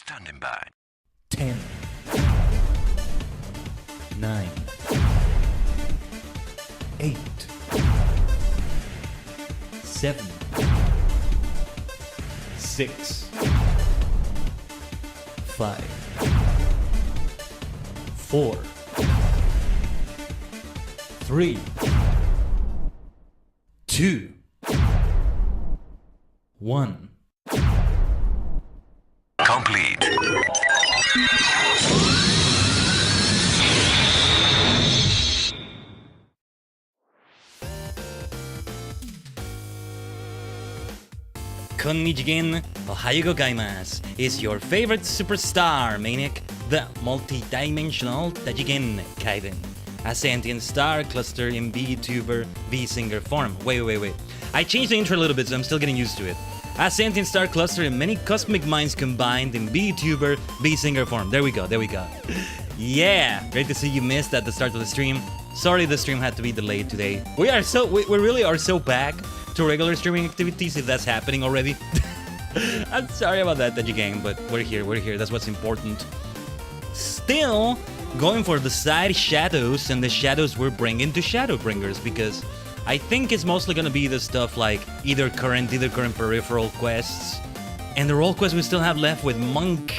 Standing by. 10, 9, 8, 7, 6, 5, 4, 3, 2, 1. Complete. Konnichigen, ohayo gozaimasu, is your favorite superstar maniac, the multi-dimensional Tajigen Khaiden, a sentient star cluster in VTuber V-Singer form. Wait. I changed the intro a little bit, so I'm still getting used to it. A sentient star cluster in many cosmic minds combined in VTuber V-Singer form. There we go. Yeah, great to see you missed at the start of the stream. Sorry the stream had to be delayed today. We really are so back to regular streaming activities, if that's happening already. I'm sorry about that, Tajigen, but we're here, that's what's important. Still going for the side shadows and the shadows we're bringing to Shadowbringers, because I think it's mostly gonna be the stuff like either current peripheral quests, and the role quests we still have left with Monk.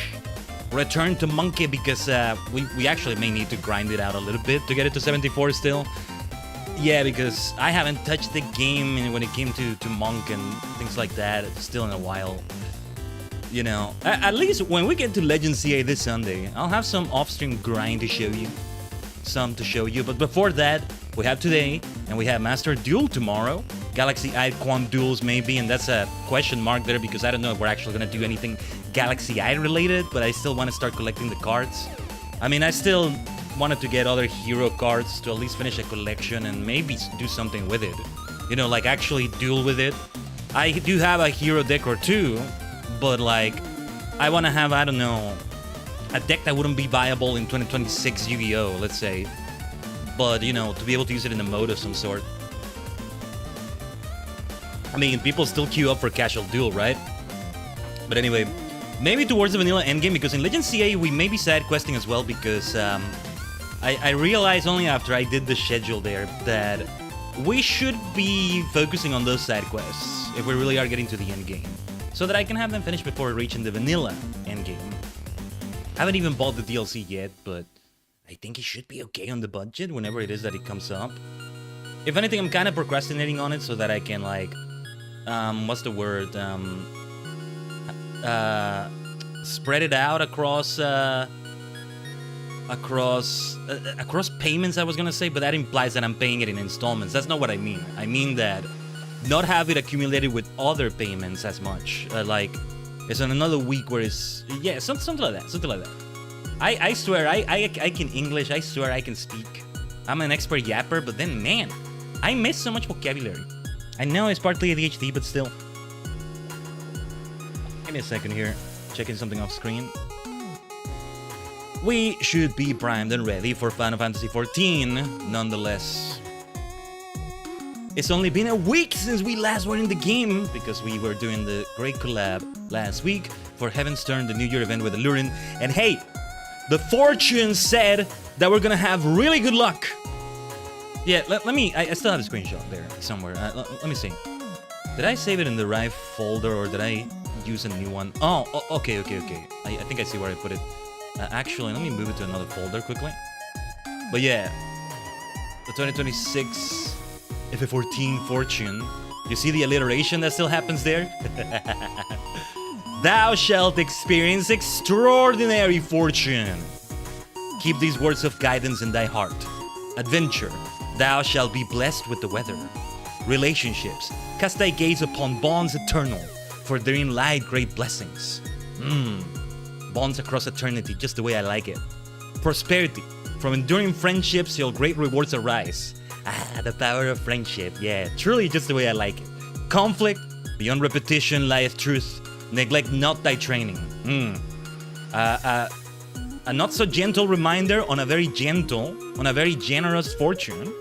Return to Monkey, because we actually may need to grind it out a little bit to get it to 74 still. Yeah, because I haven't touched the game when it came to Monk and things like that still in a while. You know, at least when we get to Legend CA this Sunday, I'll have some off-stream grind to show you. But before that, we have today, and we have Master Duel tomorrow. Galaxy Eye Quant Duels maybe, and that's a question mark there because I don't know if we're actually gonna do anything Galaxy Eye related, but I still want to start collecting the cards. I mean, I still wanted to get other hero cards to at least finish a collection and maybe do something with it. You know, like actually duel with it. I do have a hero deck or two, but like, I want to have, I don't know, a deck that wouldn't be viable in 2026 Yu-Gi-Oh, let's say. But, you know, to be able to use it in a mode of some sort. I mean, people still queue up for casual duel, right? But anyway, maybe towards the vanilla endgame, because in Legend CA we may be side questing as well, because I realized only after I did the schedule there that we should be focusing on those side quests if we really are getting to the endgame, so that I can have them finished before reaching the vanilla endgame. I haven't even bought the DLC yet, but I think it should be okay on the budget whenever it is that it comes up. If anything, I'm kind of procrastinating on it so that I can, like, what's the word? Spread it out across payments, I was gonna say, but that implies that I'm paying it in installments. That's not what I mean. I mean that not have it accumulated with other payments as much. Like, it's on another week where it's, yeah, something like that. I swear, I can English, I swear I can speak. I'm an expert yapper, but then, man, I miss so much vocabulary. I know it's partly ADHD, but still. Give me a second here, checking something off screen. We should be primed and ready for Final Fantasy XIV, nonetheless. It's only been a week since we last were in the game, because we were doing the great collab last week for Heaven's Turn, the New Year event with Alurin. And hey, the fortune said that we're gonna have really good luck. Yeah, let me, I still have a screenshot there somewhere. Let me see. Did I save it in the right folder or did I use a new one? Oh, okay. I think I see where I put it. Actually, let me move it to another folder quickly. But yeah, the 2026 FF14 fortune. You see the alliteration that still happens there? Thou shalt experience extraordinary fortune. Keep these words of guidance in thy heart. Adventure. Thou shalt be blessed with the weather. Relationships. Cast thy gaze upon bonds eternal, for therein lie great blessings. Bonds across eternity, just the way I like it. Prosperity. From enduring friendships shall great rewards arise. Ah, the power of friendship. Yeah, truly just the way I like it. Conflict. Beyond repetition lieth truth. Neglect not thy training. A not so gentle reminder on a very generous fortune.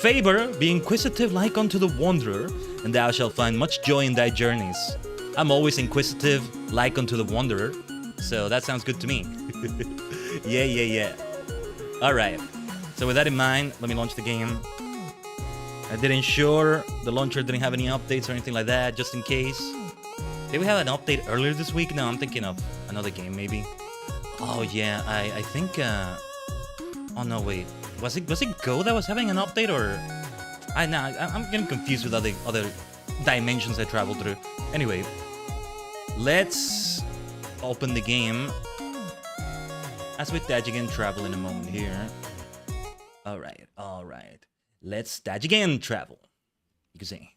Favor, be inquisitive like unto the wanderer, and thou shalt find much joy in thy journeys. I'm always inquisitive like unto the wanderer. So that sounds good to me. Yeah. Alright. So with that in mind, let me launch the game. I did ensure the launcher didn't have any updates or anything like that, just in case. Did we have an update earlier this week? No, I'm thinking of another game, maybe. Oh yeah, I think. Oh no, wait. Was it Go that was having an update, or? I'm getting confused with other dimensions I traveled through. Anyway, let's open the game. As with Tajigen travel in a moment here. All right. Let's Tajigen travel. You can say.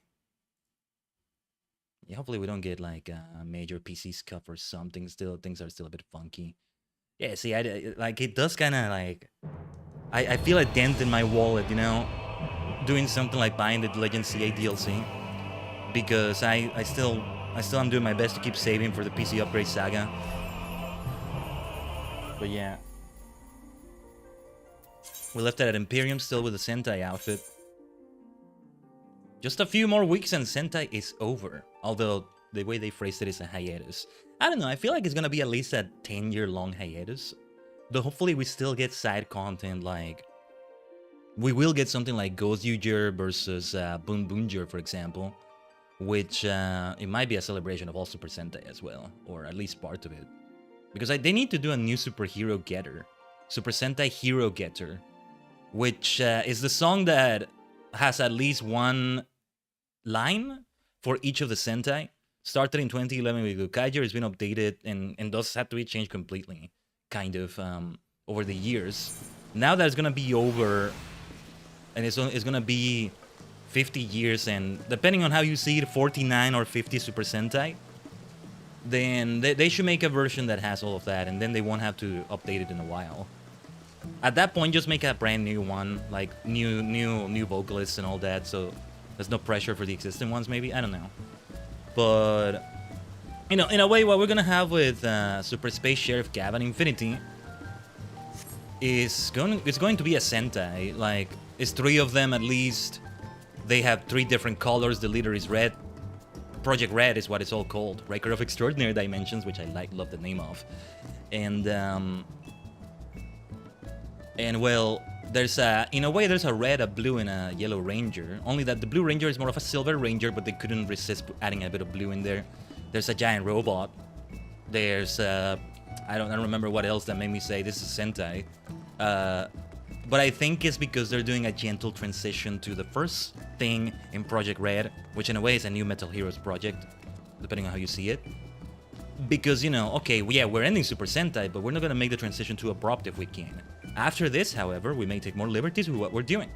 Yeah, hopefully we don't get like a major PC scuff or something. Still, things are still a bit funky. Yeah, see, like it does kind of like. I feel a dent in my wallet, you know, doing something like buying the Legend CA DLC, because I still am doing my best to keep saving for the PC upgrade saga. But yeah, we left it at Imperium still with the Sentai outfit. Just a few more weeks and Sentai is over. Although the way they phrased it is a hiatus. I don't know, I feel like it's gonna be at least a 10-year-long hiatus. Though hopefully we still get side content, like we will get something like Ghost Uger versus Boon Boonjer, for example, which it might be a celebration of all Super Sentai as well, or at least part of it, because they need to do a new superhero getter, Super Sentai Hero Getter, which is the song that has at least one line for each of the Sentai. Started in 2011 with Gokaiger, it's been updated and does have to be changed completely. Kind of over the years. Now that it's gonna be over, and it's gonna be 50 years, and depending on how you see it, 49 or 50 Super Sentai, then they should make a version that has all of that, and then they won't have to update it in a while. At that point, just make a brand new one, like new vocalists and all that, so there's no pressure for the existing ones. Maybe, I don't know, but. You know, in a way, what we're gonna have with Super Space Sheriff Gavin Infinity is going to be a Sentai. Like, it's 3 of them at least. They have 3 different colors. The leader is red. Project Red is what it's all called. Breaker of Extraordinary Dimensions, which I love the name of. And well, there's in a way, there's a red, a blue, and a yellow ranger. Only that the blue ranger is more of a silver ranger, but they couldn't resist adding a bit of blue in there. There's a giant robot. There's I don't remember what else that made me say this is Sentai. But I think it's because they're doing a gentle transition to the first thing in Project Red, which in a way is a new Metal Heroes project, depending on how you see it. Because, you know, okay, yeah, we're ending Super Sentai, but we're not gonna make the transition too abrupt if we can. After this, however, we may take more liberties with what we're doing.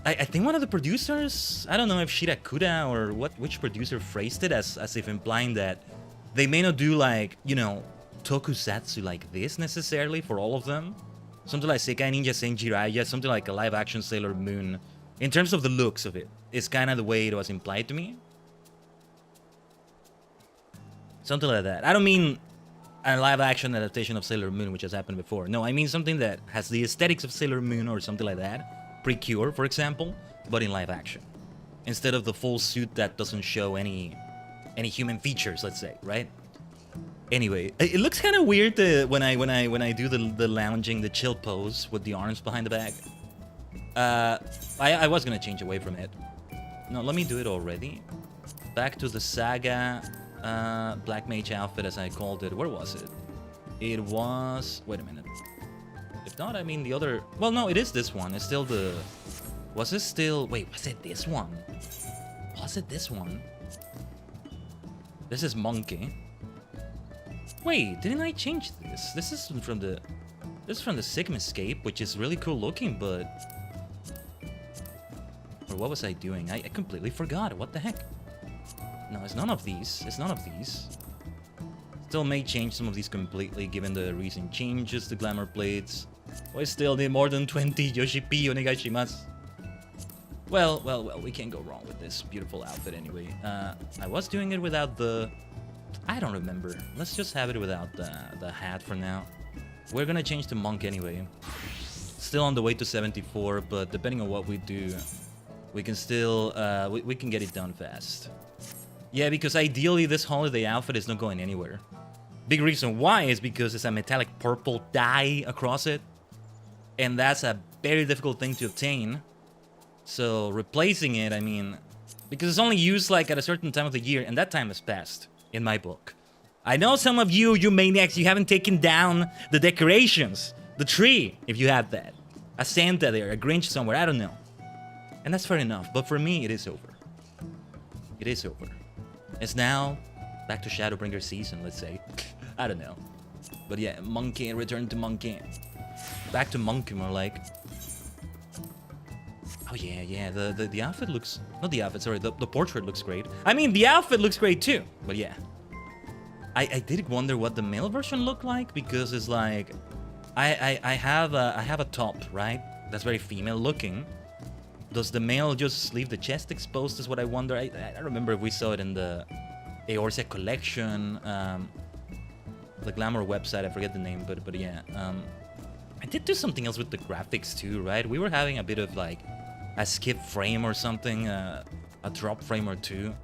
I think one of the producers, I don't know if Shirakuda or which producer phrased it as if implying that they may not do like, you know, tokusatsu like this necessarily for all of them. Something like Sekai Ninja Senjiraya, something like a live action Sailor Moon. In terms of the looks of it, it's kind of the way it was implied to me. Something like that. I don't mean a live action adaptation of Sailor Moon, which has happened before. No, I mean something that has the aesthetics of Sailor Moon or something like that. Precure, for example, but in live action, instead of the full suit that doesn't show any human features, let's say, right? Anyway, it looks kind of weird when I do the lounging, the chill pose with the arms behind the back. I was gonna change away from it. No, let me do it already. Back to the Saga Black Mage outfit, as I called it. Where was it? It was. Wait a minute. If not, I mean the other... Well, no, it is this one. It's still the... Was it still... Wait, was it this one? Was it this one? This is Monkey. Wait, didn't I change this? This is from the... This is from the Sigmascape, which is really cool looking, but... Or what was I doing? I completely forgot. What the heck? No, it's none of these. It's none of these. Still may change some of these completely, given the recent changes to glamour plates. We still need more than 20 Yoshi-P onegaishimasu. Well, we can't go wrong with this beautiful outfit anyway. I was doing it without the... I don't remember. Let's just have it without the hat for now. We're gonna change to Monk anyway. Still on the way to 74, but depending on what we do, we can still... we can get it done fast. Yeah, because ideally this holiday outfit is not going anywhere. Big reason why is because it's a metallic purple dye across it. And that's a very difficult thing to obtain. So replacing it, I mean, because it's only used like at a certain time of the year, and that time has passed in my book. I know some of you maniacs, you haven't taken down the decorations, the tree, if you have that. A Santa there, a Grinch somewhere, I don't know. And that's fair enough, but for me, it is over. It is over. It's now back to Shadowbringer season, let's say. I don't know. But yeah, monkey, return to monkey. Back to monkey, more like. Oh yeah, the outfit looks... Not the outfit, sorry, the portrait looks great. I mean, the outfit looks great too, but yeah. I did wonder what the male version looked like, because it's like... I have a top, right? That's very female looking. Does the male just leave the chest exposed is what I wonder. I remember if we saw it in the Eorzea collection, the Glamour website, I forget the name, but yeah. I did do something else with the graphics too, right? We were having a bit of like a skip frame or something, a drop frame or two.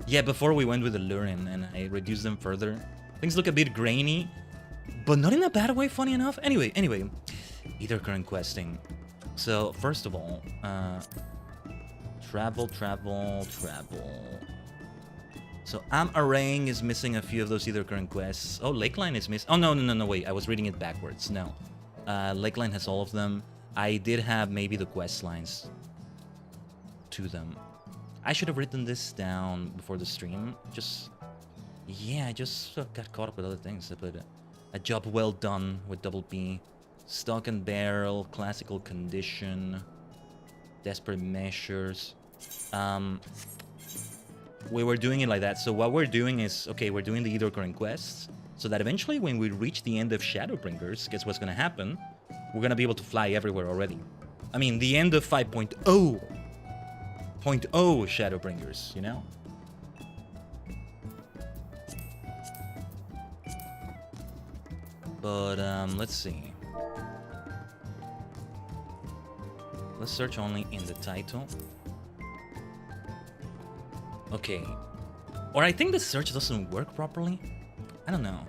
Yeah, before we went with the Lurin and I reduced them further. Things look a bit grainy, but not in a bad way, funny enough. Anyway, either current questing. So, first of all, travel. So, Arang is missing a few of those either current quests. Oh, Lakeline is missing. Oh, no, wait. I was reading it backwards. No. Lakeline has all of them. I did have maybe the quest lines to them. I should have written this down before the stream. Yeah, I just got caught up with other things. But a job well done with double B. Stock and barrel, classical condition, desperate measures. We were doing it like that. So what we're doing is, okay, we're doing the either current quests, so that eventually when we reach the end of Shadowbringers, guess what's gonna happen? We're gonna be able to fly everywhere already. I mean, the end of 5.0 Shadowbringers, you know? But, let's see. Let's search only in the title. Okay. Or I think the search doesn't work properly. I don't know.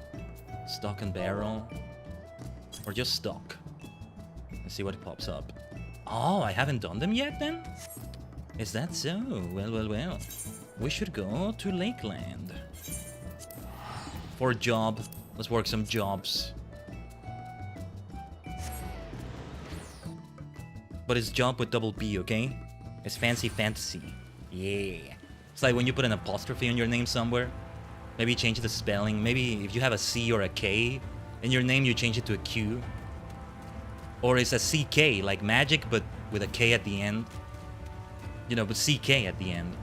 Stock and barrel. Or just stock. Let's see what pops up. Oh, I haven't done them yet then? Is that so? Well. We should go to Lakeland. For a job. Let's work some jobs. But it's job with double B, okay? It's fancy fantasy. Yeah. It's like when you put an apostrophe on your name somewhere. Maybe change the spelling. Maybe if you have a C or a K in your name, you change it to a Q. Or it's a CK, like magic, but with a K at the end. You know, with CK at the end.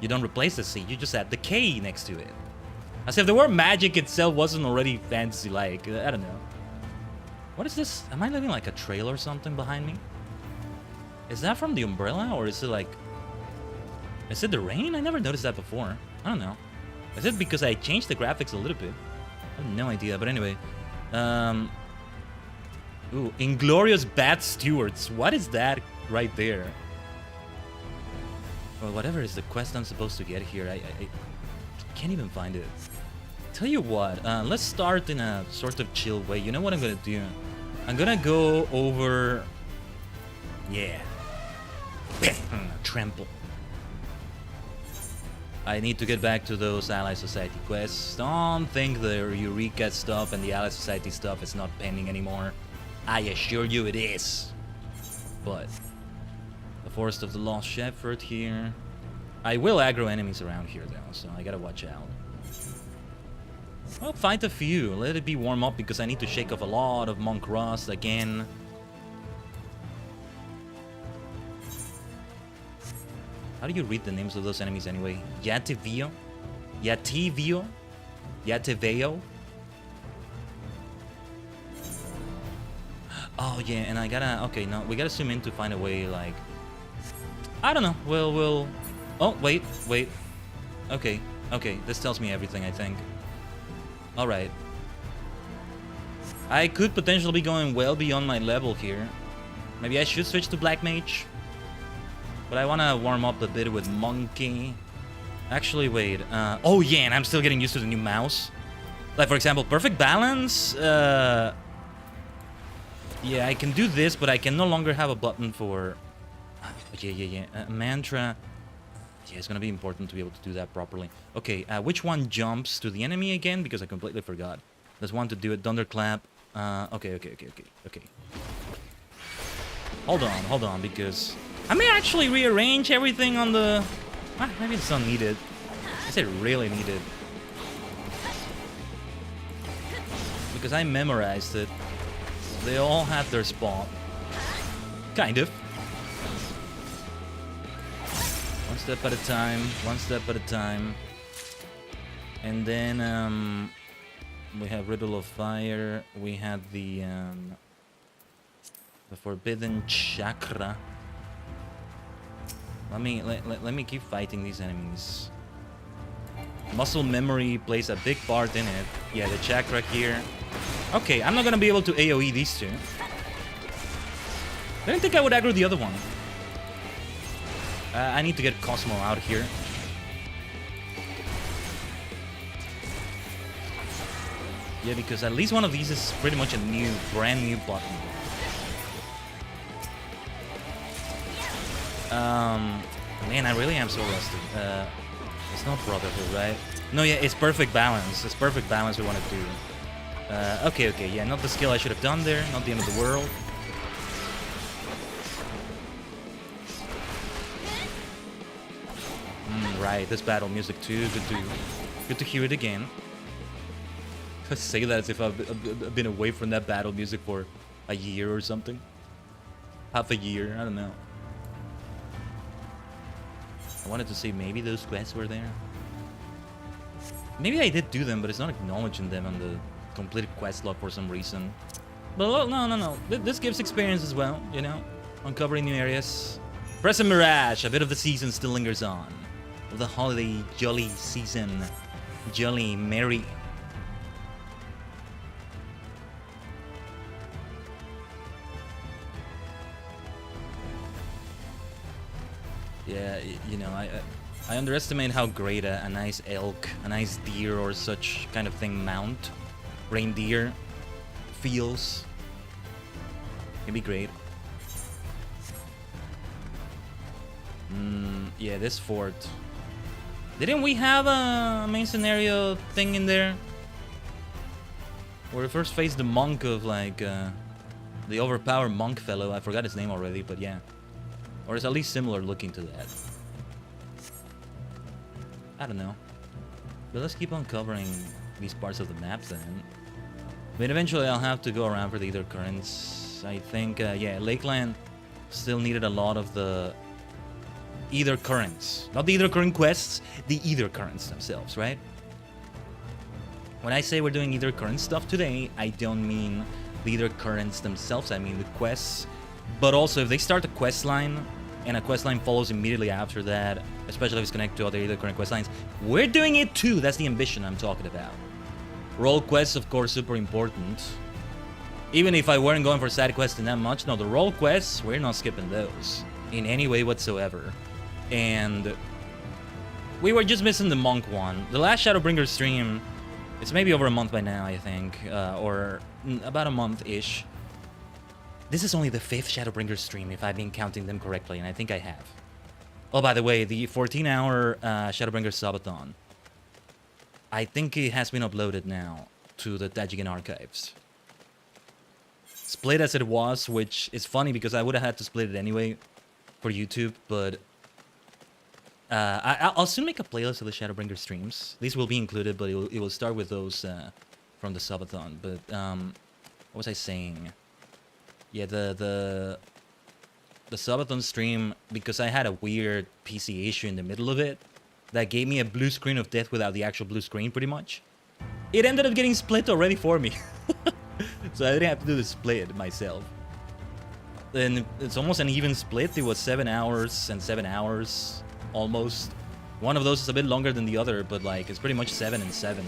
You don't replace the C, you just add the K next to it. As if the word magic itself wasn't already fantasy-like. I don't know. What is this? Am I leaving like a trail or something behind me? Is that from the umbrella, or is it like... Is it the rain? I never noticed that before. I don't know. Is it because I changed the graphics a little bit? I have no idea, but anyway. Ooh, Inglorious Bad Stewards. What is that right there? Well, whatever is the quest I'm supposed to get here, I can't even find it. Tell you what, let's start in a sort of chill way. You know what I'm gonna do? I'm gonna go over... Yeah. Trample. I need to get back to those Ally Society quests. Don't think the Eureka stuff and the Ally Society stuff is not pending anymore. I assure you it is. But the Forest of the Lost Shepherd here. I will aggro enemies around here though, so I gotta watch out. Well, fight a few. Let it be warm up because I need to shake off a lot of Monk Rust again. How do you read the names of those enemies anyway? Yativio? Yativio? Yativeo? Oh yeah, and I gotta... Okay, no, we gotta zoom in to find a way, like... I don't know, we'll... Oh, wait. Okay, this tells me everything, I think. Alright. I could potentially be going well beyond my level here. Maybe I should switch to Black Mage. But I want to warm up a bit with Monkey. Actually, wait. Oh, yeah, and I'm still getting used to the new mouse. Like, for example, perfect balance. Yeah, I can do this, but I can no longer have a button for... Yeah. Mantra. Yeah, it's gonna be important to be able to do that properly. Okay, which one jumps to the enemy again? Because I completely forgot. There's one to do it. Thunderclap. Okay. Hold on, because... I may actually rearrange everything on the... maybe it's not needed. Is it really needed? Because I memorized it. They all have their spot. Kind of. One step at a time. And then, we have Riddle of Fire. We had the Forbidden Chakra. Let me keep fighting these enemies. Muscle memory plays a big part in it. Yeah, the chakra here. Okay, I'm not gonna be able to AoE these two. I didn't think I would aggro the other one. I need to get Cosmo out here. Yeah, because at least one of these is pretty much a brand new button. Man, I really am so rusty. It's not Brotherhood, right? No, yeah, it's perfect balance. It's perfect balance we want to do. Okay, yeah, not the skill I should have done there. Not the end of the world. Right, this battle music too. Good to hear it again. I say that as if I've been away from that battle music for a year or something. Half a year, I don't know. I wanted to say maybe those quests were there. Maybe I did do them, but it's not acknowledging them on the completed quest log for some reason. But well, no. This gives experience as well, you know? Uncovering new areas. Present Mirage, a bit of the season still lingers on. The holiday jolly season. Jolly merry. Yeah, you know, I underestimate how great a nice elk, a nice deer or such kind of thing mount, reindeer, feels. Can be great. Yeah, this fort. Didn't we have a main scenario thing in there? Where we first faced the monk of like, the overpowered monk fellow. I forgot his name already, but yeah. Or it's at least similar looking to that. I don't know. But let's keep on covering these parts of the map then. I mean, eventually I'll have to go around for the Aether Currents. I think, yeah, Lakeland still needed a lot of the Aether Currents. Not the Aether Current quests, the Aether Currents themselves, right? When I say we're doing Aether Current stuff today, I don't mean the Aether Currents themselves, I mean the quests. But also, if they start a quest line, and a quest line follows immediately after that, especially if it's connected to other Aether Current quest lines, we're doing it too. That's the ambition I'm talking about. Role quests, of course, super important. Even if I weren't going for side quests in that much, no, the role quests, we're not skipping those in any way whatsoever. And we were just missing the monk one. The last Shadowbringers stream, it's maybe over a month by now, I think, or about a month-ish. This is only the 5th Shadowbringers stream, if I've been counting them correctly, and I think I have. Oh, by the way, the 14-hour Shadowbringers Subathon. I think it has been uploaded now to the Tajigen archives. Split as it was, which is funny because I would have had to split it anyway for YouTube, but I'll soon make a playlist of the Shadowbringers streams. These will be included, but it will start with those from the Subathon. But what was I saying? Yeah, the Subathon stream, because I had a weird PC issue in the middle of it that gave me a blue screen of death without the actual blue screen, pretty much. It ended up getting split already for me. So I didn't have to do the split myself. And it's almost an even split. It was 7 hours and 7 hours, almost. One of those is a bit longer than the other, but like, it's pretty much 7 and 7.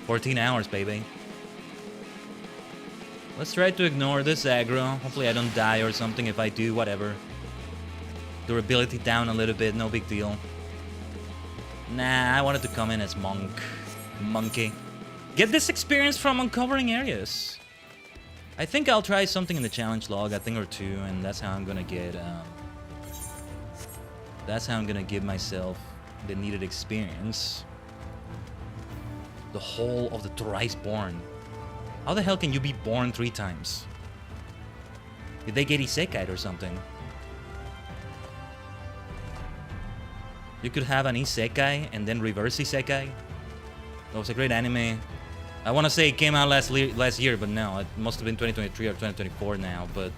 14 hours, baby. Let's try to ignore this aggro. Hopefully I don't die or something. If I do, whatever. Durability down a little bit, no big deal. Nah, I wanted to come in as monk. Monkey. Get this experience from uncovering areas. I think I'll try something in the challenge log, a thing or two, and that's how I'm gonna get. That's how I'm gonna give myself the needed experience. The whole of the thrice born. How the hell can you be born 3 times? Did they get isekai'd or something? You could have an isekai and then reverse isekai. That was a great anime. I want to say it came out last year, but no, it must have been 2023 or 2024 now. But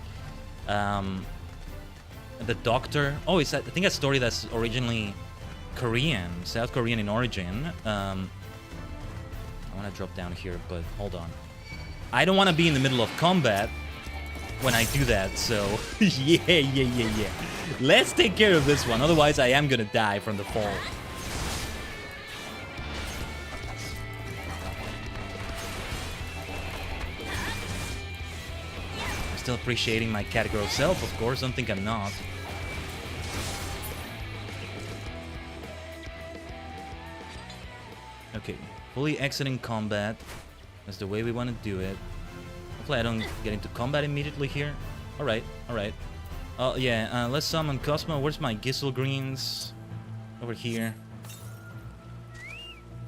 the Doctor. Oh, I think a story that's originally Korean, South Korean in origin. I want to drop down here, but hold on. I don't want to be in the middle of combat when I do that, so yeah. Let's take care of this one, otherwise I am gonna die from the fall. I'm still appreciating my cat girl self, of course, don't think I'm not. Okay, fully exiting combat. That's the way we want to do it. Hopefully I don't get into combat immediately here. Alright, alright. Oh, yeah, let's summon Cosmo. Where's my Gizzle Greens? Over here.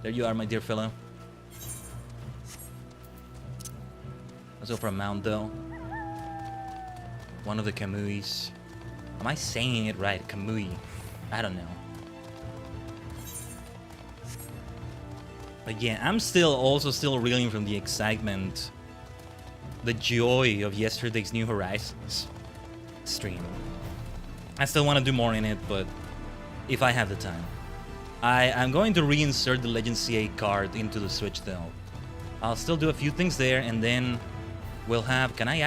There you are, my dear fellow. Let's go for a mount, though. One of the Kamuis. Am I saying it right? Kamui. I don't know. But yeah, I'm still reeling from the excitement, the joy of yesterday's New Horizons stream. I still want to do more in it, but if I have the time. I'm going to reinsert the Legend CA card into the Switch though. I'll still do a few things there, and then we'll have... Can I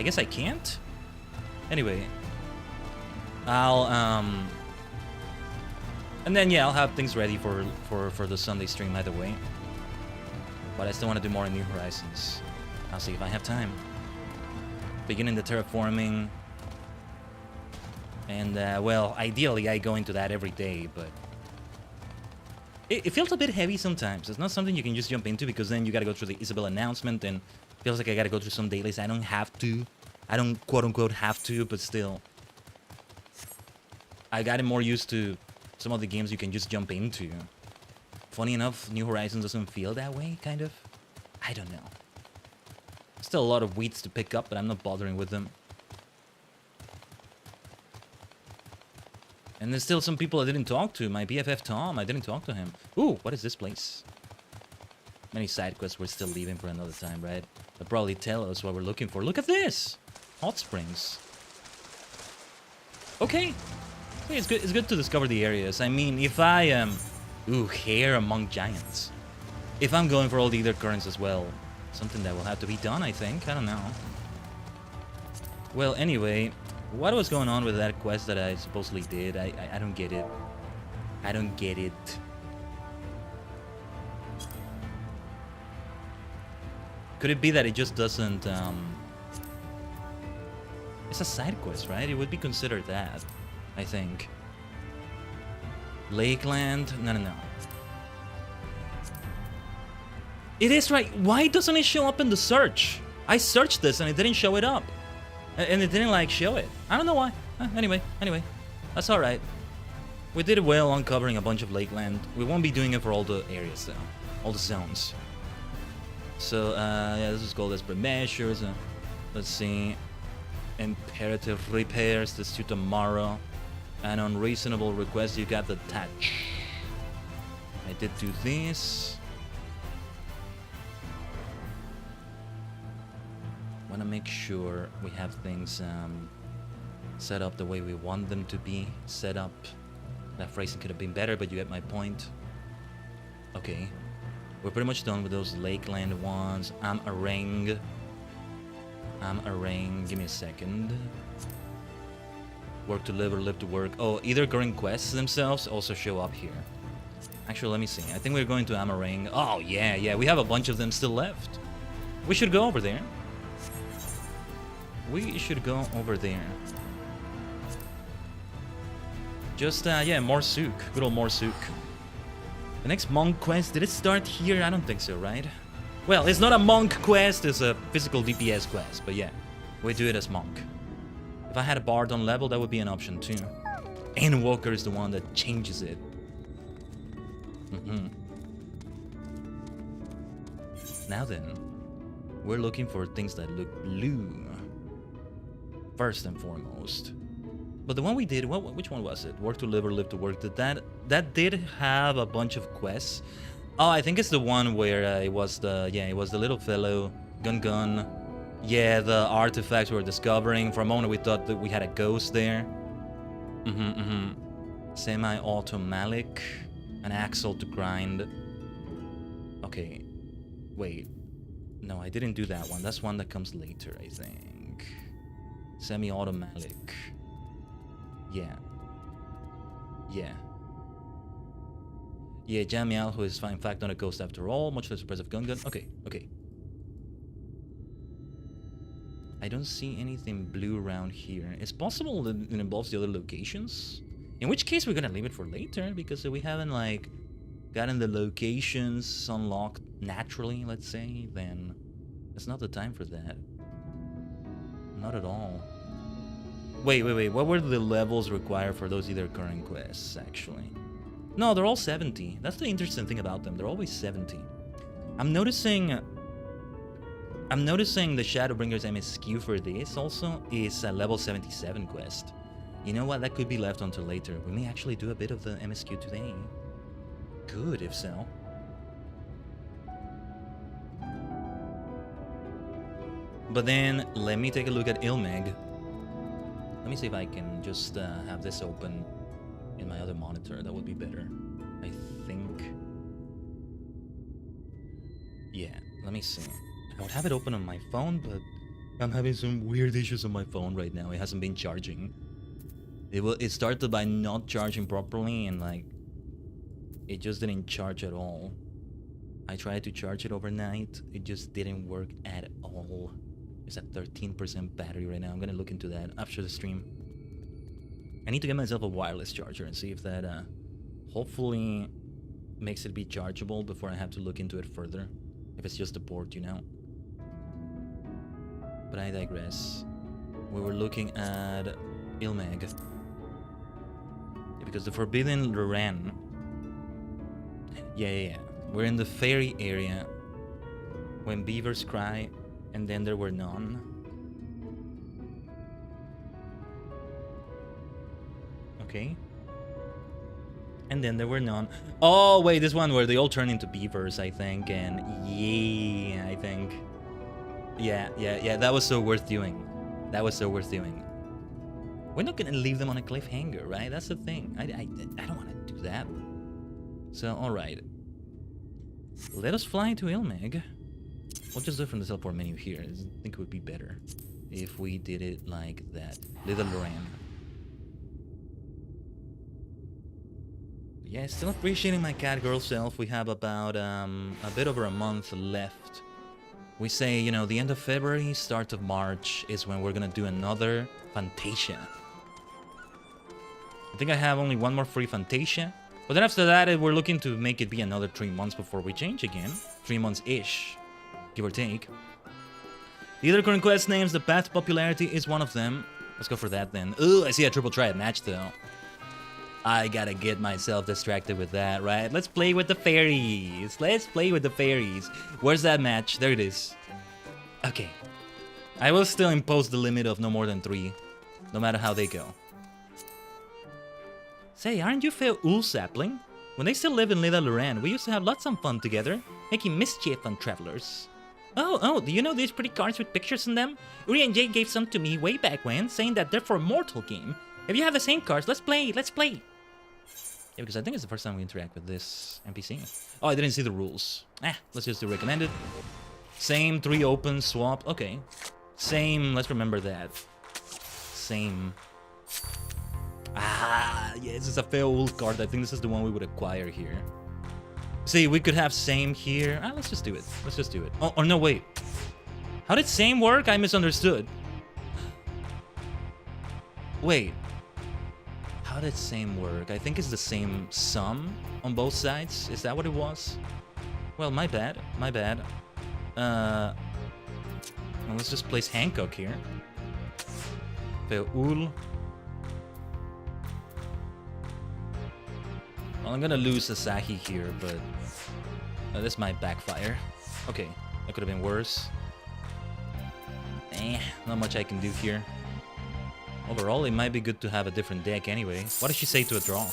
guess I can't? Anyway. And then, yeah, I'll have things ready for the Sunday stream either way. But I still want to do more in New Horizons. I'll see if I have time. Beginning the terraforming. And, well, ideally I go into that every day, but... It feels a bit heavy sometimes. It's not something you can just jump into, because then you gotta go through the Isabel announcement, and it feels like I gotta go through some dailies. I don't have to. I don't quote-unquote have to, but still. I got more used to some of the games you can just jump into. Funny enough, New Horizons doesn't feel that way, kind of. I don't know. Still a lot of weeds to pick up, but I'm not bothering with them. And there's still some people I didn't talk to. My BFF Tom, I didn't talk to him. Ooh, what is this place? Many side quests we're still leaving for another time, right? They'll probably tell us what we're looking for. Look at this! Hot springs. Okay. Okay, it's good to discover the areas. I mean, if I am... Ooh, hair among giants. If I'm going for all the Aether currents as well, something that will have to be done, I think. I don't know. Well, anyway, what was going on with that quest that I supposedly did? I don't get it. I don't get it. Could it be that it just doesn't... It's a side quest, right? It would be considered that, I think. Lakeland? No. It is right. Why doesn't it show up in the search? I searched this and it didn't show it up. And it didn't, like, show it. I don't know why. Anyway. That's alright. We did well uncovering a bunch of Lakeland. We won't be doing it for all the areas, though. All the zones. So, yeah, this is called Desperate Measures. Let's see. Imperative repairs, this to tomorrow. And on reasonable request, you got the touch. I did do this. Want to make sure we have things set up the way we want them to be set up. That phrasing could have been better, but you get my point. Okay. We're pretty much done with those Lakeland ones. I'm a ring. Give me a second. Work to live or live to work. Oh, either current quests themselves also show up here. Actually, let me see. I think we're going to Amarang. Oh, yeah. We have a bunch of them still left. We should go over there. Just, yeah, Morsuk. Good old Morsuk. The next monk quest, did it start here? I don't think so, right? Well, it's not a monk quest, it's a physical DPS quest, but yeah, we do it as monk. If I had a bard on level, that would be an option too. And Walker is the one that changes it. Now then, we're looking for things that look blue. First and foremost. But the one we did, which one was it? Work to live or live to work. That did have a bunch of quests. Oh, I think it's the one where it was the little fellow, gun. Yeah, the artifacts we were discovering. For a moment we thought that we had a ghost there. Semi-automatic, an axle to grind. Okay, wait. No, I didn't do that one. That's one that comes later, I think. Semi-automatic. Yeah. Jamiel, who is in fact not a ghost after all, much less impressive gun. Okay. I don't see anything blue around here. It's possible that it involves the other locations. In which case we're gonna leave it for later, because we haven't like gotten the locations unlocked naturally, let's say, then it's not the time for that. Not at all. Wait, what were the levels required for those either current quests, actually? No, they're all 70. That's the interesting thing about them. They're always 70. I'm noticing the Shadowbringers MSQ for this also is a level 77 quest. You know what? That could be left until later. We may actually do a bit of the MSQ today. Good, if so. But then, let me take a look at Ilmeg. Let me see if I can just have this open in my other monitor. That would be better, I think. Yeah, let me see. I would have it open on my phone, but I'm having some weird issues on my phone right now. It hasn't been charging. It started by not charging properly, and like it just didn't charge at all. I tried to charge it overnight. It just didn't work at all. It's at 13% battery right now. I'm gonna look into that after the stream. I need to get myself a wireless charger and see if that hopefully makes it be chargeable before I have to look into it further. If it's just a port, you know. But I digress. We were looking at Ilmeg. Because the Forbidden Loran. Yeah. We're in the fairy area. When beavers cry, and then there were none. Okay. And then there were none. Oh, wait, this one where they all turn into beavers, I think. And yeah, I think. Yeah. That was so worth doing. We're not gonna leave them on a cliffhanger, right? That's the thing. I don't want to do that. So, alright. Let us fly to Ilmeg. We'll just do it from the teleport menu here. I think it would be better if we did it like that. Little Loran. Yeah, still appreciating my cat girl self. We have about a bit over a month left. We say, you know, the end of February, start of March is when we're gonna do another Fantasia. I think I have only one more free Fantasia. But then after that, we're looking to make it be another 3 months before we change again. 3 months-ish, give or take. The other current quest names, the path to popularity is one of them. Let's go for that then. Ooh, I see a triple triad match though. I gotta get myself distracted with that, right? Let's play with the fairies. Where's that match? There it is. Okay. I will still impose the limit of no more than 3, no matter how they go. Say, aren't you fair Ul Sapling? When they still lived in Little Loran, we used to have lots of fun together, making mischief on travelers. Oh, do you know these pretty cards with pictures in them? Uri and Jay gave some to me way back when, saying that they're for a mortal game. If you have the same cards, let's play! Yeah, because I think it's the first time we interact with this NPC. Oh, I didn't see the rules. Let's just do recommended. Same 3 open swap. Okay. Same, let's remember that. Same. Yeah, this is a fair old card. I think this is the one we would acquire here. See, we could have same here. Let's just do it. Oh, no, wait. How did same work? I misunderstood. Wait. how did same work? I think it's the same sum on both sides. Is that what it was? Well, my bad. My bad. Well, let's just place Hancock here. Feul. Well, I'm gonna lose Asahi here, but this might backfire. Okay, that could have been worse. Not much I can do here. Overall, it might be good to have a different deck anyway. What does she say to a draw?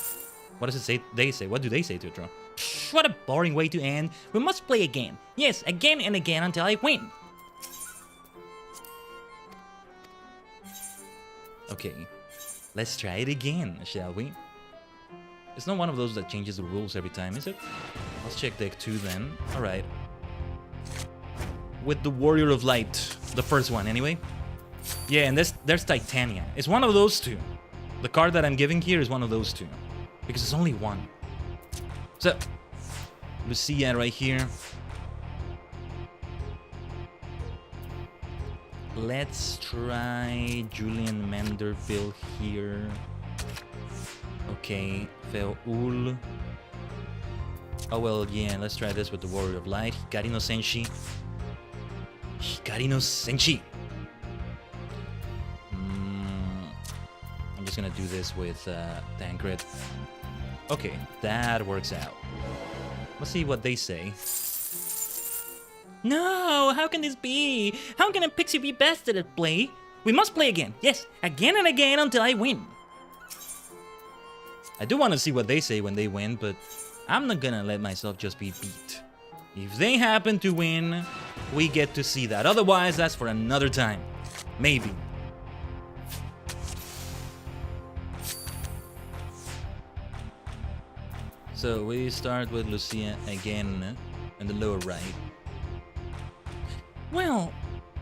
What does it say? They say? What do they say to a draw? What a boring way to end. We must play again. Yes, again and again until I win. Okay, let's try it again, shall we? It's not one of those that changes the rules every time, is it? Let's check deck 2 then. Alright. With the Warrior of Light. The first one, anyway. Yeah, and there's Titania. It's one of those two. The card that I'm giving here is one of those two. Because it's only one. So, Lucia right here. Let's try Julian Manderville here. Okay, Feul. Oh well, yeah, let's try this with the Warrior of Light. Hikari no Senshi. Hikari no Senshi. I'm just gonna do this with Tancred. Okay, that works out. Let's see what they say. No, how can this be? How can a pixie be best at play? We must play again. Yes, again and again until I win. I do want to see what they say when they win, but I'm not gonna let myself just be beat. If they happen to win, we get to see that. Otherwise, that's for another time. Maybe. So we start with Lucia again in the lower right. Well,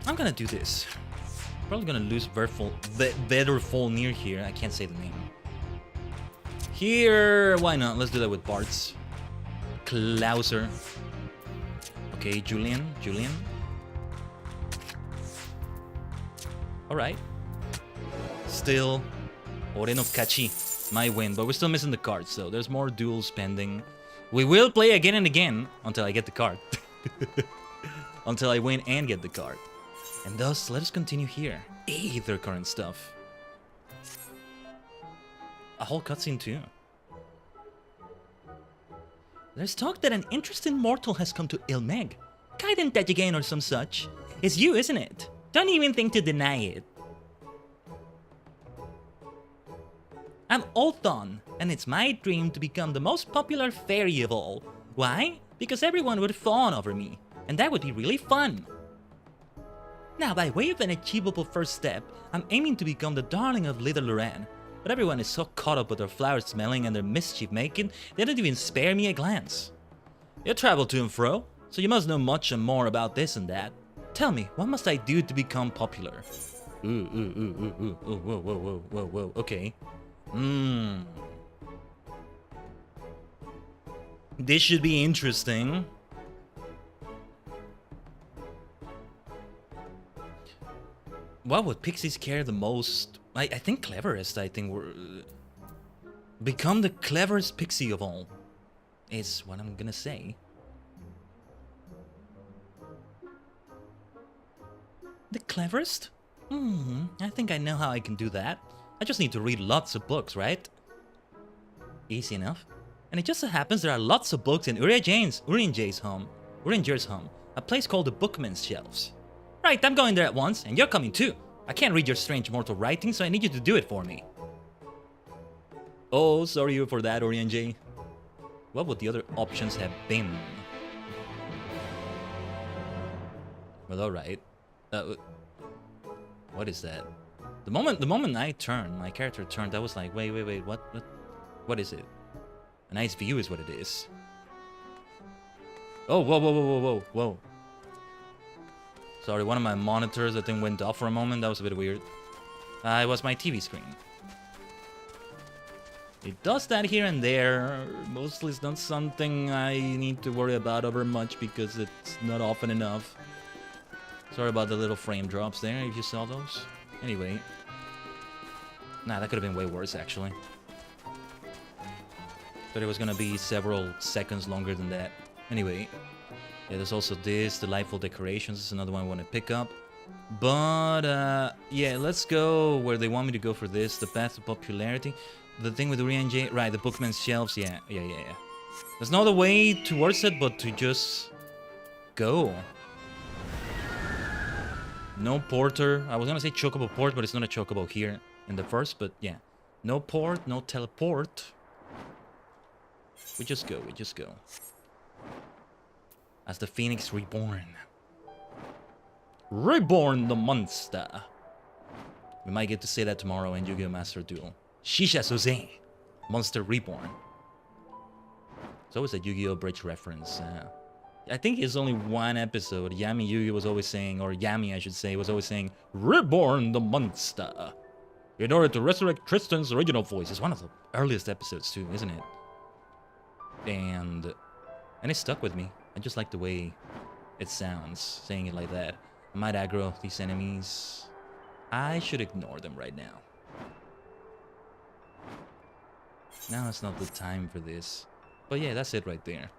I'm gonna do this. Probably gonna lose Vetterfall near here. I can't say the name. Here, why not? Let's do that with Bartz. Klauser. Okay, Julian. Alright. Still, Ore no Kachi. My win, but we're still missing the card, so there's more duels pending. We will play again and again until I get the card. Until I win and get the card. And thus, let us continue here. Aether current stuff. A whole cutscene too. There's talk that an interesting mortal has come to Ilmeg. Khaiden Tajigen or some such. It's you, isn't it? Don't even think to deny it. I'm Ulthon, and it's my dream to become the most popular fairy of all. Why? Because everyone would fawn over me, and that would be really fun. Now, by way of an achievable first step, I'm aiming to become the darling of Little Loran. But everyone is so caught up with their flower smelling and their mischief making, they don't even spare me a glance. You travel to and fro, so you must know much and more about this and that. Tell me, what must I do to become popular? Whoa, okay. This should be interesting. What would pixies care the most? I think cleverest, I think we're... become the cleverest pixie of all, is what I'm gonna say. The cleverest? I think I know how I can do that. I just need to read lots of books, right? Easy enough. And it just so happens there are lots of books in Urianger's home, a place called the Bookman's Shelves. Right, I'm going there at once, and you're coming too. I can't read your strange mortal writing, so I need you to do it for me. Oh, sorry for that, Urianger. What would the other options have been? Well, alright. What is that? The moment I turned, my character turned, I was like, wait, what is it? A nice view is what it is. Oh, whoa. Sorry, one of my monitors, that thing went off for a moment. That was a bit weird. It was my TV screen. It does that here and there. Mostly it's not something I need to worry about over much because it's not often enough. Sorry about the little frame drops there, if you saw those. Anyway. Nah, that could have been way worse, actually. Thought it was gonna be several seconds longer than that. Anyway, yeah, there's also this, delightful decorations. This is another one I want to pick up. But, yeah, let's go where they want me to go for this. The path to popularity. The thing with Urian J. Right, the bookman's shelves. Yeah. There's no other way towards it but to just go. No porter. I was gonna say chocobo port, but it's not a chocobo here in the first, but yeah. No port, no teleport. We just go. As the Phoenix Reborn. Reborn the monster. We might get to say that tomorrow in Yu-Gi-Oh! Master Duel. Shisha Suze. Monster Reborn. It's always a Yu-Gi-Oh! Bridge reference. I think it's only one episode. Yami Yu-Gi was always saying, or Yami I should say, was always saying, Reborn the monster. In order to resurrect Tristan's original voice. It's one of the earliest episodes too, isn't it? And it stuck with me. I just like the way it sounds, saying it like that. I might aggro these enemies. I should ignore them right now. Now it's not the time for this. But yeah, that's it right there.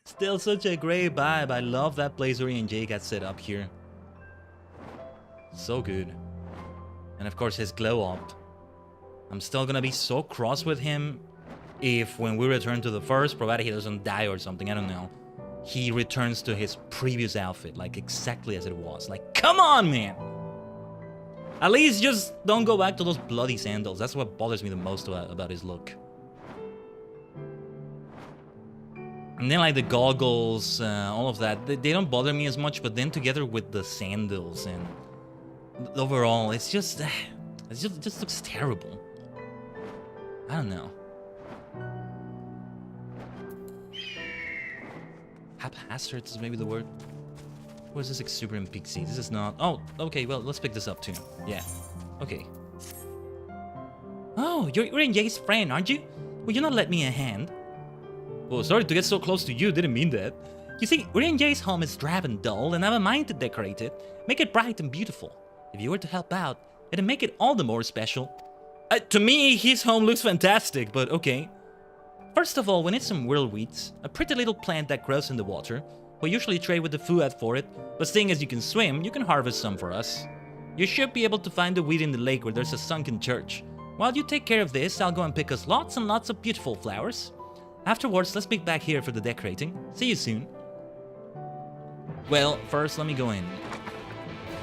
Still such a great vibe. I love that place Urian J got set up here. So good. And of course his glow up. I'm still gonna be so cross with him if when we return to the first, provided he doesn't die or something, I don't know, he returns to his previous outfit, like exactly as it was. Like, come on, man! At least just don't go back to those bloody sandals. That's what bothers me the most about his look. And then like the goggles, all of that, they don't bother me as much, but then together with the sandals and overall, it just looks terrible. I don't know. Haphazard is maybe the word. What is this exuberant pixie? This is not... Oh, okay, well, let's pick this up too. Yeah, okay. Oh, you're Urian J's friend, aren't you? Will you not let me a hand? Oh, sorry to get so close to you, didn't mean that. You see, Urian J's home is drab and dull, and I have a mind to decorate it. Make it bright and beautiful. If you were to help out, it'd make it all the more special. To me, his home looks fantastic, but okay. First of all, we need some whirlweeds, a pretty little plant that grows in the water. We usually trade with the Fuad for it, but seeing as you can swim, you can harvest some for us. You should be able to find the weed in the lake where there's a sunken church. While you take care of this, I'll go and pick us lots and lots of beautiful flowers. Afterwards, let's meet back here for the decorating. See you soon. Well, first let me go in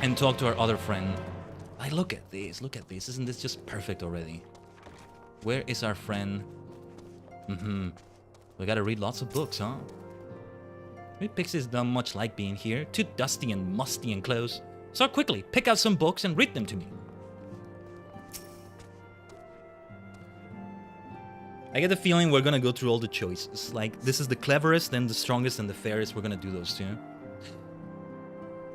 and talk to our other friend. Like, look at this, isn't this just perfect already? Where is our friend? We gotta read lots of books, huh? Maybe Pixie's not much like being here. Too dusty and musty and close. So quickly, pick out some books and read them to me. I get the feeling we're gonna go through all the choices. Like, this is the cleverest, then the strongest, and the fairest. We're gonna do those two.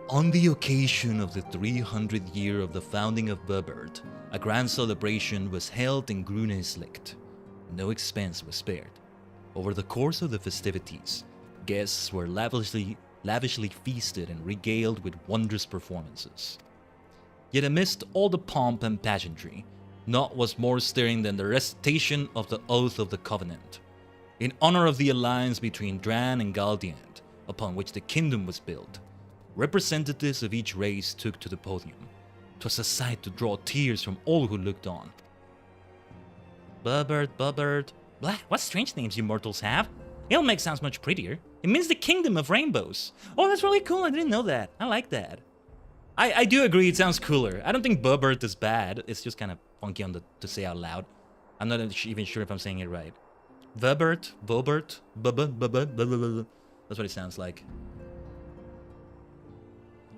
On the occasion of the 300th year of the founding of Burbert, a grand celebration was held in Gruneslicht. No expense was spared. Over the course of the festivities, guests were lavishly feasted and regaled with wondrous performances. Yet amidst all the pomp and pageantry, naught was more stirring than the recitation of the Oath of the Covenant, in honor of the alliance between Dran and Galdiant, upon which the kingdom was built. Representatives of each race took to the podium. 'Twas a sight to draw tears from all who looked on. Bubbert. Blah, what strange names you mortals have. Ilmek sounds much prettier. It means the kingdom of rainbows. Oh, that's really cool. I didn't know that. I like that. I do agree it sounds cooler. I don't think Bubbert is bad. It's just kind of funky to say out loud. I'm not even sure if I'm saying it right. Bobert, Bubba. That's what it sounds like.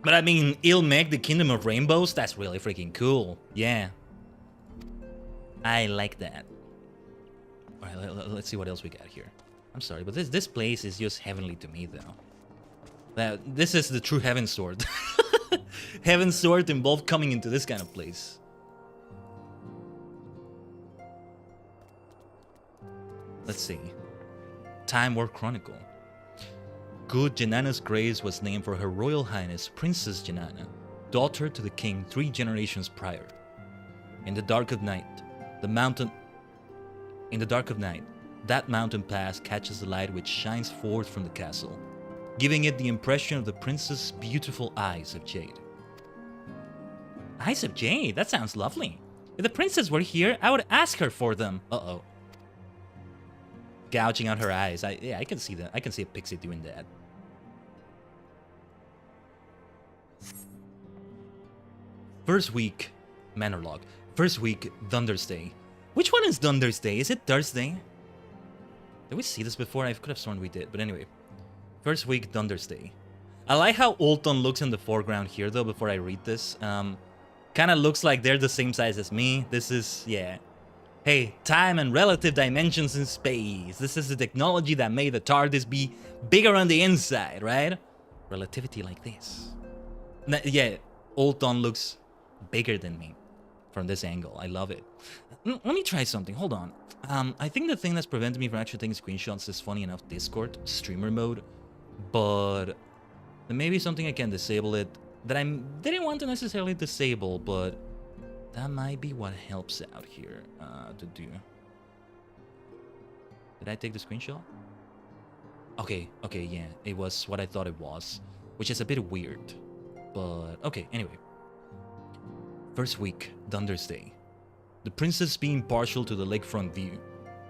But I mean, Ilmek, the kingdom of rainbows, that's really freaking cool. Yeah. I like that. Alright, let's see what else we got here. I'm sorry, but this place is just heavenly to me, though. This is the true Heaven Sword. Heaven Sword involved coming into this kind of place. Let's see. Time War Chronicle. Good Janana's Grace was named for Her Royal Highness Princess Janana, daughter to the king 3 generations prior. In the dark of night, That mountain pass catches the light which shines forth from the castle, giving it the impression of the princess' beautiful eyes of jade. Eyes of jade? That sounds lovely. If the princess were here, I would ask her for them. Uh-oh. Gouging out her eyes. I can see that. I can see a pixie doing that. First week, Manor Log. First week, Thunder's Day. Which one is Thunder's Day? Is it Thursday? Did we see this before? I could have sworn we did, but anyway. First week, Thunder's Day. I like how Ulton looks in the foreground here, though, before I read this. Kind of looks like they're the same size as me. This is, yeah. Hey, time and relative dimensions in space. This is the technology that made the TARDIS be bigger on the inside, right? Relativity like this. Yeah, Ulton looks bigger than me from this angle. I love it. Let me try something. Hold on. I think the thing that's preventing me from actually taking screenshots is, funny enough, Discord streamer mode. But there may be something I can disable it that I didn't want to necessarily disable, but that might be what helps out here to do. Did I take the screenshot? Okay, yeah. It was what I thought it was, which is a bit weird. But, okay, anyway. First week, Thunder's Day. The princess being partial to the lakefront view,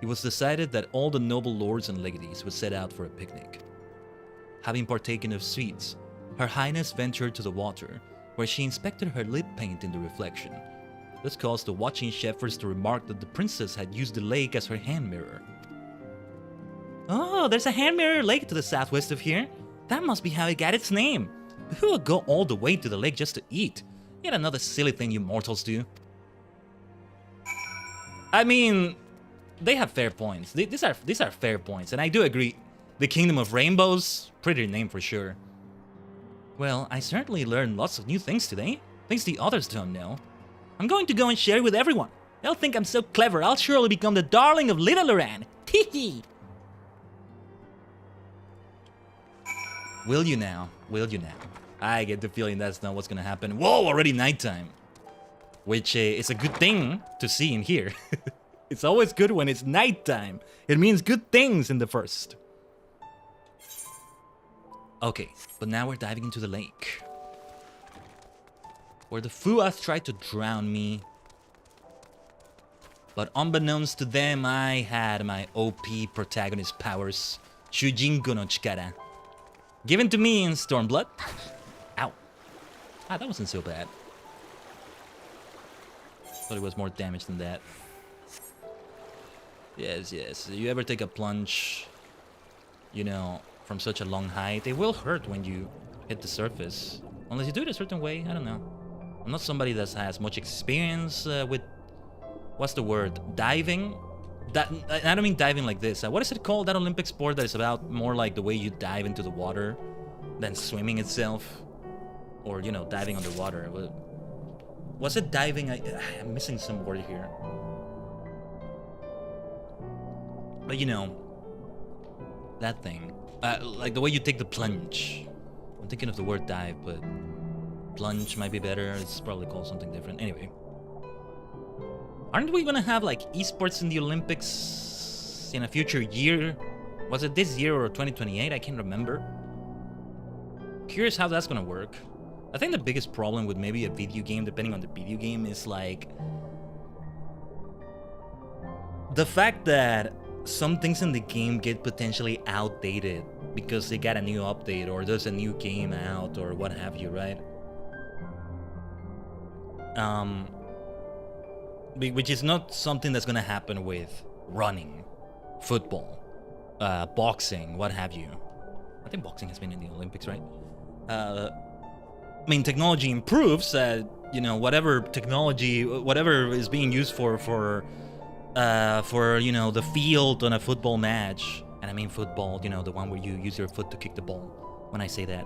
it was decided that all the noble lords and legatees would set out for a picnic. Having partaken of sweets, Her Highness ventured to the water, where she inspected her lip paint in the reflection. This caused the watching shepherds to remark that the princess had used the lake as her hand mirror. Oh, there's a hand mirror lake to the southwest of here. That must be how it got its name. But who would go all the way to the lake just to eat? Yet another silly thing you mortals do. I mean, they have fair points. These are fair points, and I do agree. The Kingdom of Rainbows, pretty name for sure. Well, I certainly learned lots of new things today. Things the others don't know. I'm going to go and share it with everyone. They'll think I'm so clever, I'll surely become the darling of Little Loran. Teehee! Will you now? Will you now? I get the feeling that's not what's gonna happen. Whoa, already nighttime. Which is a good thing to see in here. It's always good when it's nighttime. It means good things in the first. Okay, but now we're diving into the lake, where the Fuath tried to drown me. But unbeknownst to them, I had my OP protagonist powers, Shujinko no Chikara, given to me in Stormblood. Ow. Ah, that wasn't so bad. Thought it was more damage than that. Yes, yes. You ever take a plunge, you know, from such a long height? It will hurt when you hit the surface. Unless you do it a certain way, I don't know. I'm not somebody that has much experience with, what's the word, diving? I don't mean diving like this. What is it called, that Olympic sport that is about more like the way you dive into the water than swimming itself? Or, you know, diving underwater. Was it diving? I'm missing some word here. But you know, that thing. Like the way you take the plunge. I'm thinking of the word dive, but plunge might be better. It's probably called something different. Anyway. Aren't we gonna have like esports in the Olympics in a future year? Was it this year or 2028? I can't remember. Curious how that's gonna work. I think the biggest problem with maybe a video game, depending on the video game, is like the fact that some things in the game get potentially outdated because they got a new update or there's a new game out or what have you, right? Which is not something that's gonna happen with running, football, boxing, what have you. I think boxing has been in the Olympics, right? I mean, technology improves. You know, whatever technology, whatever is being used for you know, the field on a football match, and I mean football, you know, the one where you use your foot to kick the ball. When I say that,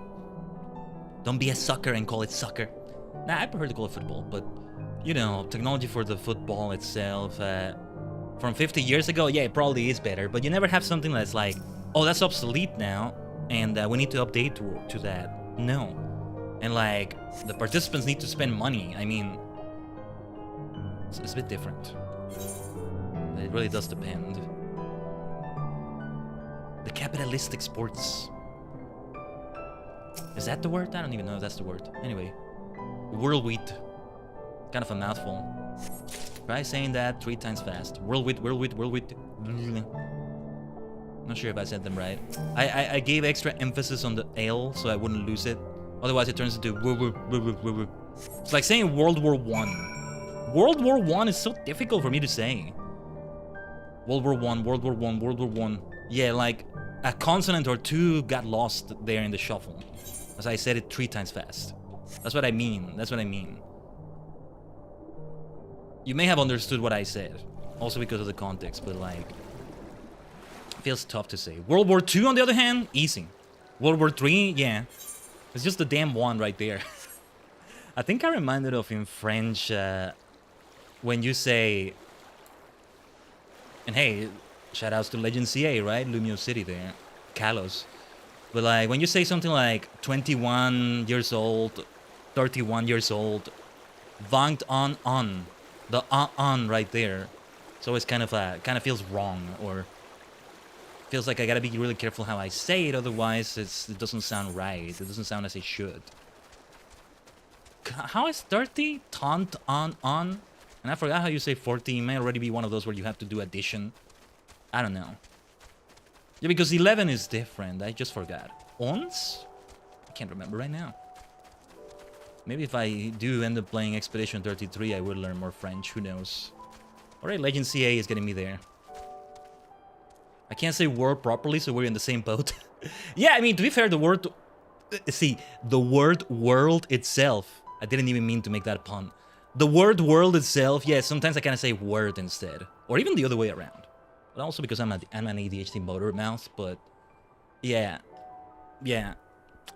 don't be a sucker and call it soccer. Nah, I prefer to call it football, but you know, technology for the football itself, from 50 years ago, yeah, it probably is better, but you never have something that's like, oh, that's obsolete now, and we need to update to that. No. And like, the participants need to spend money. I mean, it's a bit different. It really does depend. The capitalistic sports. Is that the word? I don't even know if that's the word. Anyway. Whirlwind. Kind of a mouthful. Try saying that 3 times fast. Whirlwind, whirlwind, whirlwind. Not sure if I said them right. I gave extra emphasis on the L so I wouldn't lose it. Otherwise it turns into woo. It's like saying World War I. World War I is so difficult for me to say. World War I, World War I, World War I. Yeah, like a consonant or two got lost there in the shuffle. As I said it 3 times fast. That's what I mean. That's what I mean. You may have understood what I said. Also because of the context, but like... It feels tough to say. World War II, on the other hand, easy. World War III, yeah. It's just the damn one right there. I think I reminded of in French, when you say... And hey, shoutouts to Legend CA, right? Lumio City there. Kalos. But like, when you say something like 21 years old, 31 years old, vanked on. The on right there. So it's kind of feels wrong, or feels like I gotta be really careful how I say it, otherwise it doesn't sound right. It doesn't sound as it should. How is 30? Taunt on? And I forgot how you say 40. It may already be one of those where you have to do addition. I don't know. Yeah, because 11 is different. I just forgot. Ons? I can't remember right now. Maybe if I do end up playing Expedition 33, I will learn more French. Who knows? Alright, Legend CA is getting me there. I can't say word properly, so we're in the same boat. Yeah, I mean, to be fair, the word... See, the word world itself... I didn't even mean to make that pun. The word world itself, yeah, sometimes I kind of say word instead. Or even the other way around. But also because I'm an ADHD motor mouth, but... Yeah. Yeah.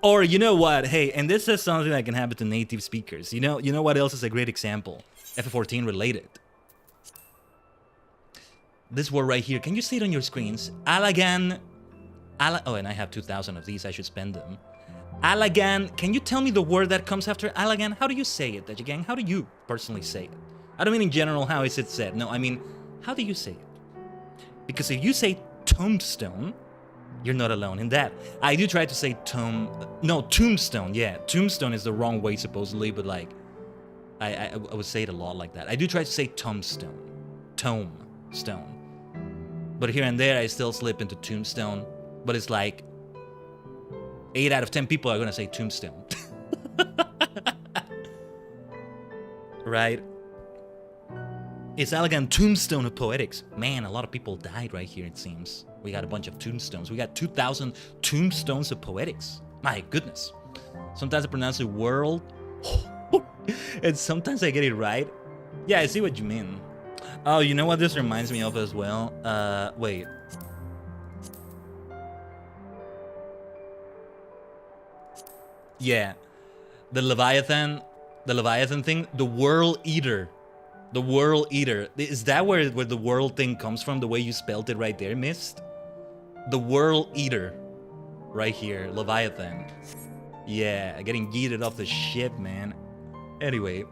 Or, you know what? Hey, and this is something that can happen to native speakers. You know what else is a great example? FF14 related. This word right here. Can you see it on your screens? Allagan. Oh, and I have 2,000 of these. I should spend them. Allagan. Can you tell me the word that comes after Allagan? How do you say it, Tajigen? How do you personally say it? I don't mean in general, how is it said? No, I mean, how do you say it? Because if you say tombstone, you're not alone in that. I do try to say tombstone. Yeah, tombstone is the wrong way, supposedly, but like, I would say it a lot like that. I do try to say tombstone. Tombstone. But here and there, I still slip into tombstone. But it's like, 8 out of 10 people are gonna say tombstone. Right? It's elegant tombstone of poetics. Man, a lot of people died right here, it seems. We got a bunch of tombstones. We got 2,000 tombstones of poetics. My goodness. Sometimes I pronounce it world. And sometimes I get it right. Yeah, I see what you mean. Oh, you know what this reminds me of as well? Wait. Yeah. The Leviathan thing. The World Eater. The World Eater. Is that where the world thing comes from? The way you spelled it right there, Mist? The World Eater. Right here. Leviathan. Yeah, getting yeeted off the ship, man. Anyway.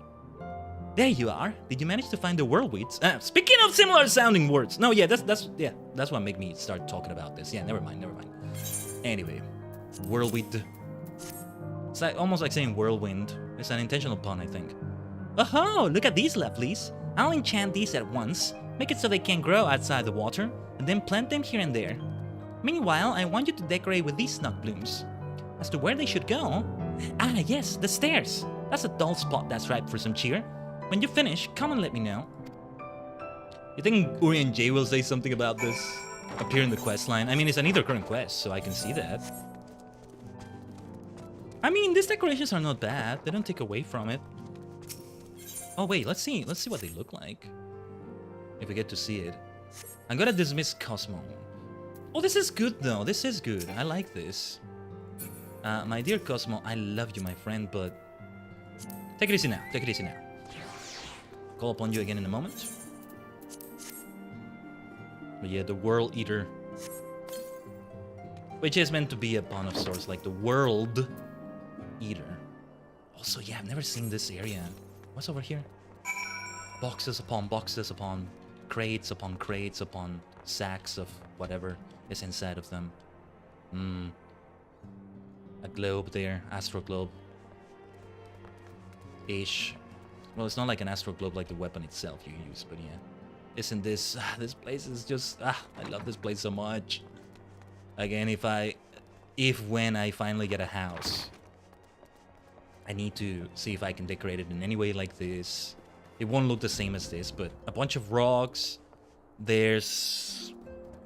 There you are. Did you manage to find the whirlwinds? Speaking of similar sounding words. No, yeah, that's what made me start talking about this. Yeah, never mind. Anyway. Whirlwind. It's like, almost like saying whirlwind. It's an intentional pun, I think. Oh, look at these lovelies. I'll enchant these at once, make it so they can grow outside the water, and then plant them here and there. Meanwhile, I want you to decorate with these snug blooms. As to where they should go... Ah, yes, the stairs. That's a dull spot that's ripe for some cheer. When you finish, come and let me know. You think Uri and Jay will say something about this? Appear in the quest line? I mean, it's an either current quest, so I can see that. I mean, these decorations are not bad. They don't take away from it. Oh wait, let's see what they look like. If we get to see it. I'm gonna dismiss Cosmo. Oh, this is good though. This is good. I like this. My dear Cosmo, I love you, my friend, but... Take it easy now. Take it easy now. Call upon you again in a moment. But yeah, the World Eater. Which is meant to be a pun of sorts, like the World Eater. Also, yeah, I've never seen this area. What's over here? Boxes upon crates upon sacks of whatever. is inside of them. A globe there, astro globe. Ish. Well, it's not like an astro globe like the weapon itself you use, but yeah. Isn't this... this place is just... I love this place so much. Again, when I finally get a house, I need to see if I can decorate it in any way like this. It won't look the same as this, but a bunch of rocks. There's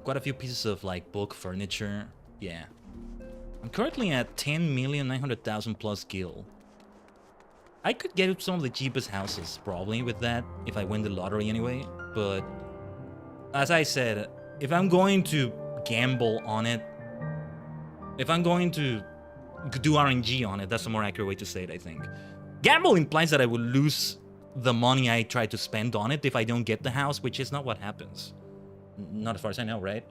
quite a few pieces of like bulk furniture. Yeah. I'm currently at 10,900,000 plus gil. I could get some of the cheapest houses probably with that if I win the lottery anyway, but as I said, if I'm going to gamble on it, if I'm going to do RNG on it, that's a more accurate way to say it, I think. Gamble implies that I will lose the money I try to spend on it if I don't get the house, which is not what happens. Not as far as I know, right?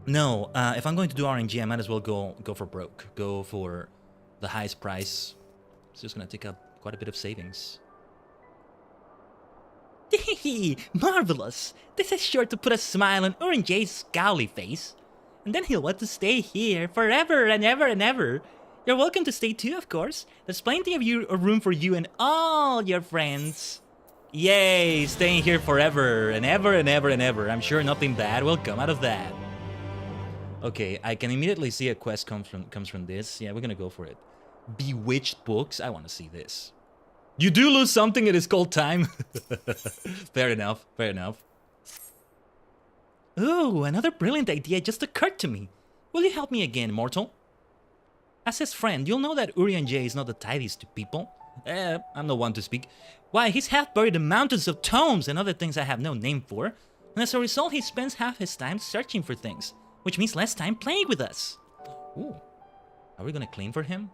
No, if I'm going to do RNG, I might as well go for broke. Go for the highest price. It's just gonna take up quite a bit of savings. Marvelous! This is sure to put a smile on Orange's scowly face. And then he'll want to stay here forever and ever and ever. You're welcome to stay too, of course. There's plenty of room for you and all your friends. Yay, staying here forever and ever and ever and ever. I'm sure nothing bad will come out of that. Okay, I can immediately see a quest comes from this. Yeah, we're gonna go for it. Bewitched books. I want to see this. You do lose something, it is called time. Fair enough, fair enough. Ooh, another brilliant idea just occurred to me. Will you help me again, mortal? As his friend, you'll know that Urian J is not the tidiest to people. I'm no one to speak. Why, he's half buried in mountains of tomes and other things I have no name for. And as a result, he spends half his time searching for things, which means less time playing with us. Ooh, are we gonna clean for him?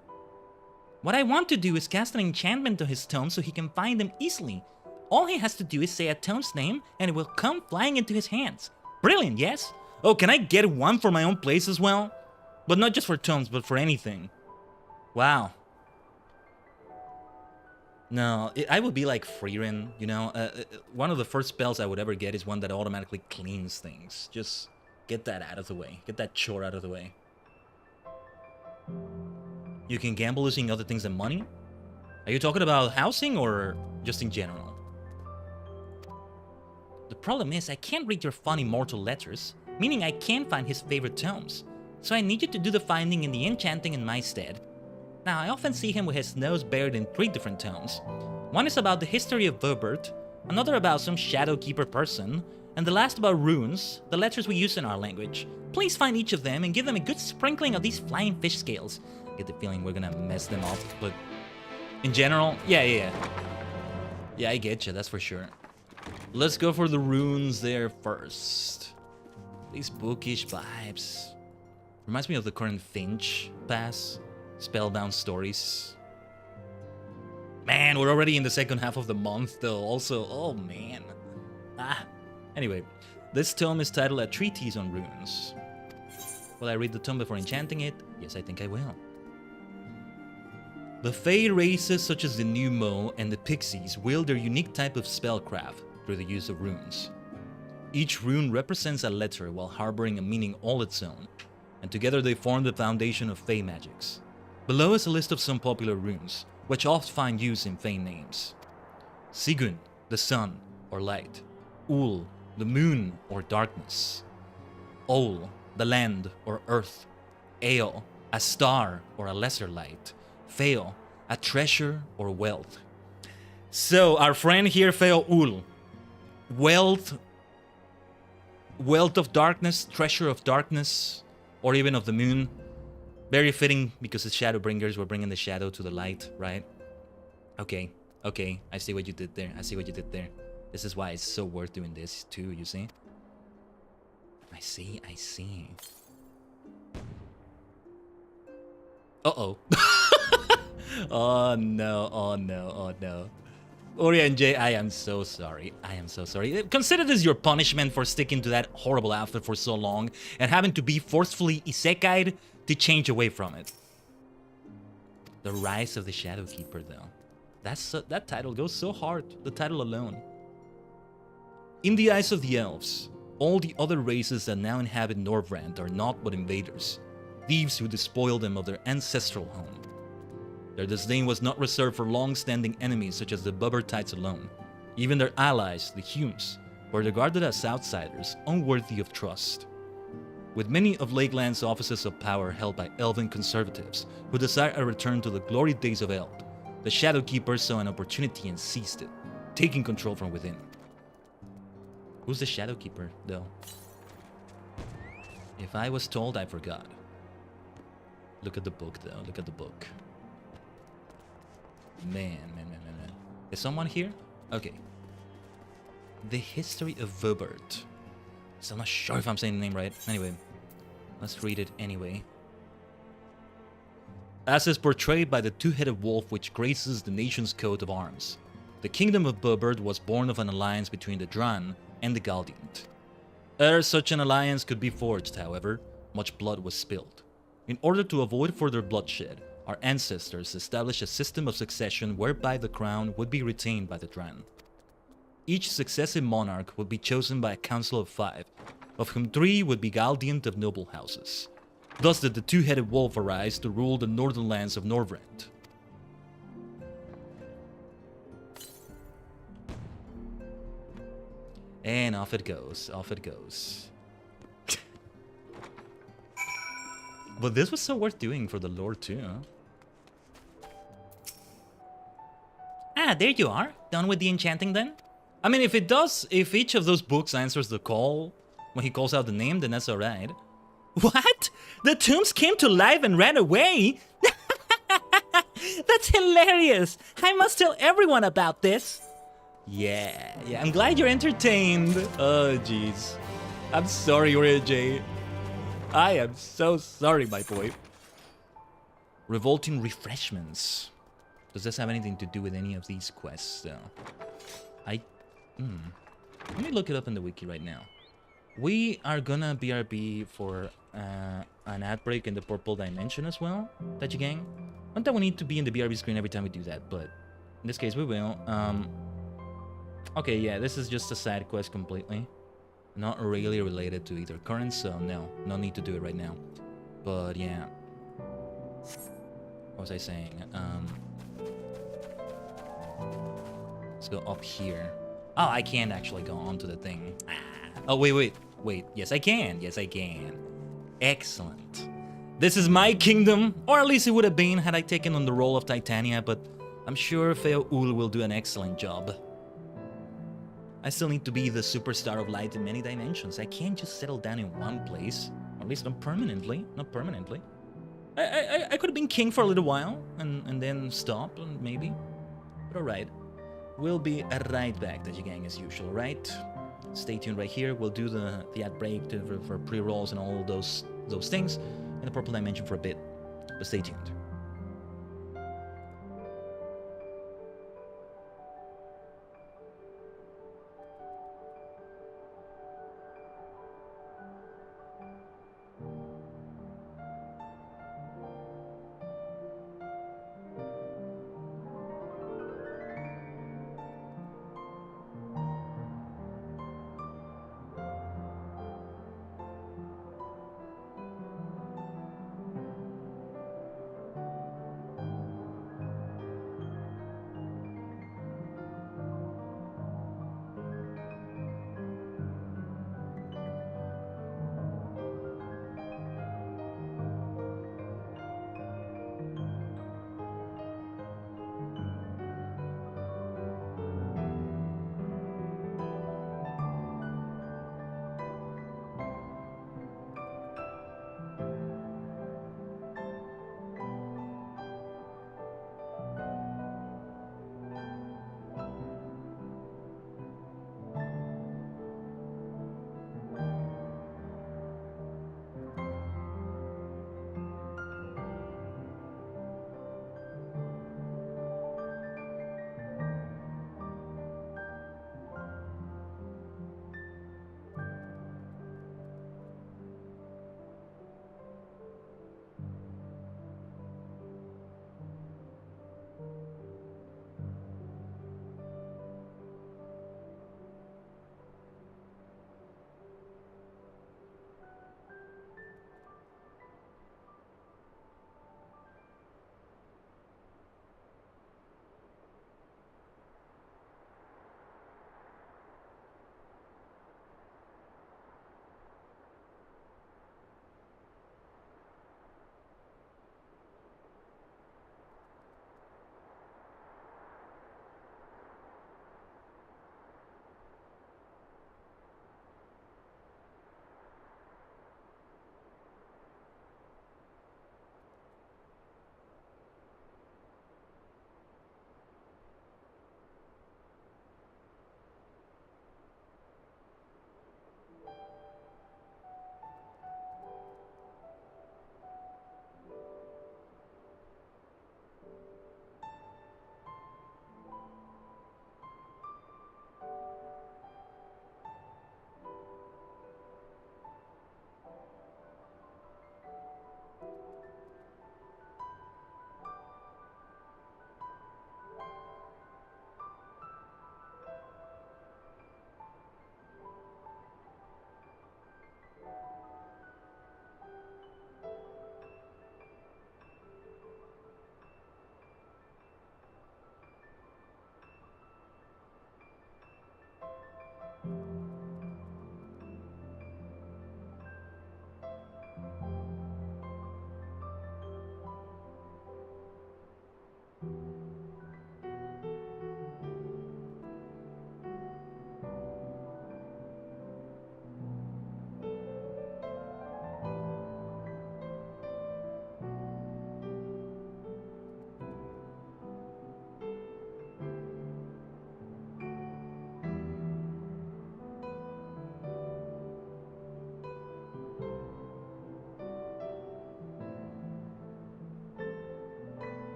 What I want to do is cast an enchantment to his tome so he can find them easily. All he has to do is say a tome's name and it will come flying into his hands. Brilliant, yes? Oh, can I get one for my own place as well? But not just for tomes, but for anything. Wow. No, I would be like Freerin, you know? One of the first spells I would ever get is one that automatically cleans things. Just get that out of the way. Get that chore out of the way. You can gamble using other things than money? Are you talking about housing or just in general? The problem is I can't read your funny mortal letters, meaning I can't find his favorite tomes. So I need you to do the finding and the enchanting in my stead. Now, I often see him with his nose buried in 3 different tomes. One is about the history of Verbert, another about some Shadowkeeper person, and the last about runes, the letters we use in our language. Please find each of them and give them a good sprinkling of these flying fish scales. I get the feeling we're gonna mess them up, but in general, yeah, I get you, that's for sure. Let's go for the runes there first. These bookish vibes. Reminds me of the current Finch pass. Spellbound Stories. Man, we're already in the second half of the month though, also. Oh man. Anyway, this tome is titled A Treatise on Runes. Will I read the tome before enchanting it? Yes, I think I will. The Fey races such as the Pneumo and the Pixies wield their unique type of spellcraft through the use of runes. Each rune represents a letter while harboring a meaning all its own, and together they form the foundation of Fey magics. Below is a list of some popular runes, which oft find use in Fey names. Sigun, the sun or light. Ul, the moon or darkness. Ol, the land or earth. Eo, a star or a lesser light. Feo, a treasure or wealth. So our friend here, Feo Ul, wealth of darkness, treasure of darkness, or even of the moon. Very fitting because it's Shadowbringers, we're bringing the shadow to the light, right? Okay, I see what you did there. This is why it's so worth doing this too, you see? I see. Uh-oh. Oh no. Orion J, I am so sorry. Consider this your punishment for sticking to that horrible outfit for so long and having to be forcefully isekai'd to change away from it. The Rise of the Shadowkeeper, though. That title goes so hard, the title alone. In the eyes of the elves, All the other races that now inhabit Norvrand are naught but invaders, thieves who despoiled them of their ancestral home. Their disdain was not reserved for long-standing enemies such as the Bubbertites alone. Even their allies, the Humes, were regarded as outsiders, unworthy of trust. With many of Lakeland's offices of power held by elven conservatives who desired a return to the glory days of Eld, the Shadowkeeper saw an opportunity and seized it, taking control from within. Who's the Shadowkeeper, though? If I was told, I forgot. Look at the book, though. Look at the book. Man. Is someone here? Okay. The History of Vobert. So I'm not sure if I'm saying the name right. Anyway, let's read it anyway. As is portrayed by the two-headed wolf which graces the nation's coat of arms, the kingdom of Vobert was born of an alliance between the Dran and the Galdiant. Ere such an alliance could be forged, however, much blood was spilled. In order to avoid further bloodshed, our ancestors established a system of succession whereby the crown would be retained by the Dran. Each successive monarch would be chosen by a council of 5, of whom 3 would be Galdiant of noble houses. Thus did the two-headed wolf arise to rule the northern lands of Norvrand. And off it goes, off it goes. But this was so worth doing for the lore too, huh? Ah, there you are. Done with the enchanting then? I mean, if it does, if each of those books answers the call when he calls out the name, then that's alright. What? The tombs came to life and ran away? That's hilarious! I must tell everyone about this! Yeah, I'm glad you're entertained. Oh, jeez. I'm sorry, J. I am so sorry, my boy. Revolting refreshments. Does this have anything to do with any of these quests, though? Let me look it up in the wiki right now. We are gonna BRB for an ad break in the purple dimension as well, Tajigen. Not that we need to be in the BRB screen every time we do that, but in this case we will. Okay, yeah, this is just a side quest completely. Not really related to either current, so no need to do it right now. But yeah. What was I saying? Let's go up here. Oh, I can't actually go onto the thing. Oh, wait. Yes, I can. Excellent. This is my kingdom, or at least it would have been had I taken on the role of Titania, but I'm sure Feo Ul will do an excellent job. I still need to be the superstar of light in many dimensions. I can't just settle down in one place, or at least not permanently. I could have been king for a little while, and then stop, and maybe. But alright. We'll be right back, Tajigen, as usual, right? Stay tuned right here. We'll do the ad break for pre-rolls and all those things in the purple dimension for a bit. But stay tuned.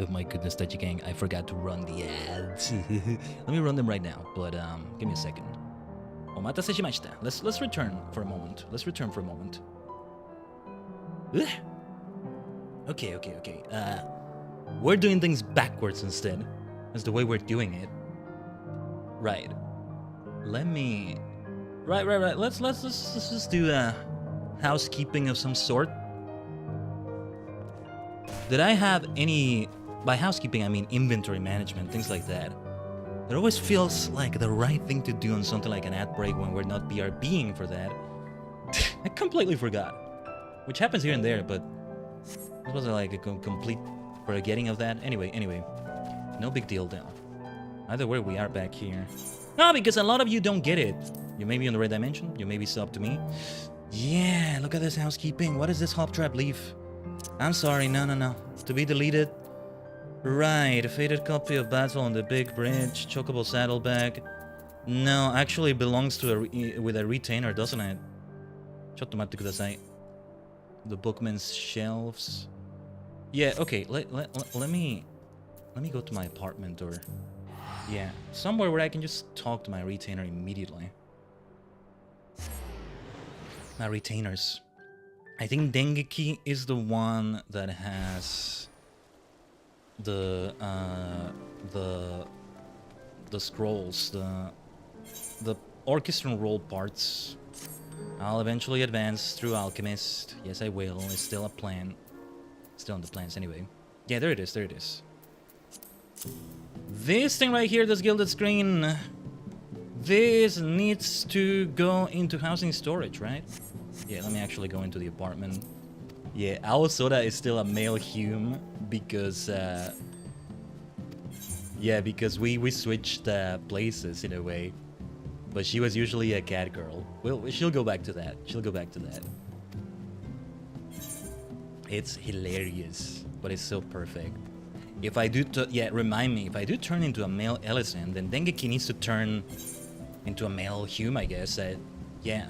Oh my goodness, Tajigen, I forgot to run the ads. Let me run them right now, but give me a second. Omatase shimashita. Let's return for a moment. Let's return for a moment. Ugh. Okay. We're doing things backwards instead. That's the way we're doing it. Right. Let me. Right. Let's just do housekeeping of some sort. Did I have any? By housekeeping, I mean inventory management, things like that. It always feels like the right thing to do on something like an ad break when we're not BRBing for that. I completely forgot. Which happens here and there, but this was like a complete forgetting of that. Anyway, no big deal now. Either way, we are back here. No, because a lot of you don't get it. You may be in the right dimension. You may be sub to me. Yeah, look at this housekeeping. What is this hop trap leaf? I'm sorry, no. To be deleted. Right, a faded copy of Battle on the Big Bridge, Chocobo Saddlebag. No, actually belongs to with a retainer, doesn't it? Chotto matte kudasai. The Bookman's shelves. Yeah, okay, let me go to my apartment or... Yeah, somewhere where I can just talk to my retainer immediately. My retainers. I think Dengeki is the one that has the scrolls, the orchestral roll parts. I'll eventually advance through Alchemist. Yes, I will. It's still a plan. Still on the plans anyway. Yeah, there it is. This thing right here, this gilded screen. This needs to go into housing storage, right? Yeah, let me actually go into the apartment. Yeah, Aosoda is still a male Hume because yeah, because we switched places in a way. But she was usually a cat girl. Well, she'll go back to that. It's hilarious, but it's so perfect. If I do, remind me, if I do turn into a male Ellison, then Dengeki needs to turn into a male Hume, I guess. Yeah.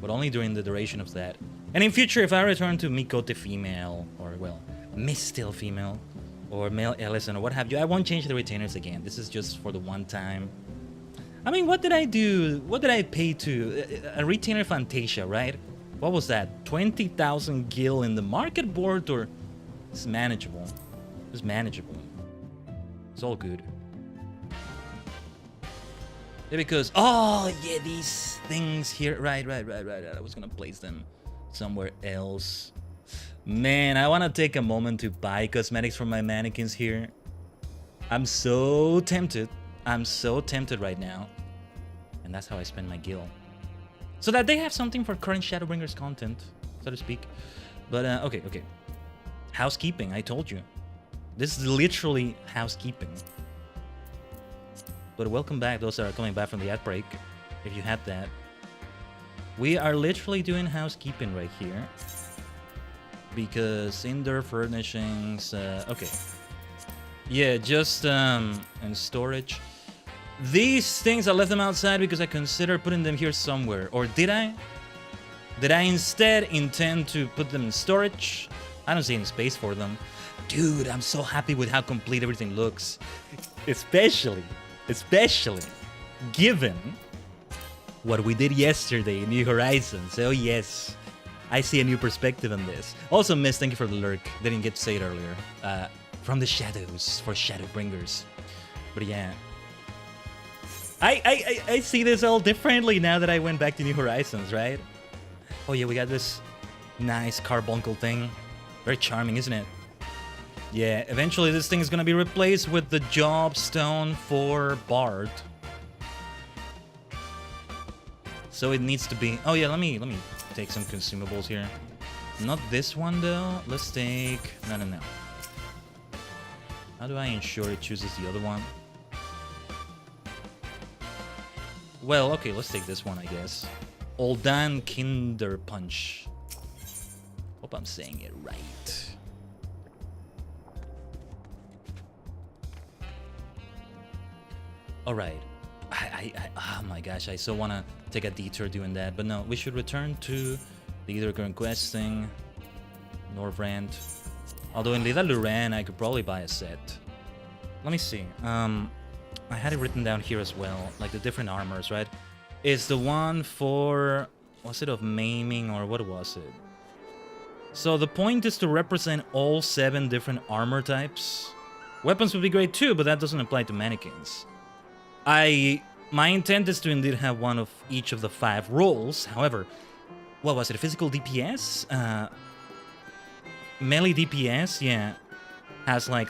But only during the duration of that. And in future, if I return to Mikote female, or, well, Mistil female, or male Ellison, or what have you, I won't change the retainers again. This is just for the one time. I mean, what did I do? What did I pay to? A retainer Fantasia, right? What was that? 20,000 gil in the market board, or... It's manageable. It's manageable. It's all good. Yeah, because... Oh, yeah, these things here. Right. I was gonna place them somewhere else. Man, I want to take a moment to buy cosmetics for my mannequins here. I'm so tempted. I'm so tempted right now. And that's how I spend my gil. So that they have something for current Shadowbringers content, so to speak. But, okay. Housekeeping, I told you. This is literally housekeeping. But welcome back, those that are coming back from the ad break, if you had that. We are literally doing housekeeping right here. Because indoor furnishings, okay. Yeah, just, in storage. These things, I left them outside because I considered putting them here somewhere. Or did I? Did I instead intend to put them in storage? I don't see any space for them. Dude, I'm so happy with how complete everything looks. Especially given what we did yesterday, New Horizons. So yes, I see a new perspective on this. Also, Miss, thank you for the lurk. Didn't get to say it earlier. From the shadows for Shadowbringers. But yeah, I see this all differently now that I went back to New Horizons, right? Oh yeah, we got this nice carbuncle thing. Very charming, isn't it? Yeah, eventually this thing is gonna be replaced with the job stone for Bard. So it needs to be... Oh yeah, let me take some consumables here. Not this one though. Let's take... No. How do I ensure it chooses the other one? Well, okay, let's take this one, I guess. Oldan Kinder Punch. Hope I'm saying it right. Alright. Oh my gosh, I so wanna take a detour doing that, but no, we should return to the either current questing, Norvrand. Although in Lida Luran, I could probably buy a set. Let me see. I had it written down here as well, like the different armors, right? Is the one for... Was it of maiming or what was it? So the point is to represent all 7 different armor types. Weapons would be great too, but that doesn't apply to mannequins. My intent is to indeed have one of each of the 5 roles. However, what was it? Physical DPS? Melee DPS, yeah, has like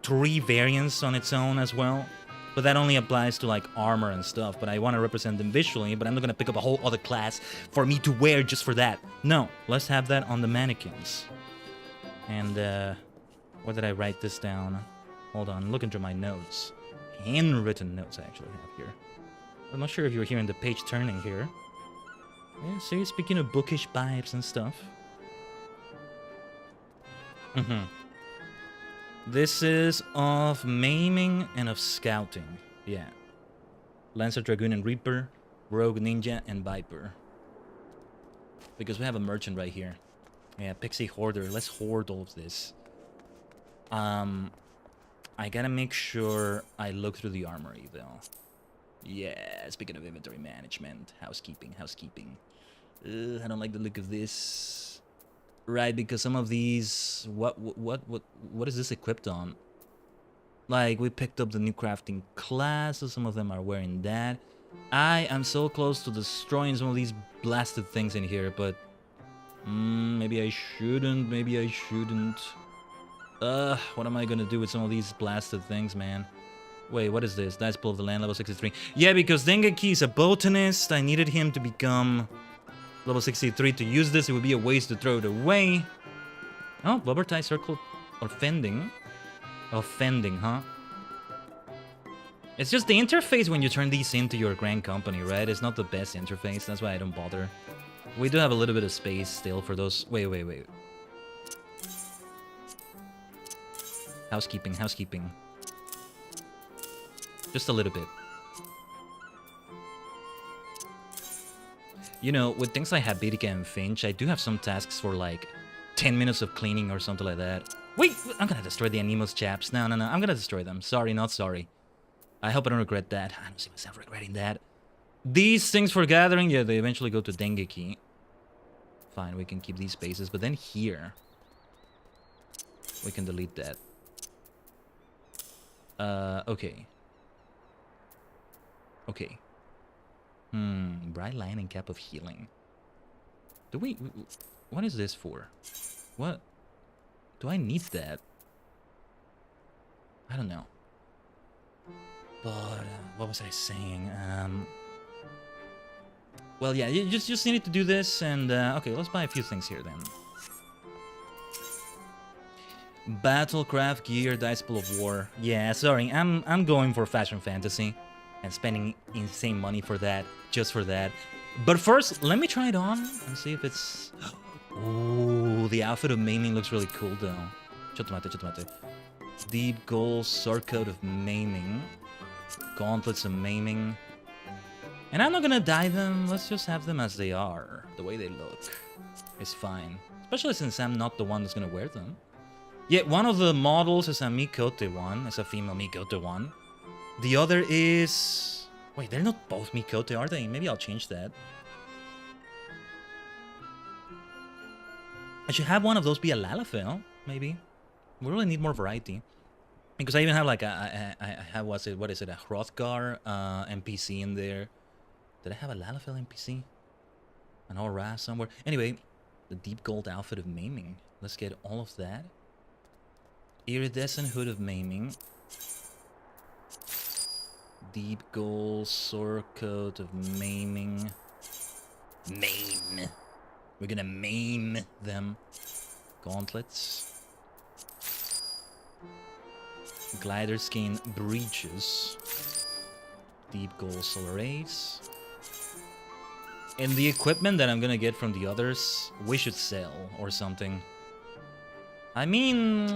3 variants on its own as well. But that only applies to like armor and stuff. But I want to represent them visually, but I'm not going to pick up a whole other class for me to wear just for that. No, let's have that on the mannequins. And where did I write this down? Hold on, looking through my notes. Handwritten notes I actually have here. I'm not sure if you're hearing the page turning here. Yeah, see, speaking of bookish vibes and stuff. This is of maiming and of scouting. Yeah. Lancer, Dragoon, and Reaper, Rogue, Ninja, and Viper. Because we have a merchant right here. Yeah, Pixie Hoarder. Let's hoard all of this. I gotta make sure I look through the armory, though. Yeah, speaking of inventory management, housekeeping. I don't like the look of this. Right, because some of these... What is this equipped on? Like, we picked up the new crafting class, so some of them are wearing that. I am so close to destroying some of these blasted things in here, but... maybe I shouldn't, what am I gonna do with some of these blasted things, man? Wait, what is this? Dice Pool of the Land, level 63. Yeah, because Dengeki is a botanist. I needed him to become level 63 to use this. It would be a waste to throw it away. Oh, Blubber Tie Circle offending. Offending, huh? It's just the interface when you turn these into your grand company, right? It's not the best interface. That's why I don't bother. We do have a little bit of space still for those. Wait. Housekeeping. Just a little bit. You know, with things like Habitica and Finch, I do have some tasks for like 10 minutes of cleaning or something like that. Wait, I'm gonna destroy the Animos chaps. No, I'm gonna destroy them. Sorry, not sorry. I hope I don't regret that. I don't see myself regretting that. These things for gathering, yeah, they eventually go to Dengeki. Fine, we can keep these spaces, but then here, we can delete that. Okay. Bright Lion and Cap of Healing. Do we... What is this for? What? Do I need that? I don't know. But, what was I saying? Well, yeah, you just need to do this, and, okay, let's buy a few things here, then. Battlecraft gear, Dice Pool of War. Yeah, sorry, I'm going for fashion fantasy and spending insane money for that, just for that. But first, let me try it on and see if it's... Ooh, the outfit of maiming looks really cool, though. Chotomate. Deep Gold, Sword Coat of Maiming. Gauntlets of Maiming. And I'm not gonna dye them, let's just have them as they are. The way they look is fine. Especially since I'm not the one that's gonna wear them. Yet one of the models is a Mikote one, it's a female Mikote one. The other is... Wait, they're not both Mikote, are they? Maybe I'll change that. I should have one of those be a Lalafell, maybe. We really need more variety. Because I even have like I have what is it, a Hrothgar NPC in there. Did I have a Lalafell NPC? An Aura somewhere. Anyway, the deep gold outfit of maiming. Let's get all of that. Iridescent hood of maiming. Deep gold sword coat of maiming. Maim. We're gonna maim them. Gauntlets. Glider skin breeches. Deep gold solar rays. And the equipment that I'm gonna get from the others, we should sell or something. I mean,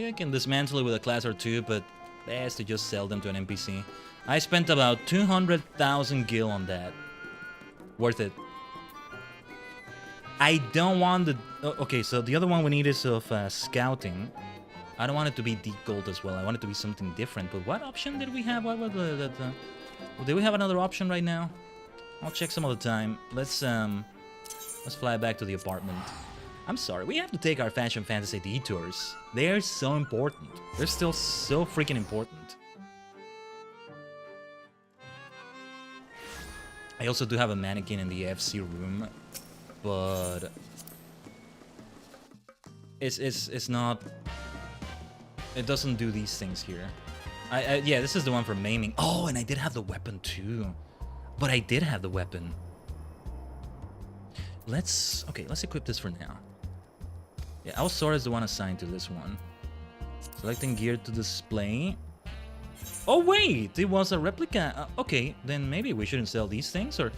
I can dismantle it with a class or two, but best to just sell them to an NPC. I spent about 200,000 gil on that. Worth it. I don't want the... Okay, so the other one we need is of scouting. I don't want it to be deep gold as well. I want it to be something different. But what option did we have? What was did we have another option right now? I'll check some other time. Let's fly back to the apartment. I'm sorry, we have to take our fashion fantasy detours. They're so important. They're still so freaking important. I also do have a mannequin in the FC room, but it's not. It doesn't do these things here. Yeah, this is the one for maiming. Oh, and I did have the weapon too. But I did have the weapon. Let's equip this for now. Yeah, Alsora is the one assigned to this one. Selecting gear to display. Oh wait, it was a replica. Okay, then maybe we shouldn't sell these things, or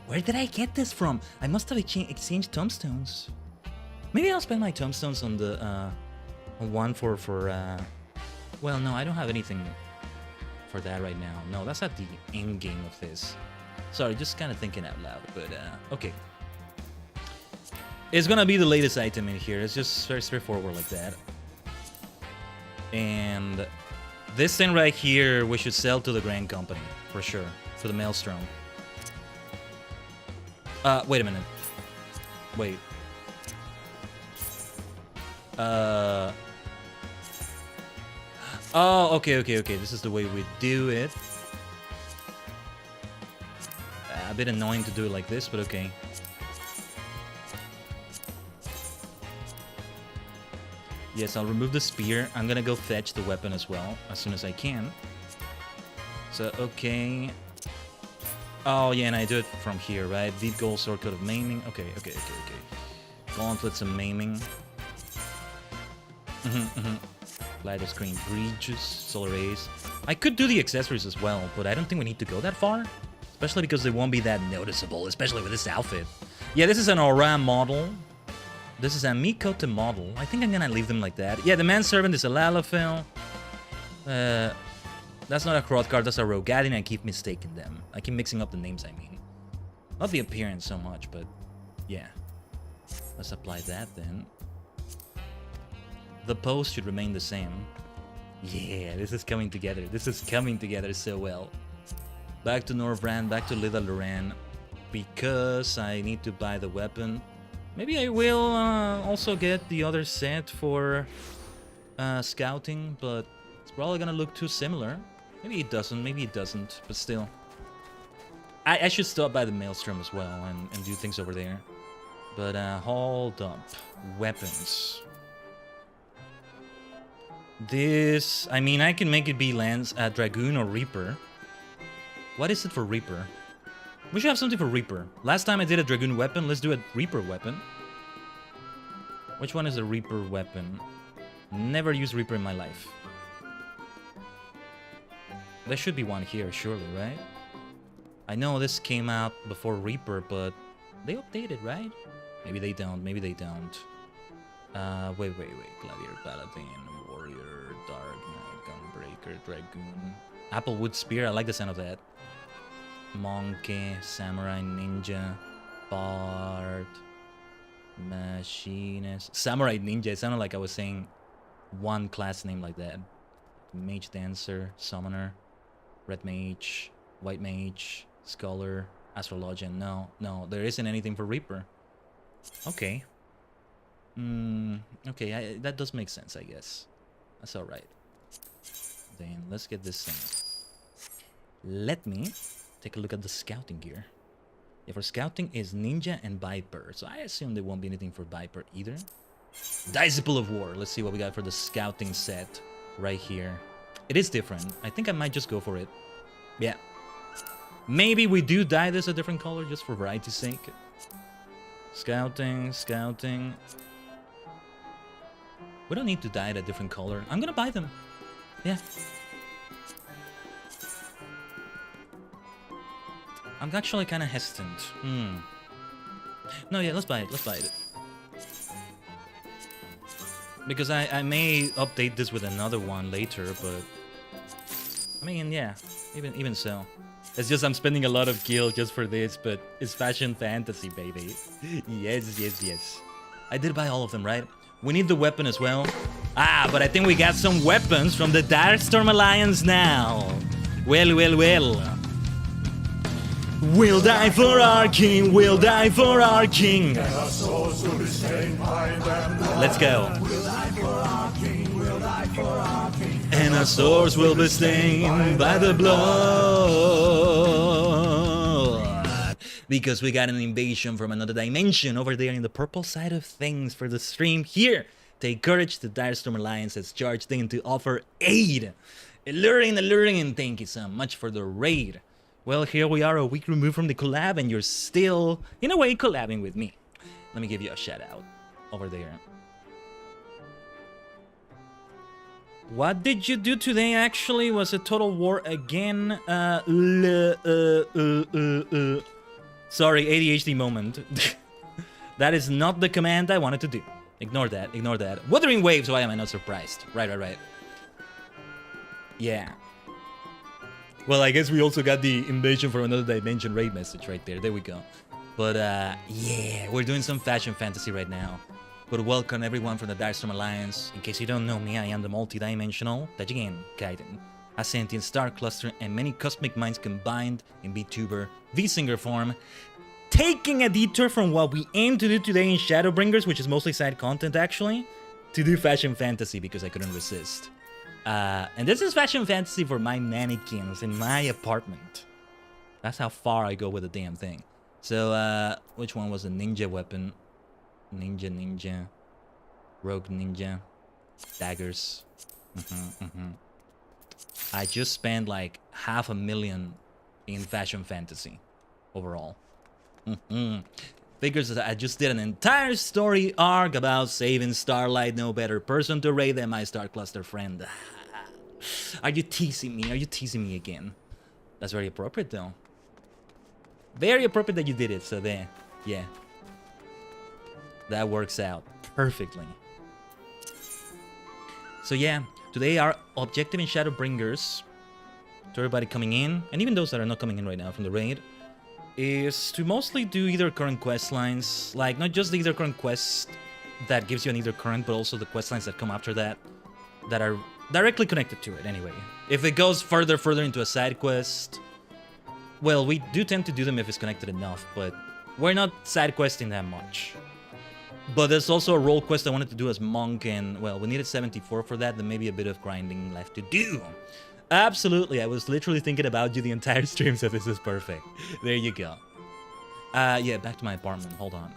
where did I get this from? I must have exchanged tombstones. Maybe I'll spend my tombstones on the on one for well, no, I don't have anything for that right now. No, that's at the end game of this. Sorry, just kind of thinking out loud, but okay. It's gonna be the latest item in here. It's just very straightforward like that. And this thing right here, we should sell to the Grand Company, for sure. For the Maelstrom. Wait a minute. Wait. Oh, okay. This is the way we do it. A bit annoying to do it like this, but okay. Yes, I'll remove the spear. I'm gonna go fetch the weapon as well, as soon as I can. So, okay. Oh, yeah, and I do it from here, right? Deep gold sword coat of maiming. Okay. Gauntlets and maiming. Glider screen breeches, solar rays. I could do the accessories as well, but I don't think we need to go that far. Especially because they won't be that noticeable, especially with this outfit. Yeah, this is an Aura model. This is a Mikote model. I think I'm gonna leave them like that. Yeah, the manservant is a Lalafell. That's not a Hrothgar, that's a Rogadin. I keep mistaking them. I keep mixing up the names, I mean. Not the appearance so much, but yeah. Let's apply that then. The pose should remain the same. Yeah, this is coming together. This is coming together so well. Back to Norvrand, back to Lida Loran. Because I need to buy the weapon. Maybe I will also get the other set for scouting, but it's probably gonna look too similar. Maybe it doesn't, but still. I should stop by the Maelstrom as well and do things over there. But hold up. Weapons. This, I mean, I can make it be Dragoon or Reaper. What is it for Reaper? We should have something for Reaper. Last time I did a Dragoon weapon, let's do a Reaper weapon. Which one is a Reaper weapon? Never used Reaper in my life. There should be one here, surely, right? I know this came out before Reaper, but they updated, right? Maybe they don't, maybe they don't. Wait. Gladiator, Paladin, Warrior, Dark Knight, Gunbreaker, Dragoon. Applewood Spear, I like the sound of that. Monkey, Samurai Ninja, Bard, Machinist. Samurai Ninja, it sounded like I was saying one class name like that. Mage Dancer, Summoner, Red Mage, White Mage, Scholar, Astrologian. No, there isn't anything for Reaper. Okay. Okay, that does make sense, I guess. That's alright. Then let's get this thing. Let me take a look at the scouting gear. Yeah, for scouting is Ninja and Viper. So I assume there won't be anything for Viper either. Disciple of War. Let's see what we got for the scouting set right here. It is different. I think I might just go for it. Yeah. Maybe we do dye this a different color just for variety's sake. Scouting. We don't need to dye it a different color. I'm gonna buy them. Yeah. I'm actually kind of hesitant. No, yeah, let's buy it. Because I may update this with another one later, but... I mean, yeah, even so. It's just I'm spending a lot of gil just for this, but it's fashion fantasy, baby. Yes. I did buy all of them, right? We need the weapon as well. Ah, but I think we got some weapons from the Darkstorm Alliance now. Well. We'll die for our king, we'll die for our king. Let's go. And our swords will be stained by the blood. Because we got an invasion from another dimension over there in the purple side of things for the stream here. Take courage, the Direstorm Alliance has charged in to offer aid. Alluring, and thank you so much for the raid. Well, here we are a week removed from the collab and you're still, in a way, collabing with me. Let me give you a shout out over there. What did you do today, actually? Was it Total War again? Sorry, ADHD moment. That is not the command I wanted to do. Ignore that. Wuthering Waves, why am I not surprised? Right. Yeah. Well, I guess we also got the invasion from another dimension raid message right there. There we go. But, yeah, we're doing some fashion fantasy right now. But welcome everyone from the Darkstorm Alliance. In case you don't know me, I am the multi-dimensional Tajigen, Khaiden, a sentient star cluster and many cosmic minds combined in VTuber, V-Singer form, taking a detour from what we aim to do today in Shadowbringers, which is mostly side content actually, to do fashion fantasy because I couldn't resist. And this is fashion fantasy for my mannequins in my apartment. That's how far I go with the damn thing. So, which one was a ninja weapon? Ninja. Rogue ninja. Daggers. I just spent like $500,000 in fashion fantasy overall. Figures that I just did an entire story arc about saving Starlight. No better person to raid than my Star Cluster friend. Are you teasing me? Are you teasing me again? That's very appropriate though. Very appropriate that you did it, so there. Yeah. That works out perfectly. So yeah, today our objective in Shadowbringers, to everybody coming in, and even those that are not coming in right now from the raid, is to mostly do either current quest lines, like not just the either current quest that gives you an either current, but also the quest lines that come after that are directly connected to it anyway. If it goes further into a side quest, well, we do tend to do them if it's connected enough, but we're not side questing that much. But there's also a role quest I wanted to do as monk, and well, we needed 74 for that, then maybe a bit of grinding left to do. Absolutely, I was literally thinking about you the entire stream, so this is perfect. There you go. Yeah, back to my apartment, hold on.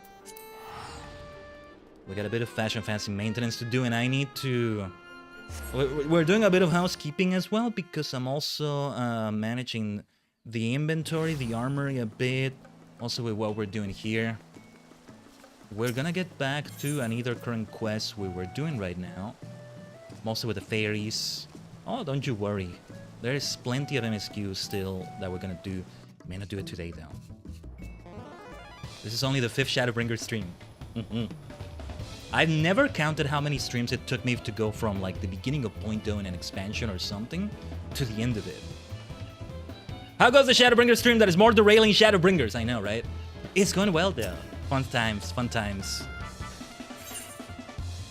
We got a bit of fashion fancy maintenance to do, and I need to... We're doing a bit of housekeeping as well, because I'm also managing the inventory, the armory a bit, also with what we're doing here. We're gonna get back to an either current quest we were doing right now, mostly with the fairies. Oh, don't you worry. There is plenty of MSQs still that we're gonna do. May not do it today though. This is only the 5th Shadowbringer stream. I've never counted how many streams it took me to go from like the beginning of Point .0 in an expansion or something to the end of it. How goes the Shadowbringer stream that is more derailing Shadowbringers? I know, right? It's going well though. Fun times.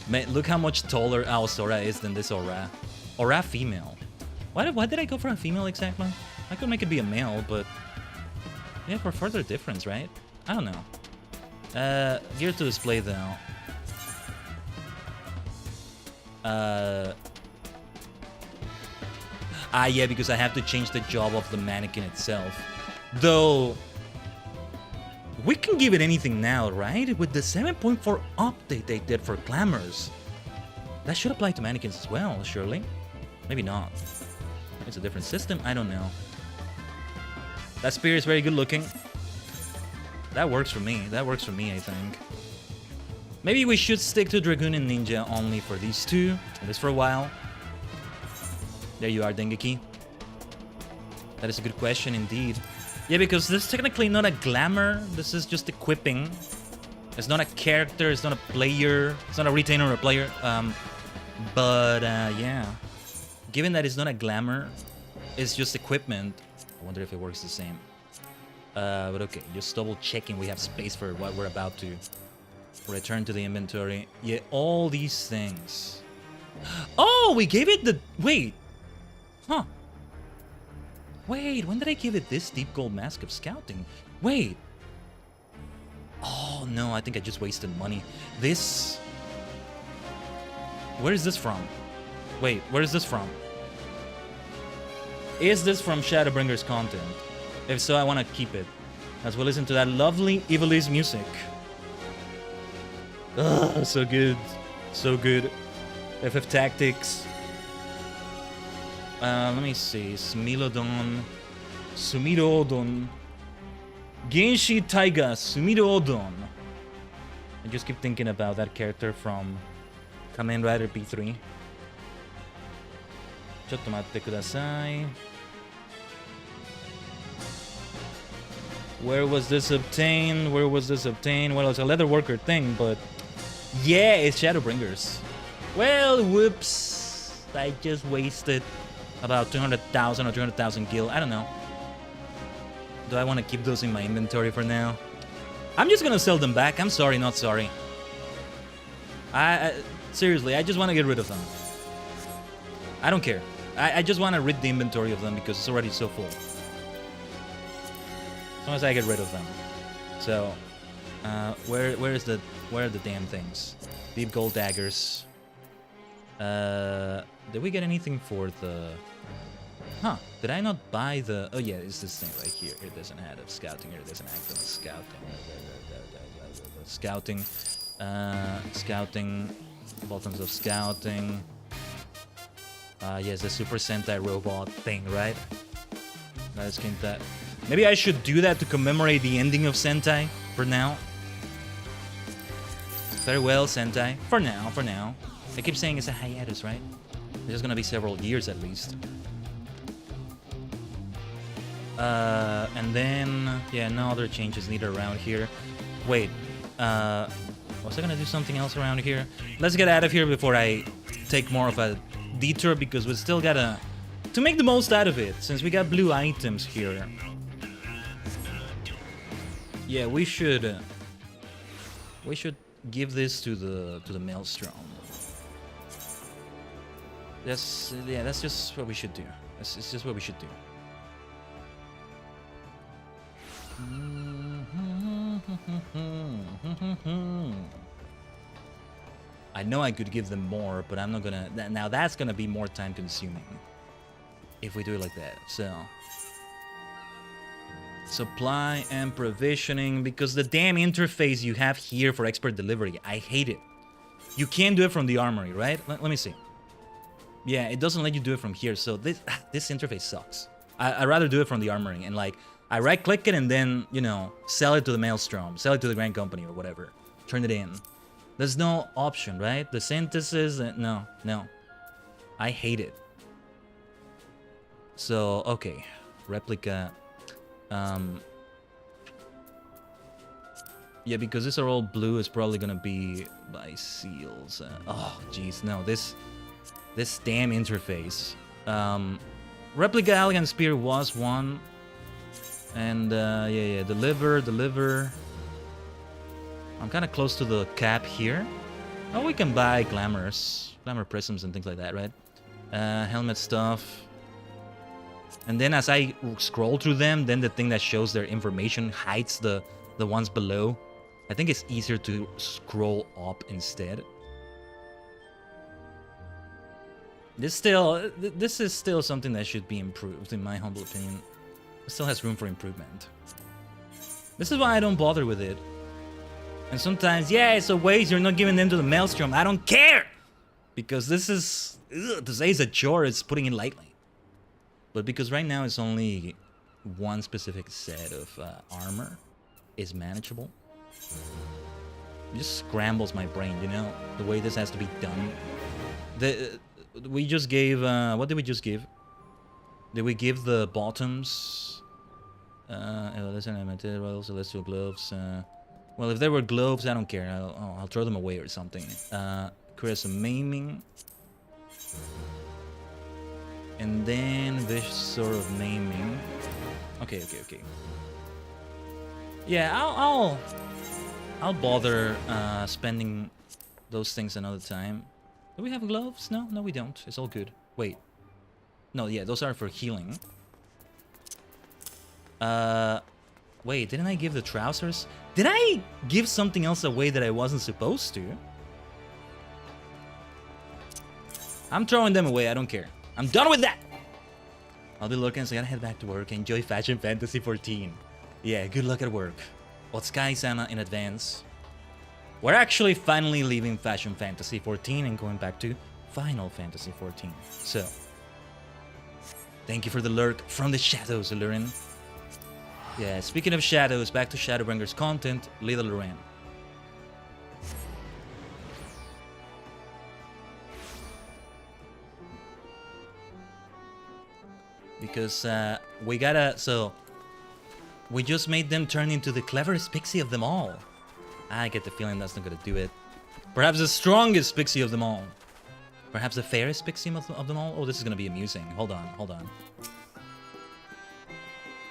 Man, look how much taller our Sora is than this Aura. Aura female. Why did I go for a female exactly? I could make it be a male, but yeah, for further difference, right? I don't know. Gear to display though. Yeah, because I have to change the job of the mannequin itself. Though, we can give it anything now, right? With the 7.4 update they did for glamours. That should apply to mannequins as well, surely. Maybe not. It's a different system, I don't know. That spear is very good looking. That works for me. That works for me, I think. Maybe we should stick to Dragoon and Ninja only for these two, at least for a while. There you are, Dengeki. That is a good question indeed. Yeah, because this is technically not a glamour. This is just equipping. It's not a character. It's not a player. It's not a retainer or a player. Yeah. Given that it's not a glamour, it's just equipment. I wonder if it works the same. But okay, just double checking we have space for what we're about to return to the inventory. Yeah, all these things. Oh, we gave it the... Wait. Huh. Wait, when did I give it this deep gold mask of scouting? Wait. Oh, no, I think I just wasted money. This... Where is this from? Wait, where is this from? Is this from Shadowbringers content? If so, I want to keep it. As we listen to that lovely Evilise music. Ugh, so good. So good. FF Tactics. Let me see. Smilodon. Sumidodon. Genshi Taiga. Sumidodon. I just keep thinking about that character from Kamen Rider P3. ちょっと待ってください. Where was this obtained? Where was this obtained? Well, it's a leather worker thing, but yeah, it's Shadowbringers. Well, whoops. I just wasted about 200,000 or 300,000 gil. I don't know. Do I want to keep those in my inventory for now? I'm just gonna sell them back. I'm sorry, not sorry. Seriously, I just want to get rid of them. I don't care. I just want to rid the inventory of them because it's already so full. As long as I get rid of them. So, where are the damn things? Deep gold daggers. Did we get anything for the... Huh, did I not buy the... Oh yeah, it's this thing right here. It doesn't have a scouting here. It doesn't act on scouting. Scouting. Scouting. Buttons of scouting. Yes, the Super Sentai robot thing, right? Let's get that. Maybe I should do that to commemorate the ending of Sentai for now. Very well, Sentai. For now, for now. I keep saying it's a hiatus, right? It's just gonna be several years at least. And then, yeah, no other changes needed around here. Wait, was I gonna do something else around here? Let's get out of here before I take more of a detour, because we still gotta to make the most out of it, since we got blue items here. Yeah, we should give this to the Maelstrom. That's just what we should do. It's just what we should do. I know I could give them more, but I'm not gonna... Now that's gonna be more time consuming if we do it like that, so... Supply and provisioning, because the damn interface you have here for expert delivery, I hate it. You can't do it from the armory, right? Let me see. Yeah, it doesn't let you do it from here, so this interface sucks. I'd rather do it from the armory, and like, I right-click it and then, you know, sell it to the Maelstrom, sell it to the Grand Company or whatever. Turn it in. There's no option, right? The synthesis, no. I hate it. So, okay. Replica. Yeah, because these are all blue, it's probably gonna be by seals. Oh, jeez, no, this damn interface. Replica Elegant Spear was one. And, yeah, deliver. I'm kind of close to the cap here. Oh, we can buy glamour prisms and things like that, right? Helmet stuff. And then as I scroll through them, then the thing that shows their information hides the ones below. I think it's easier to scroll up instead. This is still something that should be improved, in my humble opinion. It still has room for improvement. This is why I don't bother with it. And sometimes, yeah, it's a waste, you're not giving them to the maelstrom. I don't care! Because this is... to say it's a chore, it's putting it lightly. But because right now it's only one specific set of armor is manageable. It just scrambles my brain, you know? The way this has to be done. We just gave... what did we just give? Did we give the bottoms... celestial gloves... well, if there were gloves, I don't care. I'll throw them away or something. Create some maiming. And then this sort of maiming. Okay. Yeah, I'll bother spending those things another time. Do we have gloves? No, we don't. It's all good. Wait. No, yeah, those are for healing. Wait, didn't I give the trousers? Did I give something else away that I wasn't supposed to? I'm throwing them away, I don't care. I'm done with that! I'll be looking, so I gotta head back to work. Enjoy Fashion Fantasy 14. Yeah, good luck at work. Otsukai-sama in advance. We're actually finally leaving Fashion Fantasy 14 and going back to Final Fantasy 14. So, thank you for the lurk from the shadows, Lurin. Yeah, speaking of shadows, back to Shadowbringers content, Little Loren. Because we gotta, so we just made them turn into the cleverest pixie of them all. I get the feeling that's not gonna do it. Perhaps the strongest pixie of them all. Perhaps the fairest pixie of them all. Oh, this is gonna be amusing. Hold on.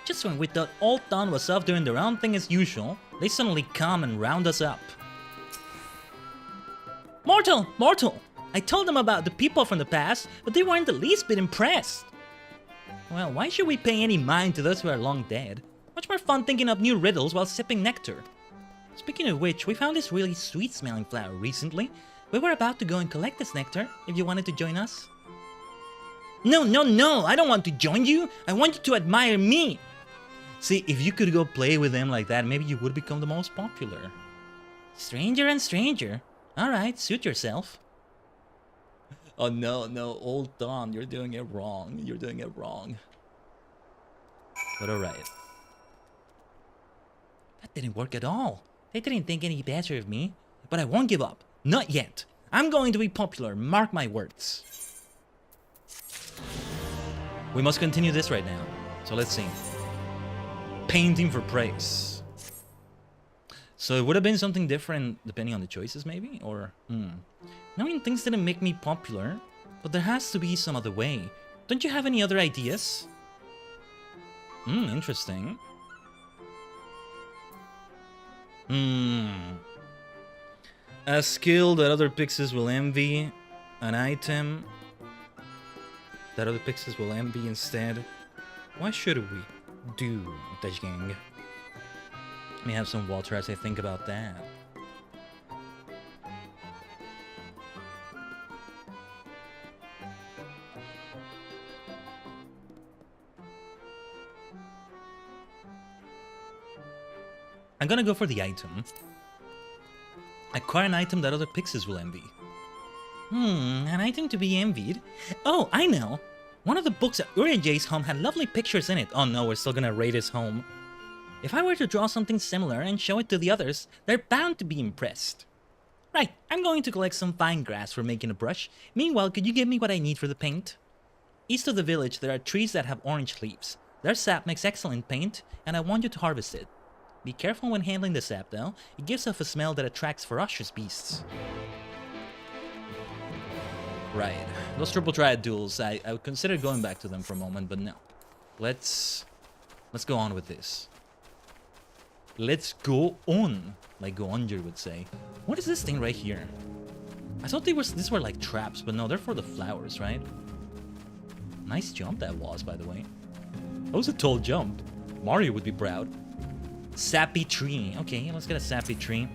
Just when we thought all done was off doing their own thing as usual, they suddenly come and round us up. Mortal! I told them about the people from the past, but they weren't the least bit impressed. Well, why should we pay any mind to those who are long dead? Much more fun thinking up new riddles while sipping nectar. Speaking of which, we found this really sweet-smelling flower recently. We were about to go and collect this nectar, if you wanted to join us. No, I don't want to join you. I want you to admire me. See, if you could go play with them like that, maybe you would become the most popular. Stranger and stranger. Alright, suit yourself. Oh no, hold on, you're doing it wrong. But alright. That didn't work at all. They didn't think any better of me. But I won't give up. Not yet. I'm going to be popular, mark my words. We must continue this right now. So let's see. Painting for praise. So it would have been something different depending on the choices, maybe? Or, knowing things didn't make me popular, but there has to be some other way. Don't you have any other ideas? Interesting. A skill that other pixies will envy. An item that other pixies will envy instead. Why should we do Tajigen? Let me have some water as I think about that. I'm gonna go for the item. Acquire an item that other pixies will envy. An item to be envied? Oh, I know! One of the books at Uria's home had lovely pictures in it. Oh no, we're still gonna raid his home. If I were to draw something similar and show it to the others, they're bound to be impressed. Right, I'm going to collect some fine grass for making a brush. Meanwhile, could you give me what I need for the paint? East of the village, there are trees that have orange leaves. Their sap makes excellent paint, and I want you to harvest it. Be careful when handling the sap, though. It gives off a smell that attracts ferocious beasts. Right. Those triple triad duels, I would consider going back to them for a moment, but no. Let's go on with this. Let's go on, like Goonjer would say. What is this thing right here? I thought these were like traps, but no, they're for the flowers, right? Nice jump that was, by the way. That was a tall jump. Mario would be proud. Sappy tree. Okay, let's get a sappy tree.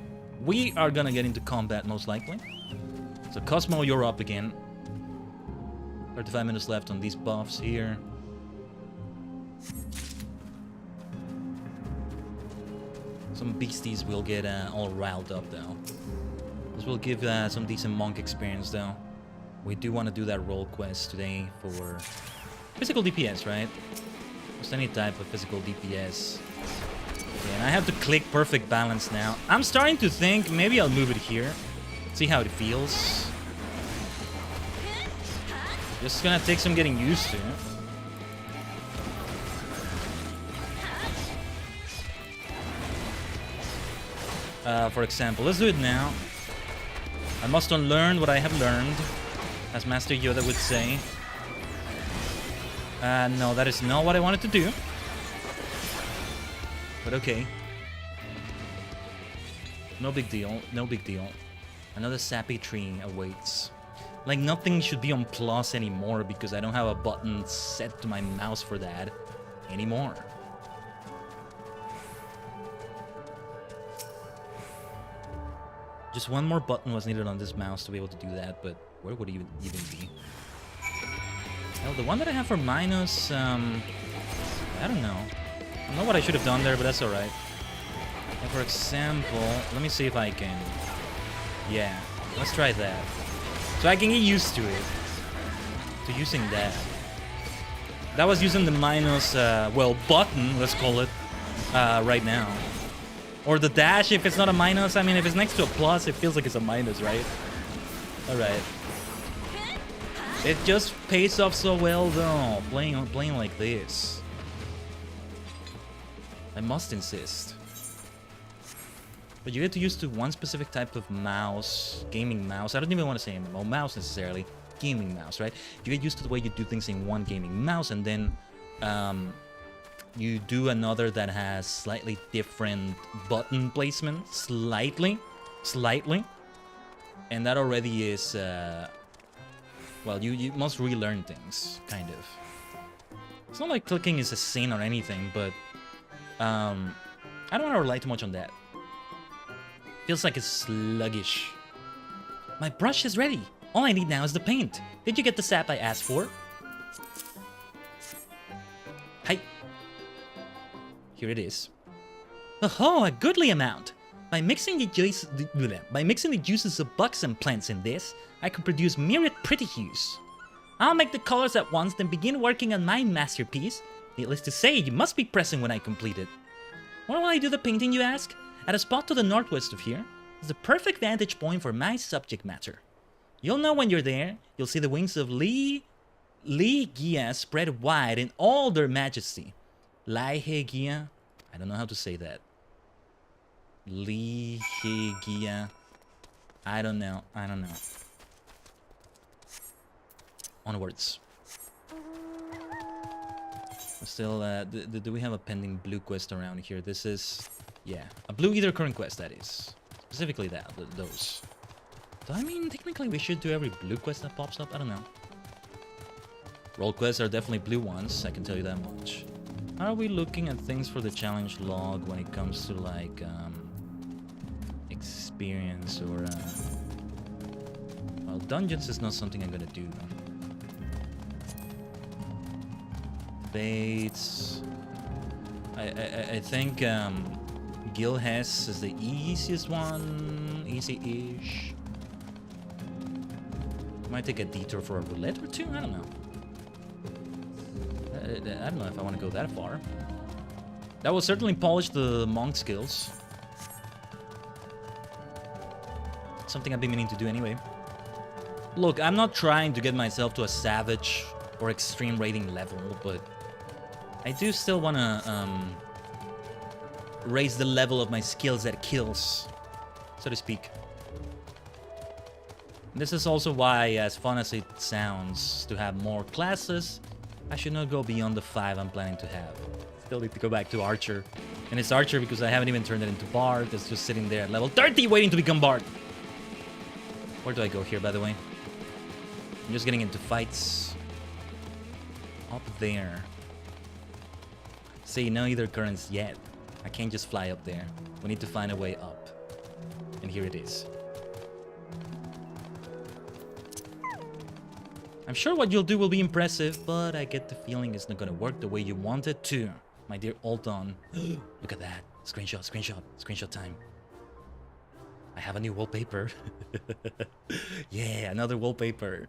We are gonna get into combat most likely. So Cosmo, you're up again. 35 minutes left on these buffs here. Some beasties will get all riled up though. This will give some decent monk experience though. We do want to do that role quest today for physical DPS, right? Just any type of physical DPS. Okay, and I have to click perfect balance now. I'm starting to think maybe I'll move it here. See how it feels. Just gonna take some getting used to. For example, let's do it now. I must unlearn what I have learned, as Master Yoda would say. No, that is not what I wanted to do. But okay. No big deal, no big deal. Another sappy tree awaits. Like, nothing should be on plus anymore because I don't have a button set to my mouse for that anymore. Just one more button was needed on this mouse to be able to do that, but where would it even be? Well, the one that I have for minus, I don't know. I don't know what I should have done there, but that's alright. And for example, let me see if I can... Yeah, let's try that. So I can get used to it. To using that. That was using the minus, well, button, let's call it, right now. Or the dash if it's not a minus. I mean, if it's next to a plus, it feels like it's a minus, right? Alright. It just pays off so well, though, playing like this. I must insist. But you get to use to one specific type of mouse, gaming mouse. I don't even want to say MMO mouse necessarily. Gaming mouse, right? You get used to the way you do things in one gaming mouse, and then you do another that has slightly different button placement, slightly, and that already is, well, you must relearn things, kind of. It's not like clicking is a sin or anything, but I don't want to rely too much on that. Feels like it's sluggish. My brush is ready. All I need now is the paint. Did you get the sap I asked for? Hi. Here it is. Oh, a goodly amount. By mixing the juices of bugs and plants in this, I can produce myriad pretty hues. I'll make the colors at once, then begin working on my masterpiece. Needless to say, you must be present when I complete it. Where will I do the painting, you ask? At a spot to the northwest of here is the perfect vantage point for my subject matter. You'll know when you're there. You'll see the wings of Lee Gia spread wide in all their majesty. Gia. I don't know how to say that. Gia. I don't know. Onwards. Still, do we have a pending blue quest around here? This is, yeah, a blue Aether current quest, that is. Specifically those. So, I mean, technically we should do every blue quest that pops up. I don't know. Role quests are definitely blue ones, I can tell you that much. How are we looking at things for the challenge log when it comes to, like, experience or, well, dungeons is not something I'm gonna do. Baits. I think Gil Hess is the easiest one. Easy-ish. Might take a detour for a roulette or two. I don't know. I don't know if I want to go that far. That will certainly polish the monk skills. Something I've been meaning to do anyway. Look, I'm not trying to get myself to a savage or extreme rating level, but I do still want to raise the level of my skills at kills, so to speak. This is also why, as fun as it sounds to have more classes, I should not go beyond the 5 I'm planning to have. Still need to go back to Archer. And it's Archer because I haven't even turned it into Bard. It's just sitting there at level 30 waiting to become Bard. Where do I go here, by the way? I'm just getting into fights. Up there. See, no ether currents yet. I can't just fly up there. We need to find a way up. And here it is. I'm sure what you'll do will be impressive, but I get the feeling it's not gonna work the way you want it to. My dear Alton. Look at that. Screenshot, screenshot, screenshot time. I have a new wallpaper. Yeah, another wallpaper.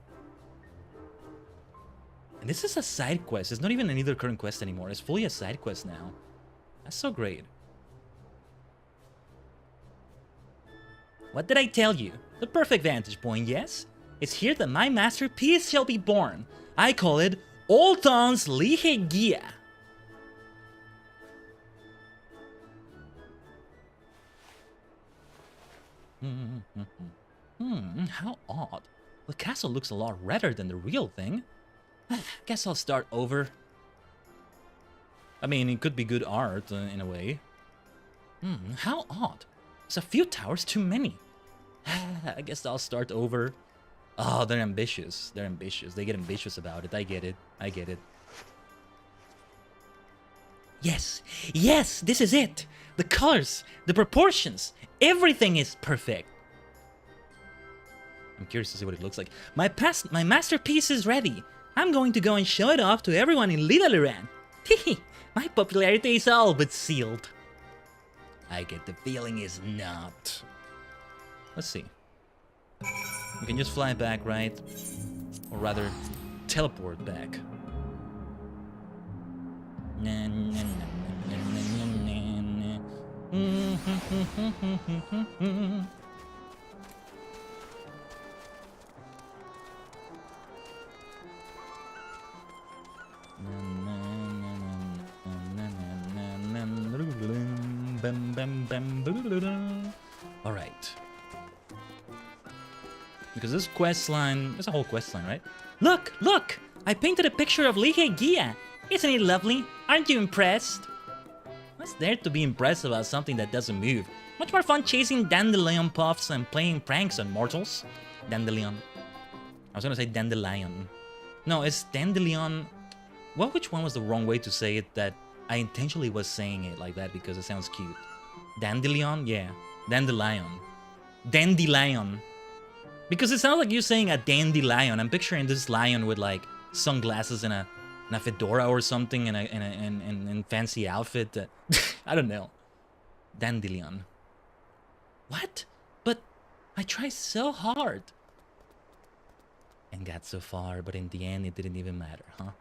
And this is a side quest. It's not even an either current quest anymore. It's fully a side quest now. That's so great. What did I tell you? The perfect vantage point, yes? It's here that my masterpiece shall be born. I call it Alton's Lihegia. How odd. The castle looks a lot redder than the real thing. Guess I'll start over. I mean, it could be good art in a way. How odd. There's a few towers too many. I guess I'll start over. Oh, they're ambitious. They're ambitious. They get ambitious about it. I get it. I get it. Yes. Yes, this is it. The colors, the proportions, everything is perfect. I'm curious to see what it looks like. My masterpiece is ready. I'm going to go and show it off to everyone in Lidaliran. Hehe, my popularity is all but sealed. I get the feeling it's not. Let's see. We can just fly back, right? Or rather, teleport back. Alright. Because this quest line, there's a whole quest line, right? Look, look! I painted a picture of Lihegia. Isn't it lovely? Aren't you impressed? What's there to be impressed about something that doesn't move? Much more fun chasing dandelion puffs and playing pranks on mortals. Dandelion. I was gonna say dandelion. No, it's dandelion. Well, which one was the wrong way to say it that I intentionally was saying it like that because it sounds cute? Dandelion? Yeah. Dandelion. Dandelion. Because it sounds like you're saying a dandelion. I'm picturing this lion with like sunglasses and a fedora or something and a fancy outfit. I don't know. Dandelion. What? But I tried so hard. And got so far, but in the end it didn't even matter, huh?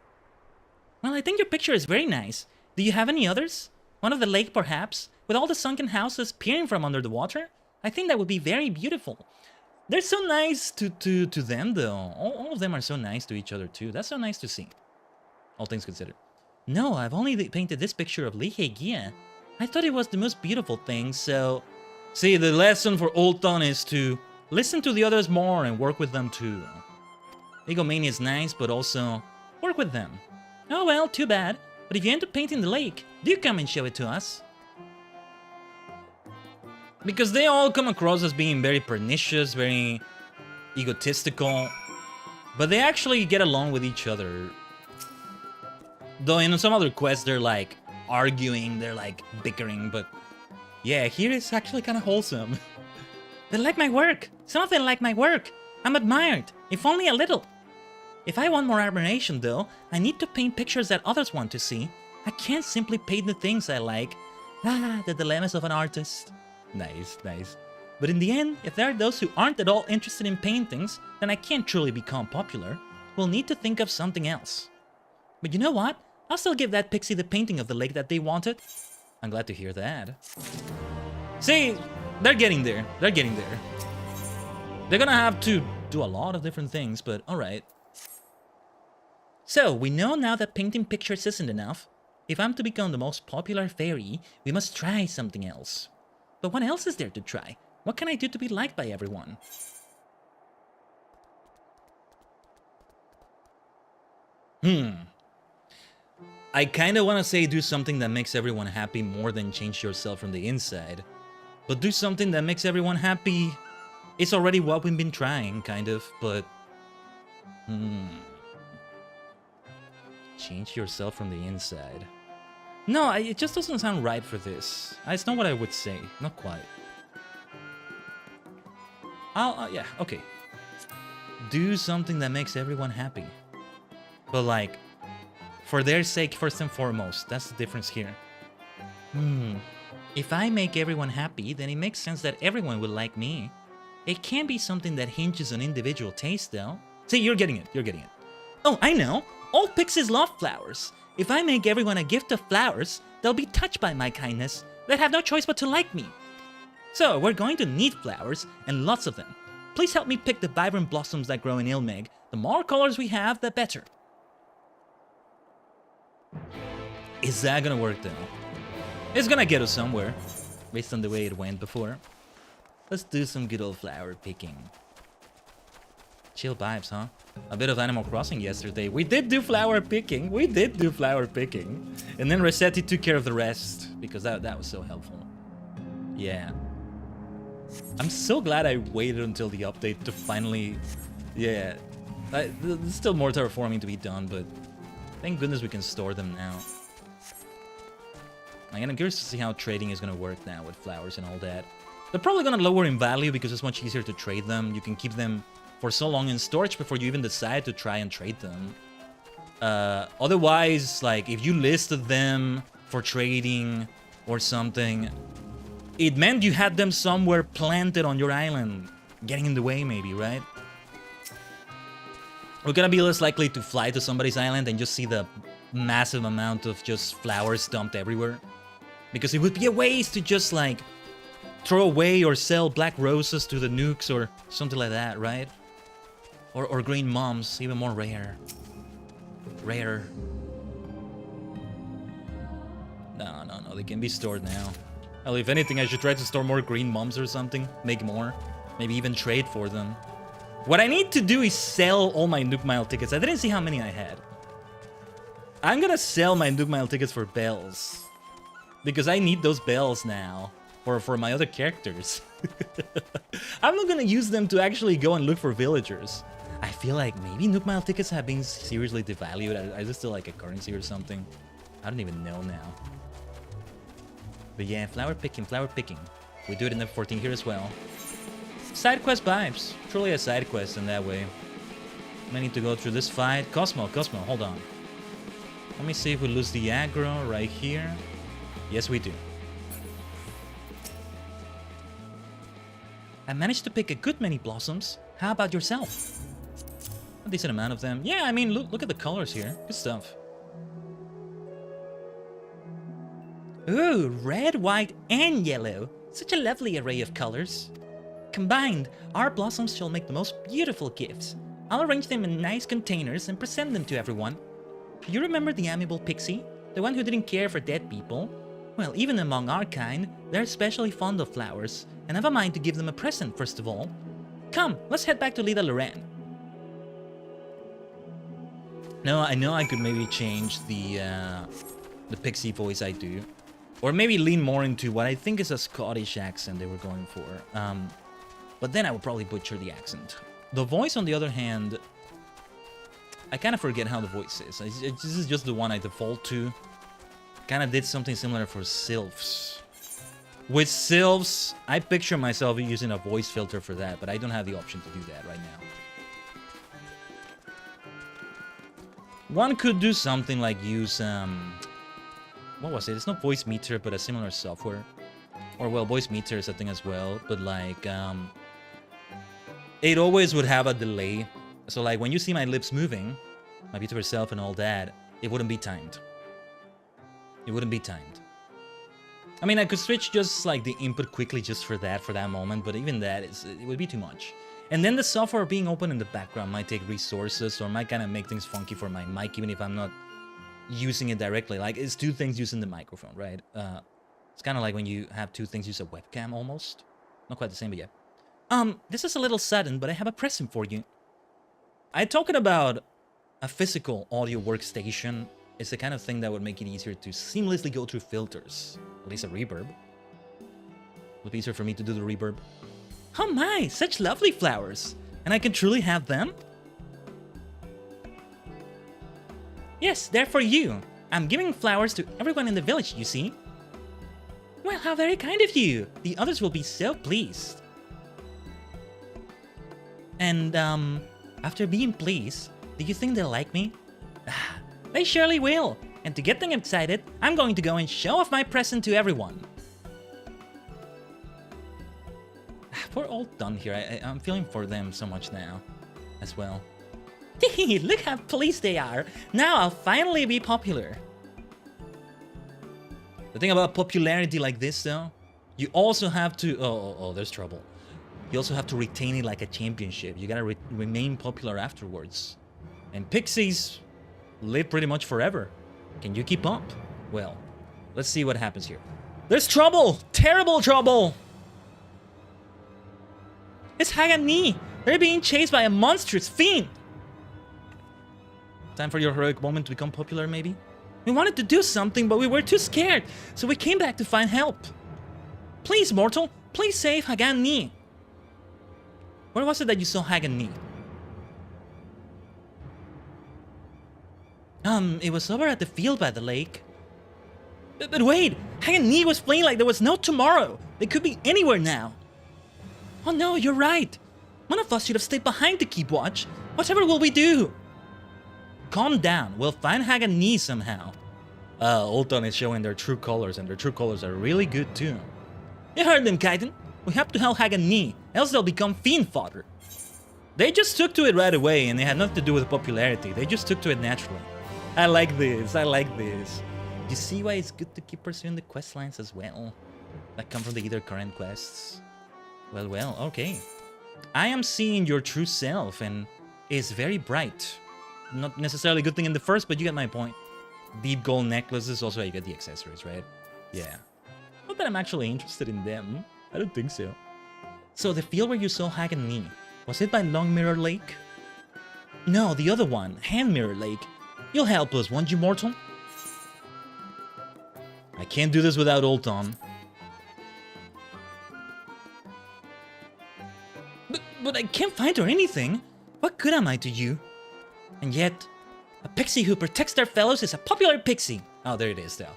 Well, I think your picture is very nice. Do you have any others? One of the lake, perhaps? With all the sunken houses peering from under the water? I think that would be very beautiful. They're so nice to them, though. All of them are so nice to each other, too. That's so nice to see. All things considered. No, I've only painted this picture of Lihegia. I thought it was the most beautiful thing, so... See, the lesson for Alton is to listen to the others more and work with them, too. Egomania is nice, but also work with them. Oh well, too bad. But if you end up painting the lake, do come and show it to us. Because they all come across as being very pernicious, very egotistical. But they actually get along with each other. Though in some other quests they're like arguing, they're like bickering, but yeah, here it's actually kind of wholesome. They like my work. Some of them like my work. I'm admired, if only a little. If I want more admiration though, I need to paint pictures that others want to see. I can't simply paint the things I like. Ah, the dilemmas of an artist. Nice, nice. But in the end, if there are those who aren't at all interested in paintings, then I can't truly become popular. We'll need to think of something else. But you know what? I'll still give that pixie the painting of the lake that they wanted. I'm glad to hear that. See, they're getting there. They're getting there. They're gonna have to do a lot of different things, but alright. So, we know now that painting pictures isn't enough. If I'm to become the most popular fairy, we must try something else. But what else is there to try? What can I do to be liked by everyone? I kinda wanna say do something that makes everyone happy more than change yourself from the inside. But do something that makes everyone happy. It's already what we've been trying, kind of, but... Change yourself from the inside. No, it just doesn't sound right for this. It's not what I would say. Not quite. Yeah, okay. Do something that makes everyone happy. But like, for their sake first and foremost. That's the difference here. If I make everyone happy, then it makes sense that everyone will like me. It can't be something that hinges on individual taste, though. See, you're getting it. You're getting it. Oh, I know. All pixies love flowers. If I make everyone a gift of flowers, they'll be touched by my kindness. They'll have no choice but to like me. So, we're going to need flowers, and lots of them. Please help me pick the vibrant blossoms that grow in Ilmeg. The more colors we have, the better. Is that gonna work, though? It's gonna get us somewhere, based on the way it went before. Let's do some good old flower picking. Chill vibes, huh? A bit of Animal Crossing yesterday. We did do flower picking. We did do flower picking. And then Rossetti took care of the rest, because that was so helpful. Yeah. I'm so glad I waited until the update to finally... Yeah. There's still more terraforming to be done, but thank goodness we can store them now. I'm curious to see how trading is going to work now with flowers and all that. They're probably going to lower in value because it's much easier to trade them. You can keep them for so long in storage before you even decide to try and trade them. Otherwise, like, if you listed them for trading or something, it meant you had them somewhere planted on your island, getting in the way maybe, right? We're gonna be less likely to fly to somebody's island and just see the massive amount of just flowers dumped everywhere. Because it would be a waste to just, like, throw away or sell black roses to the nukes or something like that, right? Or green mums, even more rare. Rare. No, they can be stored now. Well, if anything, I should try to store more green mums or something. Make more. Maybe even trade for them. What I need to do is sell all my Nook Mile tickets. I didn't see how many I had. I'm gonna sell my Nook Mile tickets for bells. Because I need those bells now. For my other characters. I'm not gonna use them to actually go and look for villagers. I feel like maybe Nook Mile tickets have been seriously devalued. Is it still like a currency or something? I don't even know now. But yeah, flower picking. We do it in F14 here as well. Side quest vibes. Truly a side quest in that way. I need to go through this fight. Cosmo, hold on. Let me see if we lose the aggro right here. Yes, we do. I managed to pick a good many blossoms. How about yourself? A decent amount of them. Yeah, I mean, look at the colors here. Good stuff. Ooh, red, white, and yellow. Such a lovely array of colors. Combined, our blossoms shall make the most beautiful gifts. I'll arrange them in nice containers and present them to everyone. Do you remember the amiable pixie? The one who didn't care for dead people? Well, even among our kind, they're especially fond of flowers, and have a mind to give them a present first of all. Come, let's head back to Lida Loren. No, I know I could maybe change the pixie voice I do. Or maybe lean more into what I think is a Scottish accent they were going for. But then I would probably butcher the accent. The voice, on the other hand, I kind of forget how the voice is. This is just the one I default to. Kind of did something similar for Sylphs. With Sylphs, I picture myself using a voice filter for that, but I don't have the option to do that right now. One could do something like use, what was it? It's not Voice Meter, but a similar software. Or, well, Voice Meter is a thing as well, but like, it always would have a delay. So like, when you see my lips moving, my VTuber self and all that, it wouldn't be timed. It wouldn't be timed. I mean, I could switch just like the input quickly just for that moment, but even that, it would be too much. And then the software being open in the background might take resources or might kind of make things funky for my mic, even if I'm not using it directly. Like, it's two things using the microphone, right? It's kind of like when you have two things use a webcam almost. Not quite the same, but yeah. This is a little sudden, but I have a present for you. I'm talking about a physical audio workstation. It's the kind of thing that would make it easier to seamlessly go through filters. At least a reverb. Would be easier for me to do the reverb. Oh my, such lovely flowers! And I can truly have them? Yes, they're for you. I'm giving flowers to everyone in the village, you see. Well, how very kind of you. The others will be so pleased. And, after being pleased, do you think they'll like me? They surely will. And to get them excited, I'm going to go and show off my present to everyone. We're all done here. I'm feeling for them so much now, as well. Look how pleased they are. Now I'll finally be popular. The thing about popularity like this, though, you also have to... Oh, there's trouble. You also have to retain it like a championship. You gotta remain popular afterwards. And pixies live pretty much forever. Can you keep up? Well, let's see what happens here. There's trouble! Terrible trouble! It's Hagani! They're being chased by a monstrous fiend! Time for your heroic moment to become popular, maybe? We wanted to do something, but we were too scared, so we came back to find help. Please, mortal, please save Hagani. Where was it that you saw Hagani? It was over at the field by the lake. But wait, Hagani was playing like there was no tomorrow. They could be anywhere now. Oh no, you're right. One of us should have stayed behind to keep watch. Whatever will we do? Calm down, we'll find Hagani somehow. Ulton is showing their true colors, and their true colors are really good too. You heard them, Khaiden. We have to help Hagani, else they'll become fiend fodder. They just took to it right away, and it had nothing to do with popularity. They just took to it naturally. I like this, I like this. You see why it's good to keep pursuing the quest lines as well? That come from the either current quests. Well, okay. I am seeing your true self, and it's very bright. Not necessarily a good thing in the first, but you get my point. Deep gold necklaces, also how you get the accessories, right? Yeah. Not that I'm actually interested in them. I don't think so. So the field where you saw Hagani, was it by Long Mirror Lake? No, the other one, Hand Mirror Lake. You'll help us, won't you, mortal? I can't do this without Ulton. But I can't find her anything. What good am I to you? And yet, a pixie who protects their fellows is a popular pixie. Oh, there it is, though.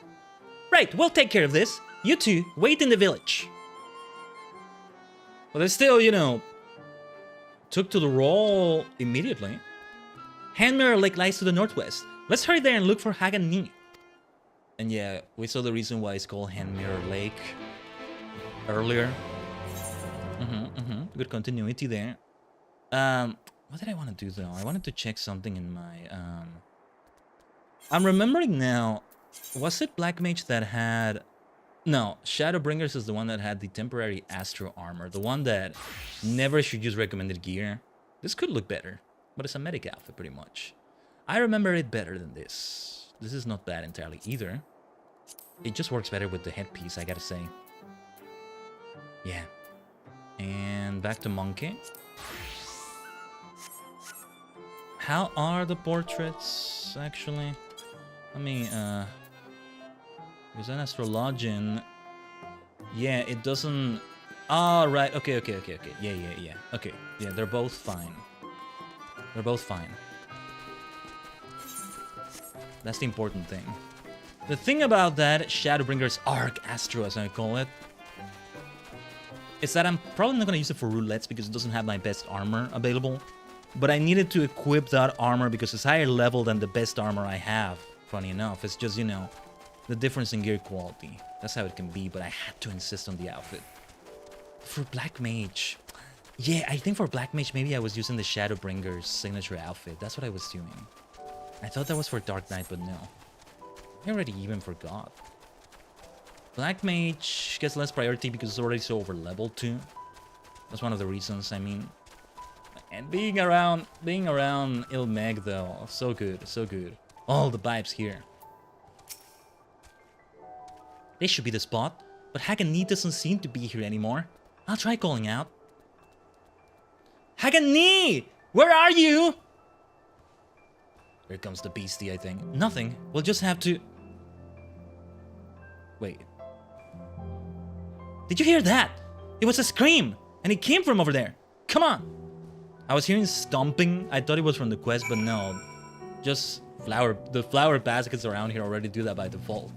Right, we'll take care of this. You two, wait in the village. But they still, you know, took to the role immediately. Hand Mirror Lake lies to the northwest. Let's hurry there and look for Hagani. And yeah, we saw the reason why it's called Hand Mirror Lake earlier. Good continuity there. What did I want to do though? I wanted to check something in my I'm remembering now. Was it Black Mage that had... No, Shadowbringers is the one that had the temporary Astro armor. The one that never should use recommended gear. This could look better, but it's a medic outfit pretty much. I remember it better than this. This is not bad entirely either. It just works better with the headpiece, I gotta say. Yeah. And back to Monkey. How are the portraits, actually? I mean, there's an astrologian. Yeah, it doesn't... Oh, right. Okay. Yeah. Okay. Yeah, they're both fine. They're both fine. That's the important thing. The thing about that Shadowbringers Arc Astro, as I call it, is that I'm probably not going to use it for roulettes because it doesn't have my best armor available. But I needed to equip that armor because it's higher level than the best armor I have. Funny enough, it's just, you know, the difference in gear quality. That's how it can be, but I had to insist on the outfit. For Black Mage... Yeah, I think for Black Mage, maybe I was using the Shadowbringers signature outfit. That's what I was doing. I thought that was for Dark Knight, but no. I already even forgot. Black Mage gets less priority because it's already so over-leveled too. That's one of the reasons, I mean. And being around Ilmeg though, so good, so good. All the vibes here. This should be the spot, but Hagani doesn't seem to be here anymore. I'll try calling out. Hagani! Where are you? Here comes the beastie, I think. Nothing. We'll just have to... Wait. Did you hear that? It was a scream, and it came from over there. Come on. I was hearing stomping. I thought it was from the quest, but no. Just The flower baskets around here already do that by default.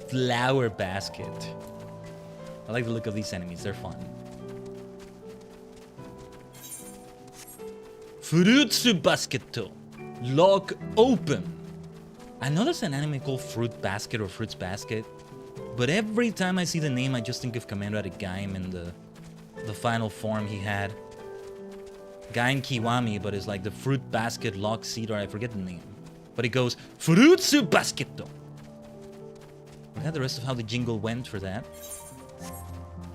Flower basket. I like the look of these enemies, they're fun. Fruitsu Basketo. Lock open. I know there's an anime called Fruit Basket or Fruits Basket, but every time I see the name, I just think of Commander Gaim and the final form he had. Gaim Kiwami, but it's like the Fruit Basket Lock Seed, or I forget the name. But it goes, Fruitsu Basketo. I forgot the rest of how the jingle went for that.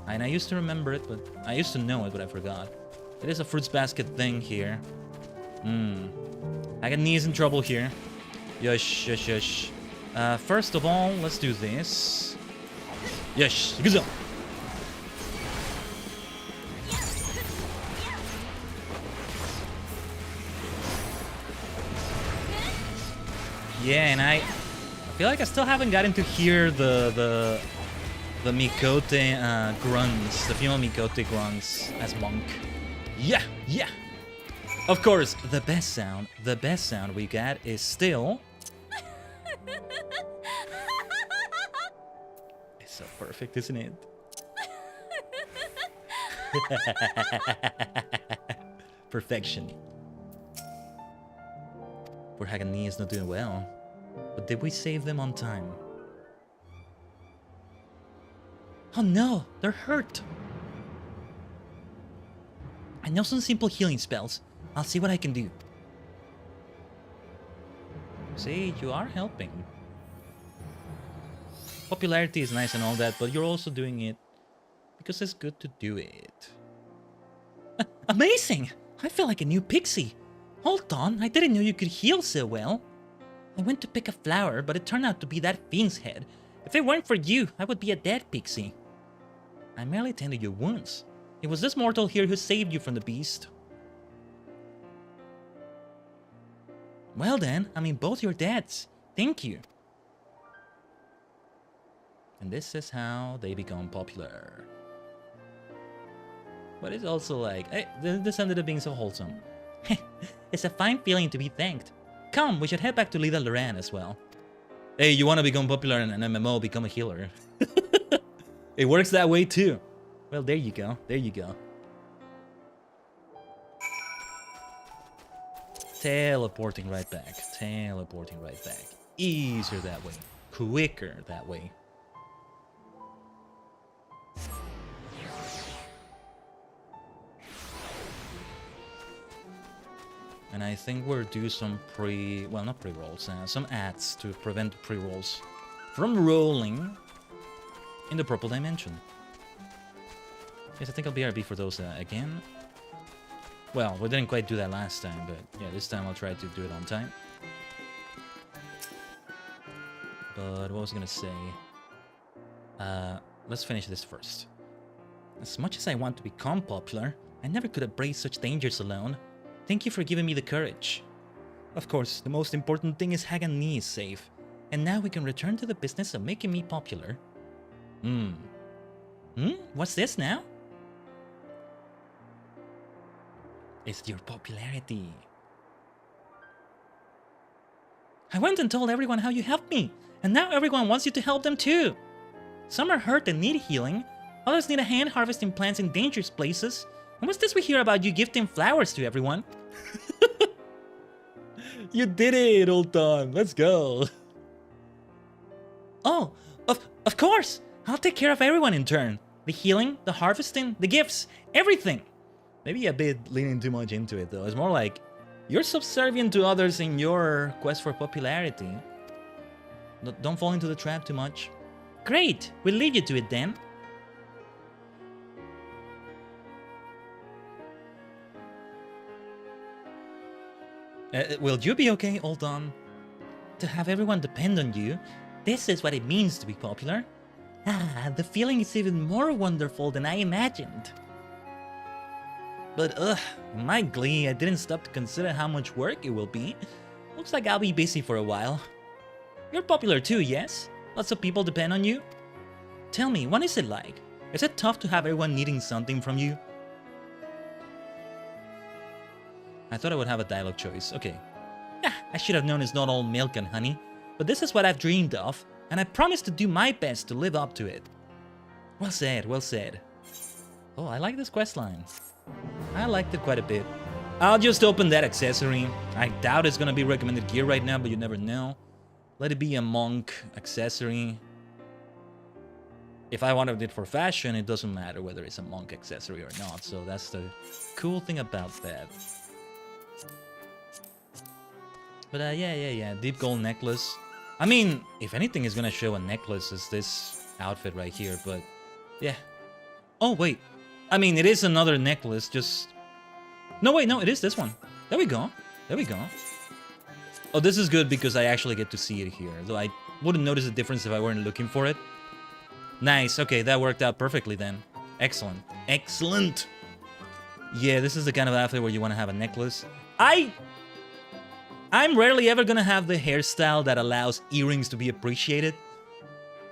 And I used to remember it, but I used to know it, but I forgot. It is a Fruits Basket thing here. I got knees in trouble here. Yush, yush, yush. First of all, let's do this. Yush, good job. Yeah, and I feel like I still haven't gotten to hear the Mikote grunts, the female Mikote grunts as monk. Yeah, yeah. Of course, the best sound we got is still. It's so perfect, isn't it? Perfection. Poor Hagani is not doing well. But did we save them on time? Oh no, they're hurt. I know some simple healing spells. I'll see what I can do. See, you are helping. Popularity is nice and all that, but you're also doing it because it's good to do it. Amazing! I feel like a new pixie. Hold on, I didn't know you could heal so well. I went to pick a flower, but it turned out to be that fiend's head. If it weren't for you, I would be a dead pixie. I merely tended your wounds. It was this mortal here who saved you from the beast. Well then, I mean both your dads. Thank you. And this is how they become popular. But it's also like, hey, this ended up being so wholesome. It's a fine feeling to be thanked. Come, we should head back to Lida Loran as well. Hey, you want to become popular in an MMO, become a healer. It works that way too. Well, there you go. There you go. Teleporting right back. Teleporting right back. Easier that way. Quicker that way. And I think we're due some not pre-rolls, some ads to prevent pre-rolls from rolling in the purple dimension. Yes, I think I'll BRB for those again. Well, we didn't quite do that last time, but yeah, this time I'll try to do it on time. But what was I gonna say? Let's finish this first. As much as I want to become popular, I never could have braved such dangers alone. Thank you for giving me the courage. Of course, the most important thing is Hagan is safe, and now we can return to the business of making me popular. What's this now? It's your popularity. I went and told everyone how you helped me, and now everyone wants you to help them too. Some are hurt and need healing, others need a hand harvesting plants in dangerous places. And what's this we hear about you gifting flowers to everyone? You did it, Ultan. Let's go. Oh, of course. I'll take care of everyone in turn. The healing, the harvesting, the gifts, everything. Maybe a bit leaning too much into it, though. It's more like you're subservient to others in your quest for popularity. Don't fall into the trap too much. Great. We'll leave you to it then. Will you be okay, Ultan? To have everyone depend on you, this is what it means to be popular. Ah, the feeling is even more wonderful than I imagined. But in my glee, I didn't stop to consider how much work it will be. Looks like I'll be busy for a while. You're popular too, yes? Lots of people depend on you? Tell me, what is it like? Is it tough to have everyone needing something from you? I thought I would have a dialogue choice. Okay. I should have known it's not all milk and honey, but this is what I've dreamed of, and I promise to do my best to live up to it. Well said, well said. Oh, I like this questline. I liked it quite a bit. I'll just open that accessory. I doubt it's gonna be recommended gear right now, but you never know. Let it be a monk accessory. If I wanted it for fashion, it doesn't matter whether it's a monk accessory or not, so that's the cool thing about that. But yeah, deep gold necklace. I mean, if anything is gonna show a necklace, is this outfit right here, but yeah. Oh, wait. I mean, it is another necklace, just... No, wait, no, it is this one. There we go. There we go. Oh, this is good because I actually get to see it here, though I wouldn't notice a difference if I weren't looking for it. Nice, okay, that worked out perfectly then. Excellent. Excellent! Yeah, this is the kind of outfit where you want to have a necklace. I'm rarely ever gonna have the hairstyle that allows earrings to be appreciated.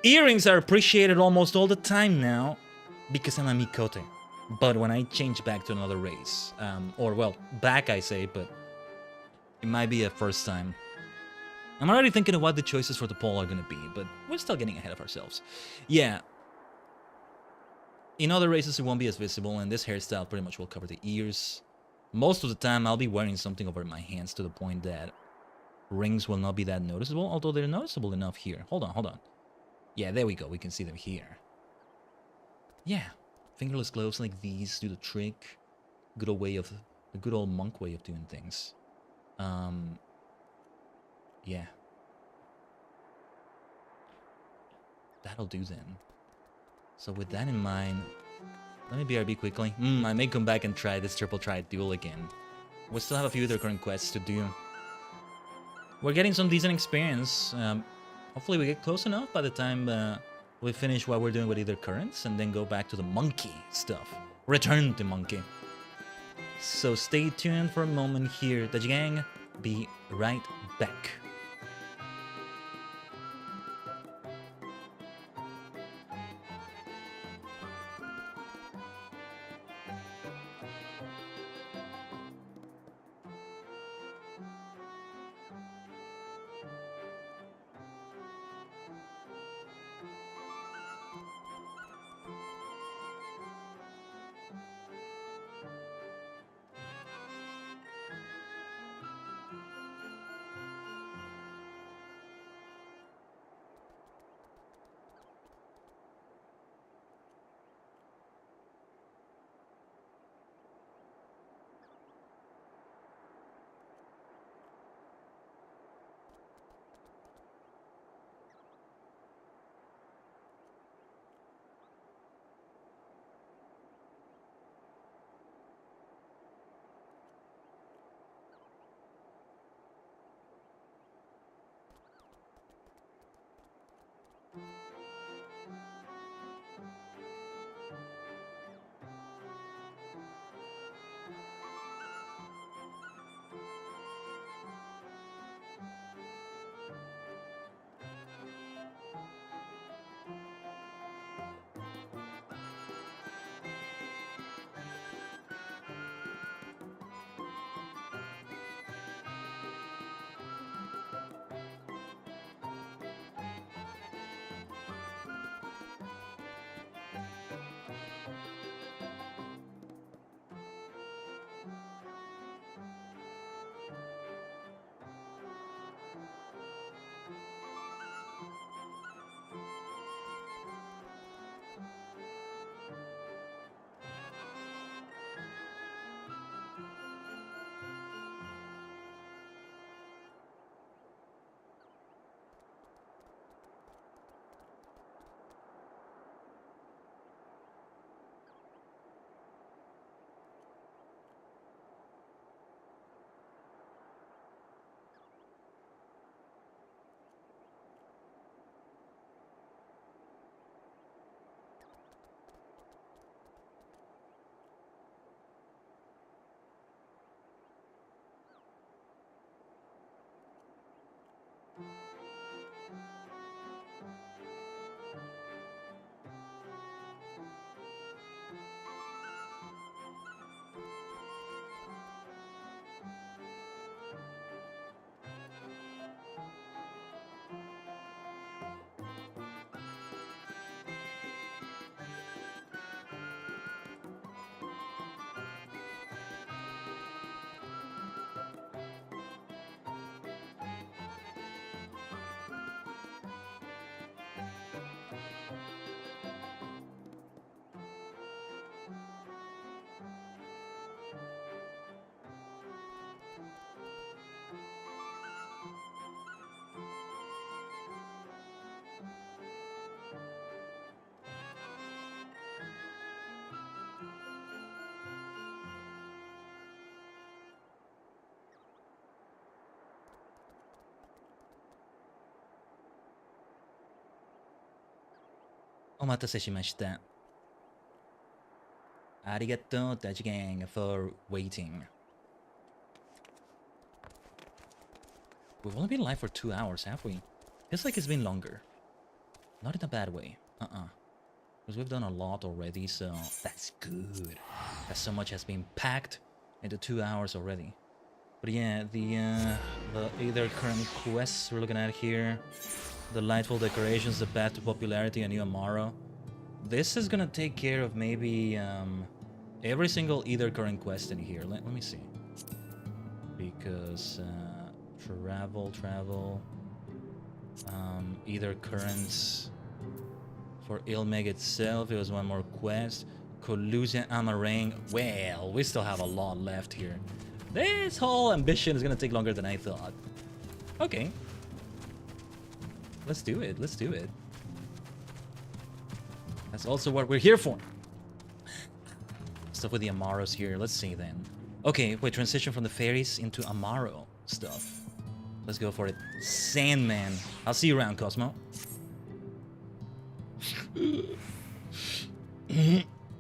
Earrings are appreciated almost all the time now because I'm a Mikote. But when I change back to another race, or well, back I say, but it might be a first time. I'm already thinking of what the choices for the poll are gonna be, but we're still getting ahead of ourselves. Yeah. In other races it won't be as visible, and this hairstyle pretty much will cover the ears. Most of the time I'll be wearing something over my hands to the point that rings will not be that noticeable, although they're noticeable enough here. Hold on. Yeah, there we go, we can see them here. Yeah, fingerless gloves like these do the trick. The good old monk way of doing things. Yeah. That'll do then. So with that in mind, let me BRB quickly. I may come back and try this triple try duel again. We still have a few other current quests to do. We're getting some decent experience. Hopefully we get close enough by the time we finish what we're doing with either currents and then go back to the monkey stuff. Return to monkey. So stay tuned for a moment here. Tajigen, be right back. Omatase shimashita. Arigato, Tajigen, for waiting. We've only been live for 2 hours, have we? Feels like it's been longer. Not in a bad way. Because we've done a lot already, so that's good. As so much has been packed into 2 hours already. But yeah, the either current quests we're looking at here, the delightful decorations, the path to popularity, and new Amaro. This is gonna take care of maybe every single either current quest in here. Let me see. Because travel, either currents for Ilmeg itself, it was one more quest. Collusion Amarang, well, we still have a lot left here. This whole ambition is gonna take longer than I thought. Okay. Let's do it, let's do it. That's also what we're here for. Stuff with the Amaros here, let's see then. Okay, we transition from the fairies into Amaro stuff. Let's go for it. Sandman. I'll see you around, Cosmo.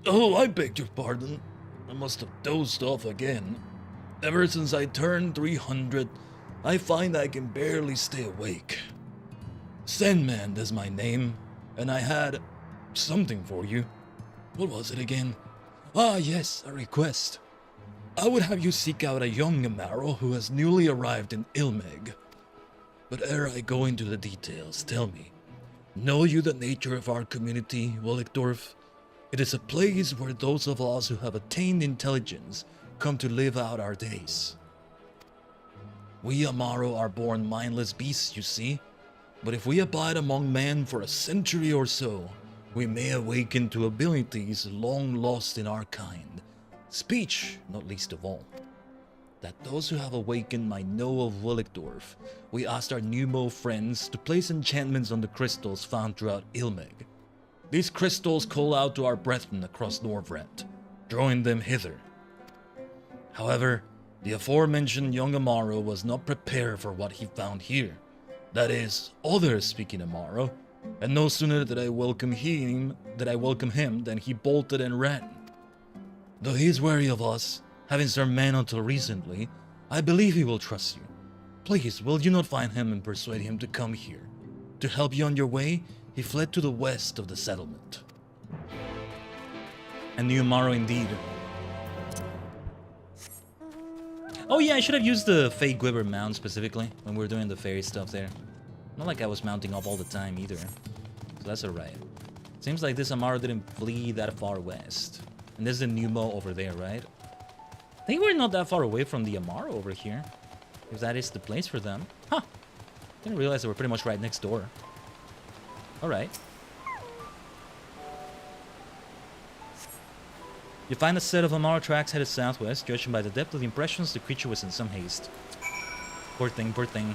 Oh, I beg your pardon. I must have dozed off again. Ever since I turned 300, I find I can barely stay awake. Sandman is my name, and I had something for you. What was it again? Ah, yes, a request. I would have you seek out a young Amaro who has newly arrived in Ilmeg. But ere I go into the details, tell me, know you the nature of our community, Wollickdorf? It is a place where those of us who have attained intelligence come to live out our days. We Amaro are born mindless beasts, you see, but if we abide among men for a century or so, we may awaken to abilities long lost in our kind. Speech, not least of all. That those who have awakened might know of Wollickdorf, we asked our Numo friends to place enchantments on the crystals found throughout Ilmeg. These crystals call out to our brethren across Norvrent, drawing them hither. However, the aforementioned young Amaro was not prepared for what he found here. That is, others speaking Amaro, and no sooner did I welcome him than he bolted and ran. Though he is wary of us, having served men until recently, I believe he will trust you. Please, will you not find him and persuade him to come here? To help you on your way, he fled to the west of the settlement. A new Amaro indeed. Oh yeah, I should have used the fake Gwibber mount specifically when we were doing the fairy stuff there. Not like I was mounting up all the time either. So that's alright. Seems like this Amaro didn't flee that far west. And there's the Numo over there, right? I think we're not that far away from the Amaro over here. If that is the place for them. Huh! Didn't realize that we're pretty much right next door. Alright. You find a set of Amaro tracks headed southwest. Judging by the depth of the impressions, the creature was in some haste. Poor thing, poor thing.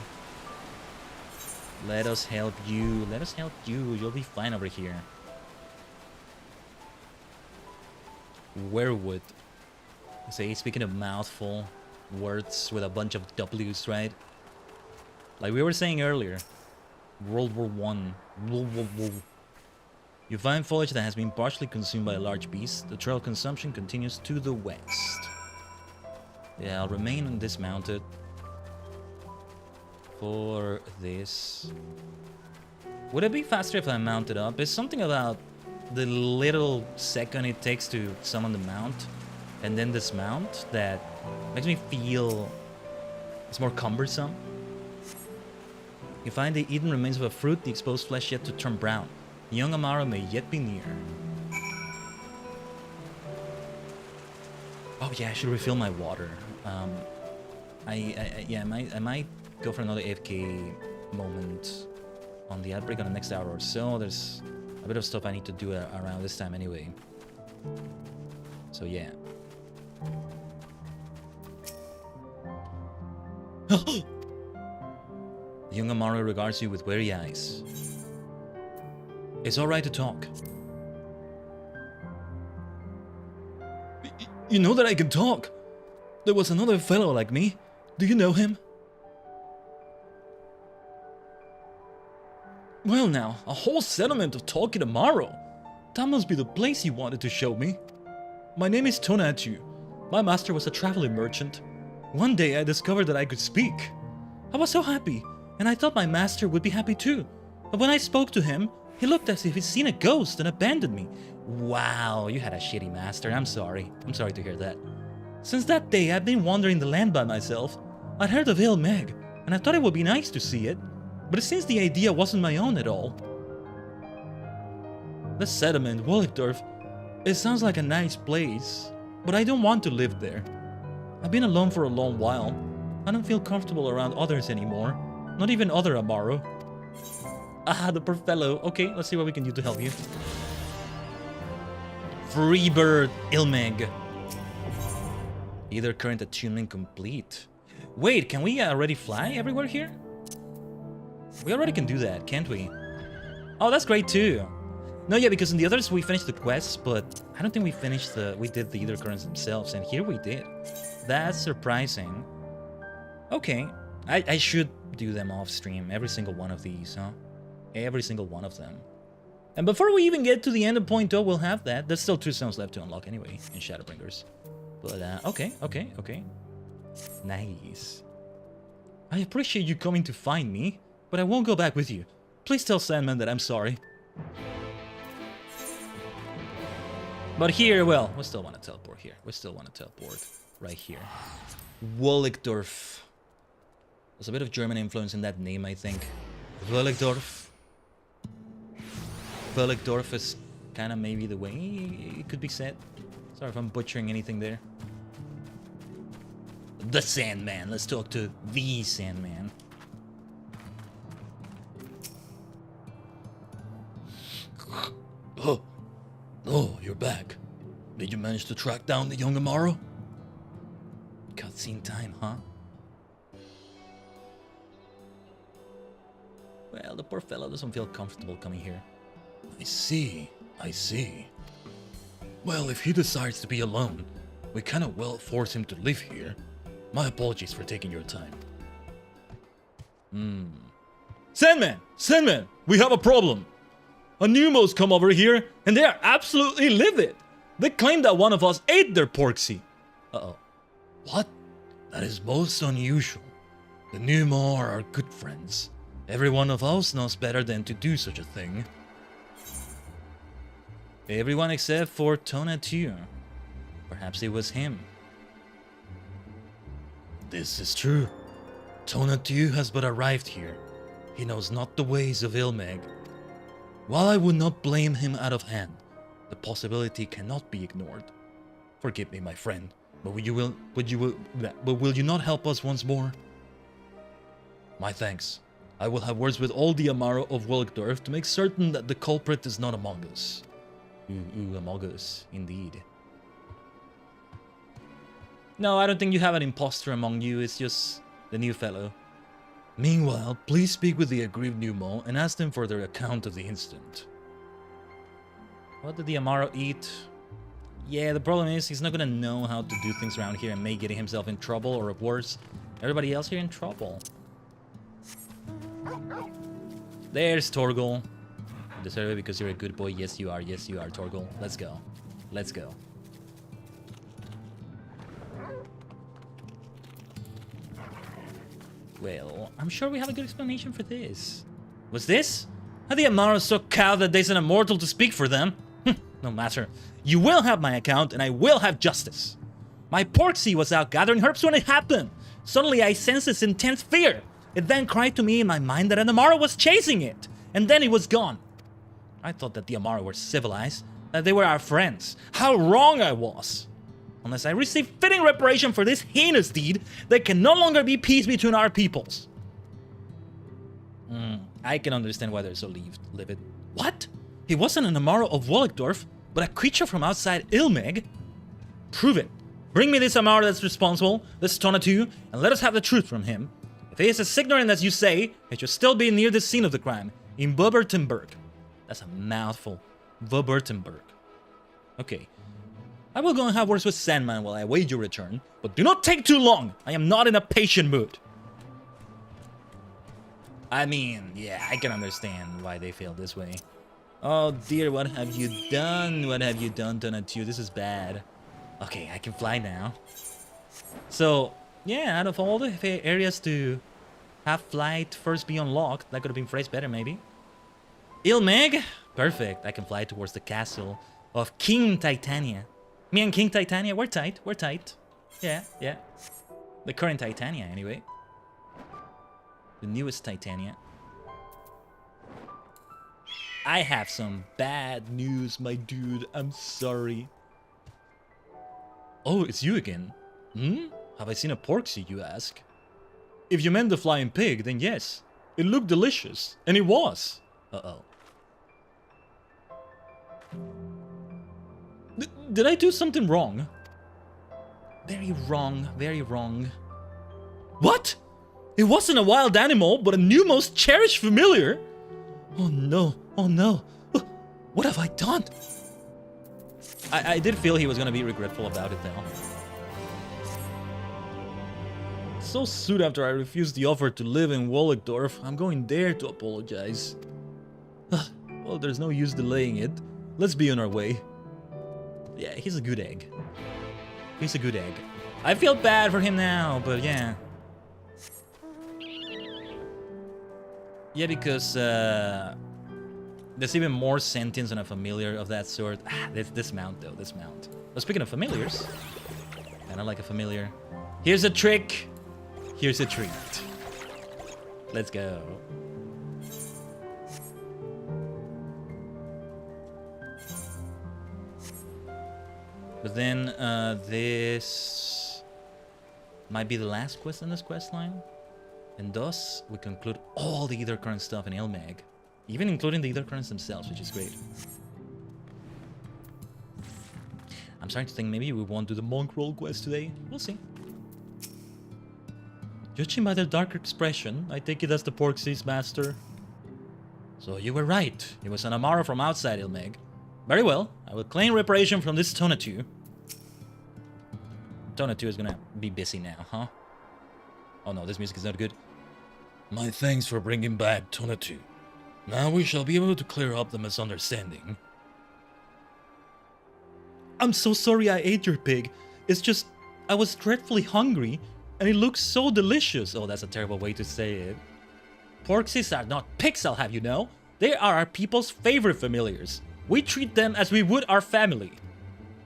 Let us help you. Let us help you. You'll be fine over here. Werewood. Say, speaking of mouthful words with a bunch of W's, right? Like we were saying earlier. World War One. You find foliage that has been partially consumed by a large beast. The trail of consumption continues to the west. Yeah, I'll remain dismounted for this. Would it be faster if I mounted up? It's something about the little second it takes to summon the mount and then dismount that makes me feel it's more cumbersome. You find the eaten remains of a fruit, the exposed flesh yet to turn brown. The young Amaro may yet be near. Oh yeah, I should refill my water. I might go for another AFK moment on the outbreak on the next hour or so. There's a bit of stuff I need to do around this time anyway. So yeah. The young Amaro regards you with wary eyes. It's alright to talk. You know that I can talk. There was another fellow like me. Do you know him? Well now, a whole settlement of talking Amaro. That must be the place you wanted to show me. My name is Tonatu. My master was a traveling merchant. One day I discovered that I could speak. I was so happy, and I thought my master would be happy too. But when I spoke to him, he looked as if he'd seen a ghost and abandoned me. Wow, you had a shitty master. I'm sorry. I'm sorry to hear that. Since that day, I've been wandering the land by myself. I'd heard of Il Meg, and I thought it would be nice to see it. But it seems the idea wasn't my own at all. The settlement, Wolligdorf, it sounds like a nice place, but I don't want to live there. I've been alone for a long while. I don't feel comfortable around others anymore. Not even other Amaro. Ah, the poor fellow. Okay, let's see what we can do to help you. Freebird Ilmeg. Either current attunement complete. Wait, can we already fly everywhere here? We already can do that, can't we? Oh, that's great too. No, yeah, because in the others we finished the quests, but I don't think we finished we did the Ether currents themselves, and here we did. That's surprising. Okay, I should do them off stream, every single one of these, huh? Every single one of them. And before we even get to the end of point 0, we'll have that. There's still 2 zones left to unlock anyway in Shadowbringers. But, okay. Nice. I appreciate you coming to find me, but I won't go back with you. Please tell Sandman that I'm sorry. But here, well, we still want to teleport here. We still want to teleport right here. Wolligdorf. There's a bit of German influence in that name, I think. Wolligdorf. Wolligdorf is kind of maybe the way it could be said. Sorry if I'm butchering anything there. The Sandman. Let's talk to the Sandman. Oh, you're back. Did you manage to track down the young Amaro? Cutscene time, huh? Well, the poor fellow doesn't feel comfortable coming here. I see. Well, if he decides to be alone, we cannot well force him to live here. My apologies for taking your time. Sandman! We have a problem! A Numo's come over here, and they are absolutely livid! They claim that one of us ate their porksy. Uh-oh. What? That is most unusual. The Numo are our good friends. Every one of us knows better than to do such a thing. Everyone except for Tonatu. Perhaps it was him. This is true. Tonatu has but arrived here. He knows not the ways of Il Meg. While I would not blame him out of hand, the possibility cannot be ignored. Forgive me, my friend, but will you not help us once more? My thanks. I will have words with all the Amaro of Wolligdorf to make certain that the culprit is not among us. Among us, indeed. No, I don't think you have an imposter among you, it's just the new fellow. Meanwhile, please speak with the aggrieved Numo and ask them for their account of the incident. What did the Amaro eat? Yeah, the problem is he's not gonna know how to do things around here and may getting himself in trouble, or worse, everybody else here in trouble. There's Torgal. You deserve it because you're a good boy. Yes, you are, Torgal. Let's go. Let's go. Well, I'm sure we have a good explanation for this. Was this? Are the Amaro so cowed that there's an immortal to speak for them? No matter. You will have my account, and I will have justice. My porksy was out gathering herbs when it happened. Suddenly I sensed this intense fear. It then cried to me in my mind that an Amaro was chasing it, and then it was gone. I thought that the Amaro were civilized, that they were our friends. How wrong I was. Unless I receive fitting reparation for this heinous deed, there can no longer be peace between our peoples. I can understand why they're so livid. What? He wasn't an Amaro of Wolligdorf, but a creature from outside Il Meg? Prove it. Bring me this Amaro that's responsible, this Tonatu, and let us have the truth from him. If he is as ignorant as you say, he should still be near the scene of the crime, in Wuppertenberg. That's a mouthful. Wuppertenberg. Okay. I will go and have words with Sandman while I await your return, but do not take too long. I am not in a patient mood. I mean, yeah, I can understand why they feel this way. Oh dear, what have you done? What have you done, Donatu? This is bad. Okay, I can fly now. So, yeah, out of all the areas to have flight first be unlocked, that could have been phrased better, maybe. Ilmeg? Perfect. I can fly towards the castle of King Titania. Me and King Titania, we're tight. We're tight. Yeah, yeah. The current Titania, anyway. The newest Titania. I have some bad news, my dude. I'm sorry. Oh, it's you again. Hmm? Have I seen a porksy, you ask? If you meant the flying pig, then yes. It looked delicious. And it was. Uh-oh. Did I do something wrong? Very wrong, very wrong. What? It wasn't a wild animal, but a new most cherished familiar? Oh no, oh no. What have I done? I did feel he was gonna be regretful about it though. So soon after I refused the offer to live in Wollegdorf, I'm going there to apologize. Well, there's no use delaying it. Let's be on our way. Yeah, he's a good egg. He's a good egg. I feel bad for him now, but yeah. Yeah, because there's even more sentience on a familiar of that sort. This mount though, this mount. But speaking of familiars, kinda like a familiar. Here's a trick. Here's a treat. Let's go. But then this might be the last quest in this quest line. And thus, we conclude all the Aether Current stuff in Ilmeg. Even including the Aether Currents themselves, which is great. I'm starting to think maybe we won't do the monk roll quest today. We'll see. Judging by their dark expression, I take it as the Porksy's master. So you were right. It was an Amaro from outside Ilmeg. Very well. I will claim reparation from this Tonatu. Tonatu is gonna be busy now, huh? Oh no, this music is not good. My thanks for bringing back Tonatu. Now we shall be able to clear up the misunderstanding. I'm so sorry I ate your pig. It's just, I was dreadfully hungry, and it looks so delicious. Oh, that's a terrible way to say it. Porksies are not pigs, I'll have you know. They are our people's favorite familiars. We treat them as we would our family.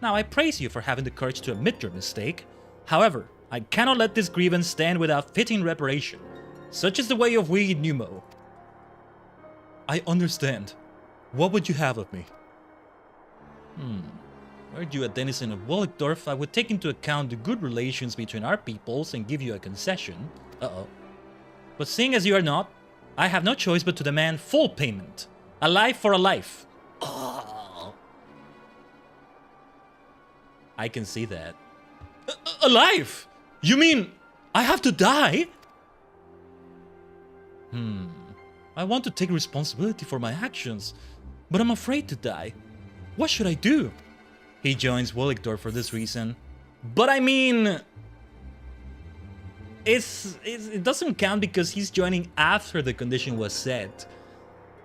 Now, I praise you for having the courage to admit your mistake. However, I cannot let this grievance stand without fitting reparation. Such is the way of we Numo. I understand. What would you have of me? Were you a denizen of Wollegdorf, I would take into account the good relations between our peoples and give you a concession. Uh-oh. But seeing as you are not, I have no choice but to demand full payment. A life for a life. Oh. I can see that. A life? You mean I have to die? I want to take responsibility for my actions, but I'm afraid to die. What should I do? He joins Wollegdorf for this reason. But I mean, it doesn't count because he's joining after the condition was set.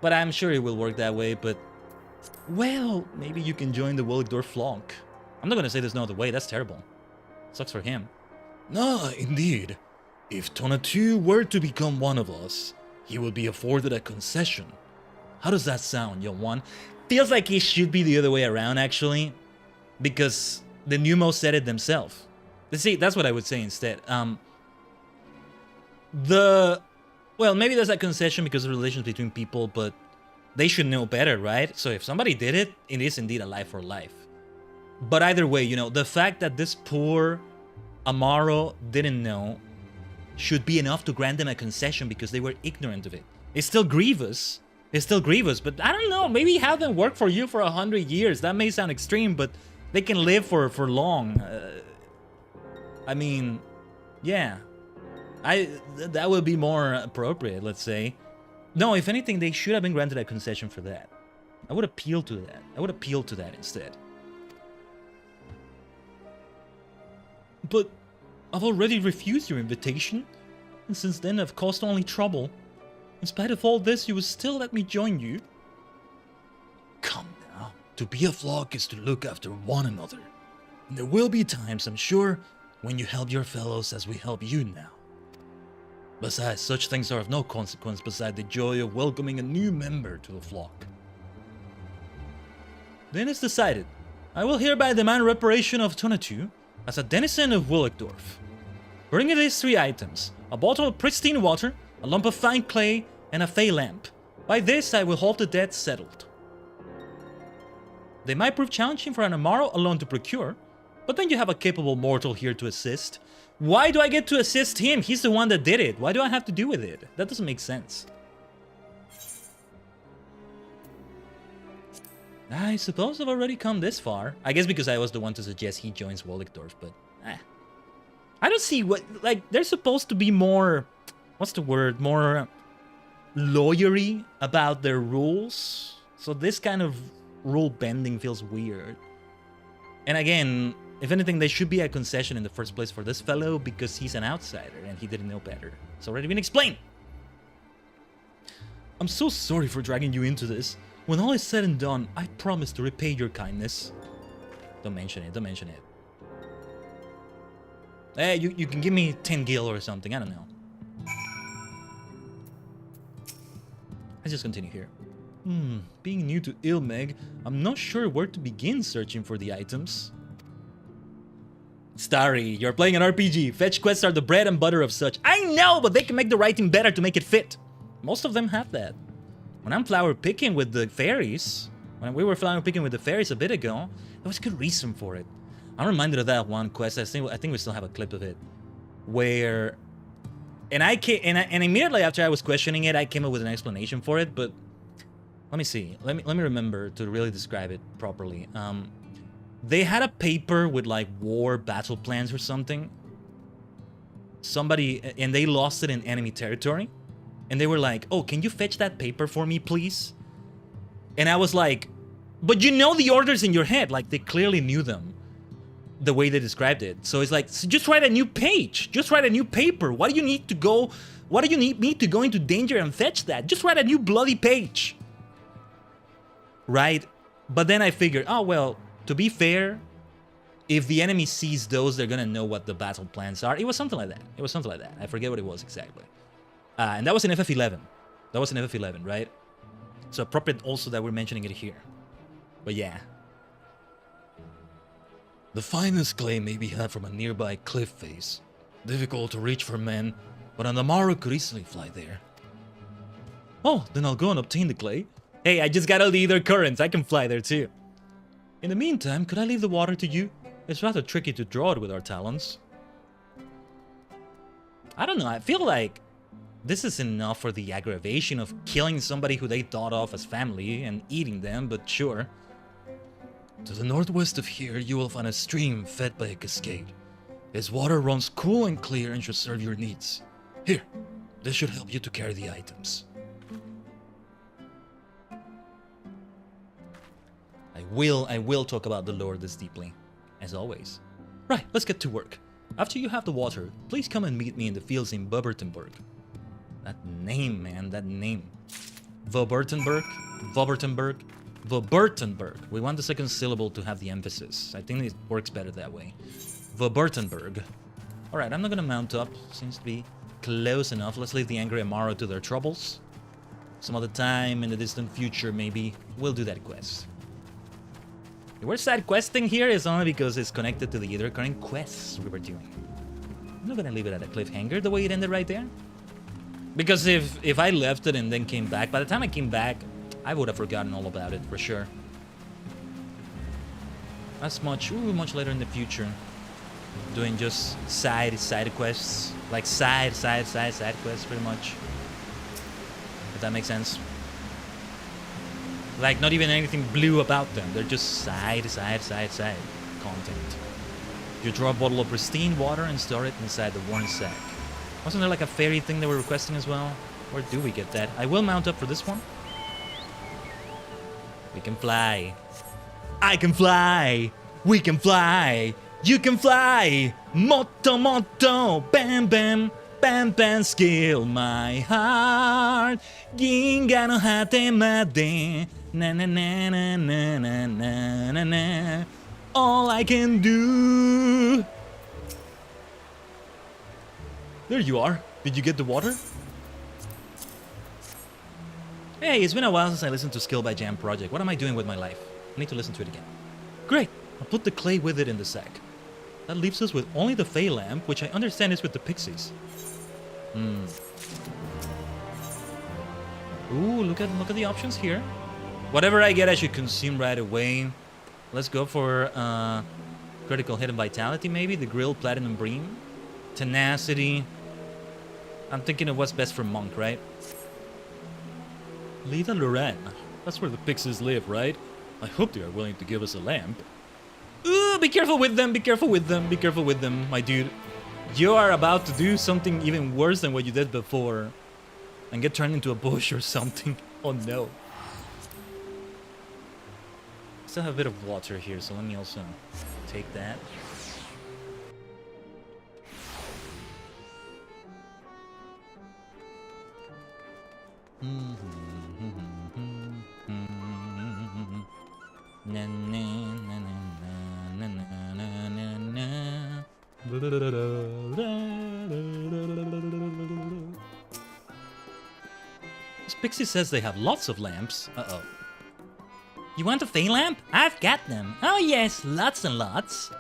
But I'm sure it will work that way, but... Well, maybe you can join the Wollegdorf flock. I'm not gonna say there's no other way, that's terrible. Sucks for him. Nah, indeed. If Tonatu were to become one of us, he would be afforded a concession. How does that sound, young one? Feels like it should be the other way around, actually. Because the Numo said it themselves. See, that's what I would say instead. Well, maybe there's a concession because of relations between people, but they should know better, right? So if somebody did it, it is indeed a life for life. But either way, you know, the fact that this poor Amaro didn't know should be enough to grant them a concession because they were ignorant of it. It's still grievous. It's still grievous, but I don't know. Maybe have them work for you for 100 years. That may sound extreme, but they can live for long. I mean, yeah. That would be more appropriate, let's say. No, if anything, they should have been granted a concession for that. I would appeal to that. I would appeal to that instead. But I've already refused your invitation, and since then I've caused only trouble. In spite of all this, you will still let me join you. To be a flock is to look after one another. And there will be times, I'm sure, when you help your fellows as we help you now. Besides, such things are of no consequence beside the joy of welcoming a new member to the flock. Then it's decided. I will hereby demand reparation of Tonatu as a denizen of Willigdorf. Bring me these 3 items: a bottle of pristine water, a lump of fine clay, and a fey lamp. By this, I will hold the debt settled. They might prove challenging for an Amaro alone to procure, but then you have a capable mortal here to assist. Why do I get to assist him? He's the one that did it. Why do I have to do with it? That doesn't make sense. I suppose I've already come this far. I guess because I was the one to suggest he joins Willigdorf, but I don't see what, like, they're supposed to be more, what's the word, more lawyery about their rules. So this kind of rule bending feels weird. And again, if anything, they should be a concession in the first place for this fellow because he's an outsider and he didn't know better. It's already been explained. I'm so sorry for dragging you into this. When all is said and done, I promise to repay your kindness. Don't mention it, don't mention it. Hey, you can give me 10 gil or something, I don't know. Let's just continue here. Being new to Ilmeg, I'm not sure where to begin searching for the items. Starry, you're playing an RPG. Fetch quests are the bread and butter of such. I know, but they can make the writing better to make it fit. Most of them have that. When I'm flower picking with the fairies, when we were flower picking with the fairies a bit ago, there was good reason for it. I'm reminded of that one quest. I think we still have a clip of it, where, and immediately after I was questioning it, I came up with an explanation for it. But let me see. Let me remember to really describe it properly. They had a paper with like war battle plans or something. Somebody, and they lost it in enemy territory. And they were like, oh, can you fetch that paper for me, please? And I was like, but you know the orders in your head. Like, they clearly knew them, the way they described it. So it's like, so just write a new page. Just write a new paper. Why do you need to go? Why do you need me to go into danger and fetch that? Just write a new bloody page. Right? But then I figured, oh, well, to be fair, if the enemy sees those, they're gonna know what the battle plans are. It was something like that. It was something like that. I forget what it was exactly. And that was in FF11. That was in FF11, right? So appropriate also that we're mentioning it here. But yeah. The finest clay may be had from a nearby cliff face. Difficult to reach for men, but an Amaro could easily fly there. Oh, then I'll go and obtain the clay. Hey, I just got all the Ether currents. I can fly there too. In the meantime, could I leave the water to you? It's rather tricky to draw it with our talons. I don't know. I feel like this is enough for the aggravation of killing somebody who they thought of as family and eating them, but sure. To the northwest of here, you will find a stream fed by a cascade. Its water runs cool and clear and should serve your needs. Here, this should help you to carry the items. I will talk about the lore this deeply, as always. Right, let's get to work. After you have the water, please come and meet me in the fields in Bobertenburg. That name, man, that name. Vobertenburg. We want the second syllable to have the emphasis. I think it works better that way. Vobertenburg. Alright, I'm not gonna mount up. Seems to be close enough. Let's leave the angry Amaro to their troubles. Some other time in the distant future, maybe, we'll do that quest. We're side questing here is only because it's connected to the other current quests we were doing. I'm not gonna leave it at a cliffhanger the way it ended right there. Because if I left it and then came back, by the time I came back, I would have forgotten all about it, for sure. That's much later in the future. Doing just side quests. Like side quests, pretty much. If that makes sense. Like, not even anything blue about them. They're just side content. You draw a bottle of pristine water and store it inside the worn sack. Wasn't there like a fairy thing they were requesting as well? Where do we get that? I will mount up for this one. We can fly. I can fly. We can fly. You can fly. Moto, bam, bam. Bam, bam, scale my heart. Ginga no hate made. Na na na na na na na na na. All I can do. There you are. Did you get the water? Hey, it's been a while since I listened to Skill by Jam Project. What am I doing with my life? I need to listen to it again. Great. I'll put the clay with it in the sack. That leaves us with only the Fey lamp, which I understand is with the pixies. Ooh, look at the options here. Whatever I get, I should consume right away. Let's go for critical hit and vitality, maybe. The grill, platinum bream, tenacity. I'm thinking of what's best for monk, right? Lida Loren. That's where the pixies live, right? I hope they are willing to give us a lamp. Ooh, be careful with them, be careful with them, be careful with them, my dude. You are about to do something even worse than what you did before. And get turned into a bush or something. Oh no. Still have a bit of water here, so let me also take that. Na, na, na, na, na, na, na, na. This pixie says they have lots of lamps. Uh-oh. You want a Fey lamp? I've got them. Oh yes, lots and lots.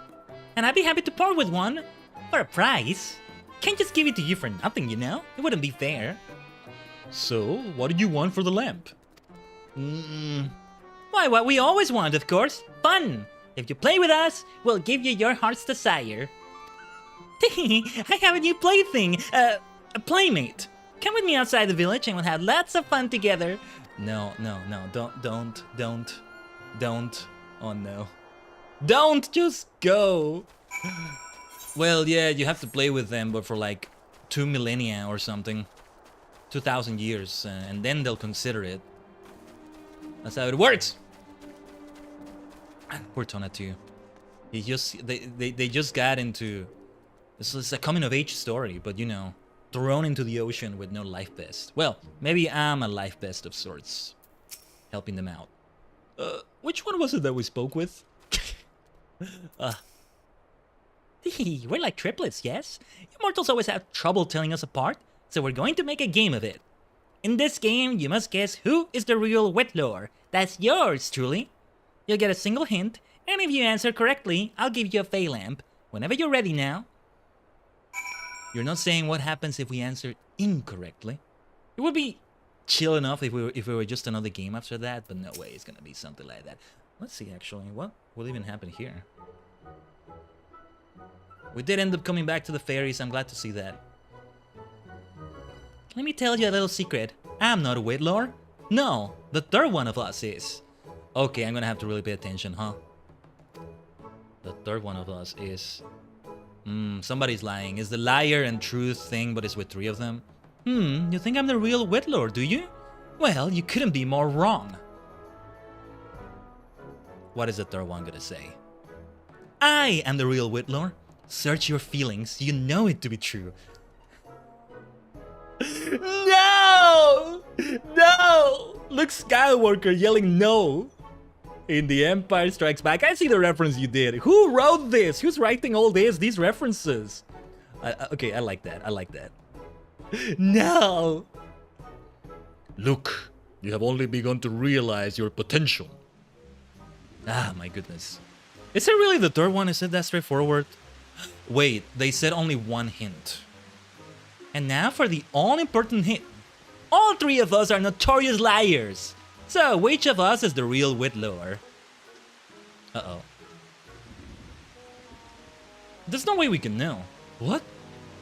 And I'd be happy to part with one. For a price. Can't just give it to you for nothing, you know? It wouldn't be fair. So, what do you want for the lamp? Why, what we always want, of course. Fun! If you play with us, we'll give you your heart's desire. I have a new plaything. A playmate. Come with me outside the village and we'll have lots of fun together. No, don't. Oh no. Don't, just go. Well, yeah, you have to play with them, but for like 2 millennia or something. 2,000 years, and then they'll consider it. That's how it works. Poor Tona too. They just got into. This is a coming of age story, but you know, thrown into the ocean with no life vest. Well, maybe I'm a life vest of sorts, helping them out. Which one was it that we spoke with? We're like triplets, yes? You mortals always have trouble telling us apart, so we're going to make a game of it. In this game, you must guess who is the real Whittlore. That's yours, truly. You'll get a single hint, and if you answer correctly, I'll give you a Fey lamp. Whenever you're ready now. You're not saying what happens if we answer incorrectly. It would be chill enough if we were just another game after that, but no way it's gonna be something like that. Let's see, actually, what will even happen here? We did end up coming back to the fairies. I'm glad to see that. Let me tell you a little secret. I'm not a Whittlore. No, the third one of us is. Okay, I'm gonna have to really pay attention, huh? The third one of us is... somebody's lying. It's the liar and truth thing, but it's with 3 of them. You think I'm the real Whittlore, do you? Well, you couldn't be more wrong. What is the third one gonna say? I am the real Whittlore. Search your feelings, you know it to be true. No! No! Luke Skywalker yelling no. In The Empire Strikes Back. I see the reference you did. Who wrote this? Who's writing all these references? Okay, I like that. I like that. No! Luke, you have only begun to realize your potential. Ah, my goodness. Is it really the third one? Is it that straightforward? Wait, they said only 1 hint. And now for the all-important hint. All 3 of us are notorious liars. So, which of us is the real Whittlore? Uh-oh. There's no way we can know. What?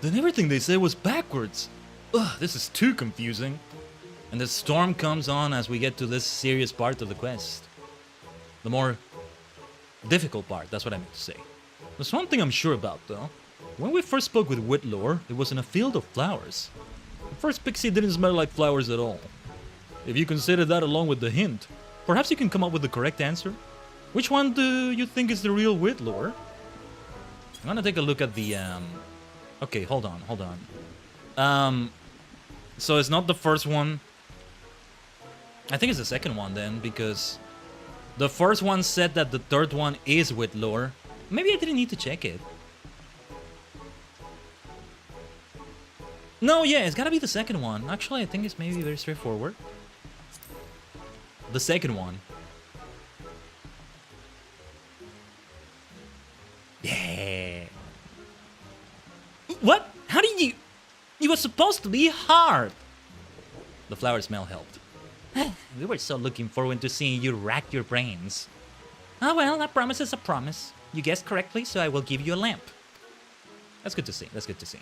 Then everything they said was backwards. Ugh, this is too confusing. And the storm comes on as we get to this serious part of the quest. The more difficult part, that's what I meant to say. There's one thing I'm sure about, though. When we first spoke with Whittlore, it was in a field of flowers. The first pixie didn't smell like flowers at all. If you consider that along with the hint, perhaps you can come up with the correct answer. Which one do you think is the real Whittlore? I'm gonna take a look at the, Okay, hold on. So it's not the first one. I think it's the second one then, because the first one said that the third one is with lore. Maybe I didn't need to check it. No, yeah, it's gotta be the second one. Actually, I think it's maybe very straightforward. The second one. Yeah. What? How did you... It was supposed to be hard. The flower smell helped. We were so looking forward to seeing you rack your brains. Ah, well, a promise is a promise. You guessed correctly, so I will give you a lamp. That's good to see. That's good to see.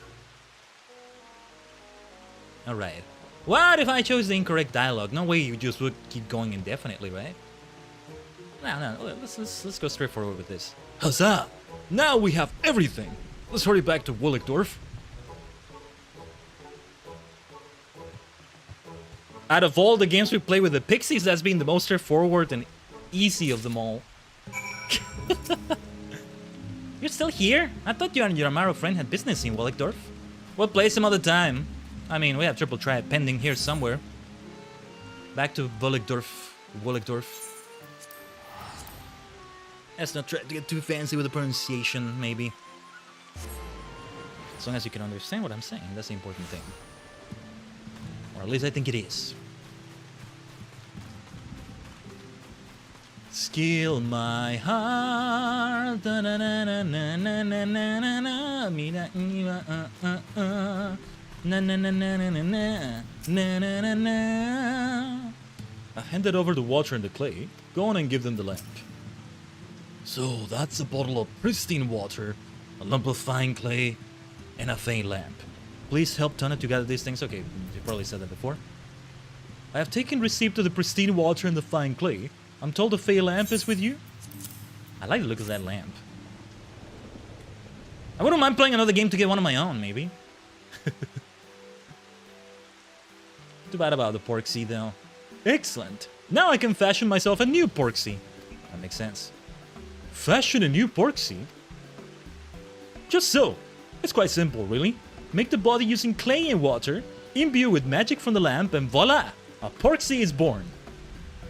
Alright. What if I chose the incorrect dialogue? No way you just would keep going indefinitely, right? No, let's go straight forward with this. Huzzah! Now we have everything! Let's hurry back to Wolligdorf. Out of all the games we play with the Pixies, that's been the most straightforward and easy of them all. You're still here? I thought you and your Amaro friend had business in Wolligdorf. We'll play some other time. I mean, we have Triple Triad pending here somewhere. Back to Wolligdorf. Let's not try to get too fancy with the pronunciation, maybe. As long as you can understand what I'm saying, that's the important thing. Or at least I think it is. Skill my heart. Da na na na na na na na na me na na na na na na na na na na na. I handed over the water and the clay. Go on and give them the lamp. So that's a bottle of pristine water, a lump of fine clay, and a faint lamp. Please help Tana to gather these things. Okay, you probably said that before. I have taken receipt of the pristine water and the fine clay. I'm told the Fey lamp is with you. I like the look of that lamp. I wouldn't mind playing another game to get one of my own, maybe. Too bad about the Porksy, though. Excellent. Now I can fashion myself a new Porksy. That makes sense. Fashion a new Porksy? Just so. It's quite simple, really. Make the body using clay and water, imbue with magic from the lamp, and voila! A Porksy is born.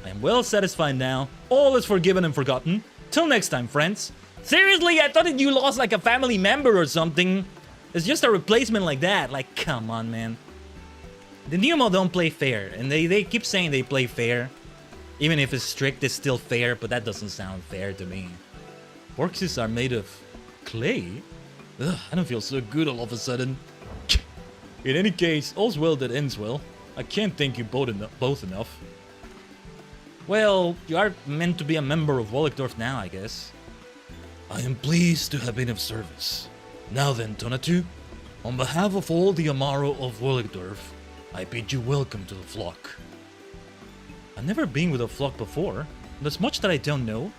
I am well satisfied now. All is forgiven and forgotten. Till next time, friends. Seriously, I thought that you lost like a family member or something. It's just a replacement like that. Like, come on, man. The Nemo don't play fair, and they keep saying they play fair. Even if it's strict, it's still fair, but that doesn't sound fair to me. Porksies are made of clay? Ugh, I don't feel so good all of a sudden. In any case, all's well that ends well. I can't thank you both enough. Well, you are meant to be a member of Wolligdorf now, I guess. I am pleased to have been of service. Now then, Tonatu, on behalf of all the Amaro of Wolligdorf, I bid you welcome to the flock. I've never been with a flock before. There's much that I don't know,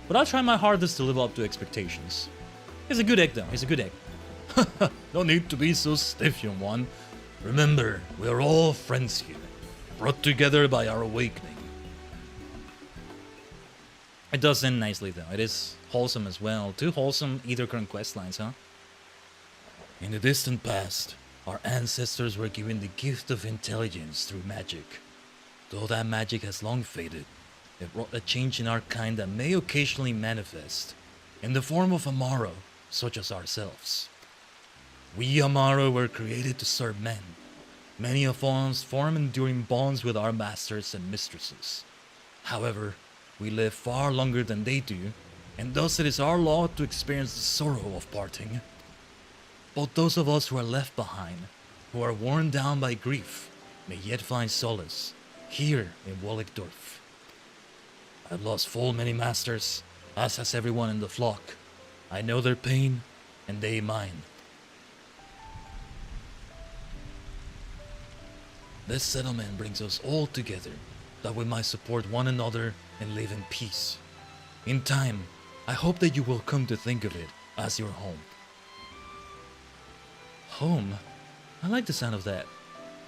but I'll try my hardest to live up to expectations. It's a good egg, though. It's a good egg. No need to be so stiff, young one. Remember, we are all friends here, brought together by our awakening. It does end nicely, though. It is wholesome as well. Two wholesome either current quest lines, huh? In the distant past, our ancestors were given the gift of intelligence through magic. Though that magic has long faded, it wrought a change in our kind that may occasionally manifest in the form of Amaro, such as ourselves. We Amaro were created to serve men. Many of us form enduring bonds with our masters and mistresses. However, we live far longer than they do, and thus it is our lot to experience the sorrow of parting. But those of us who are left behind, who are worn down by grief, may yet find solace here in Wolligdorf. I've lost full many masters, as has everyone in the flock. I know their pain, and they mine. This settlement brings us all together, that we might support one another and live in peace. In time, I hope that you will come to think of it as your home. Home? I like the sound of that.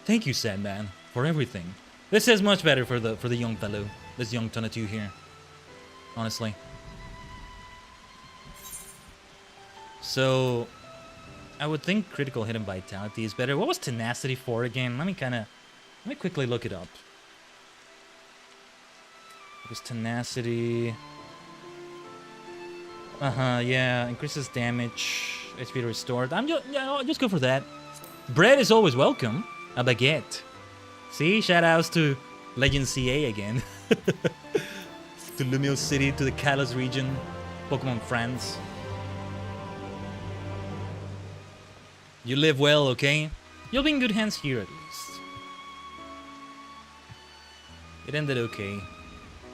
Thank you, Sandman, for everything. This is much better for the young fellow, this young Tonatu here. Honestly. So, I would think critical hit and vitality is better. What was tenacity for again? Let me quickly look it up. Increase tenacity. Yeah, increases damage. HP restored. I'll just go for that. Bread is always welcome. A baguette. See, shoutouts to Legend CA again. To Lumio City, to the Kalos region, Pokemon France. You live well, okay? You'll be in good hands here at least. It ended okay.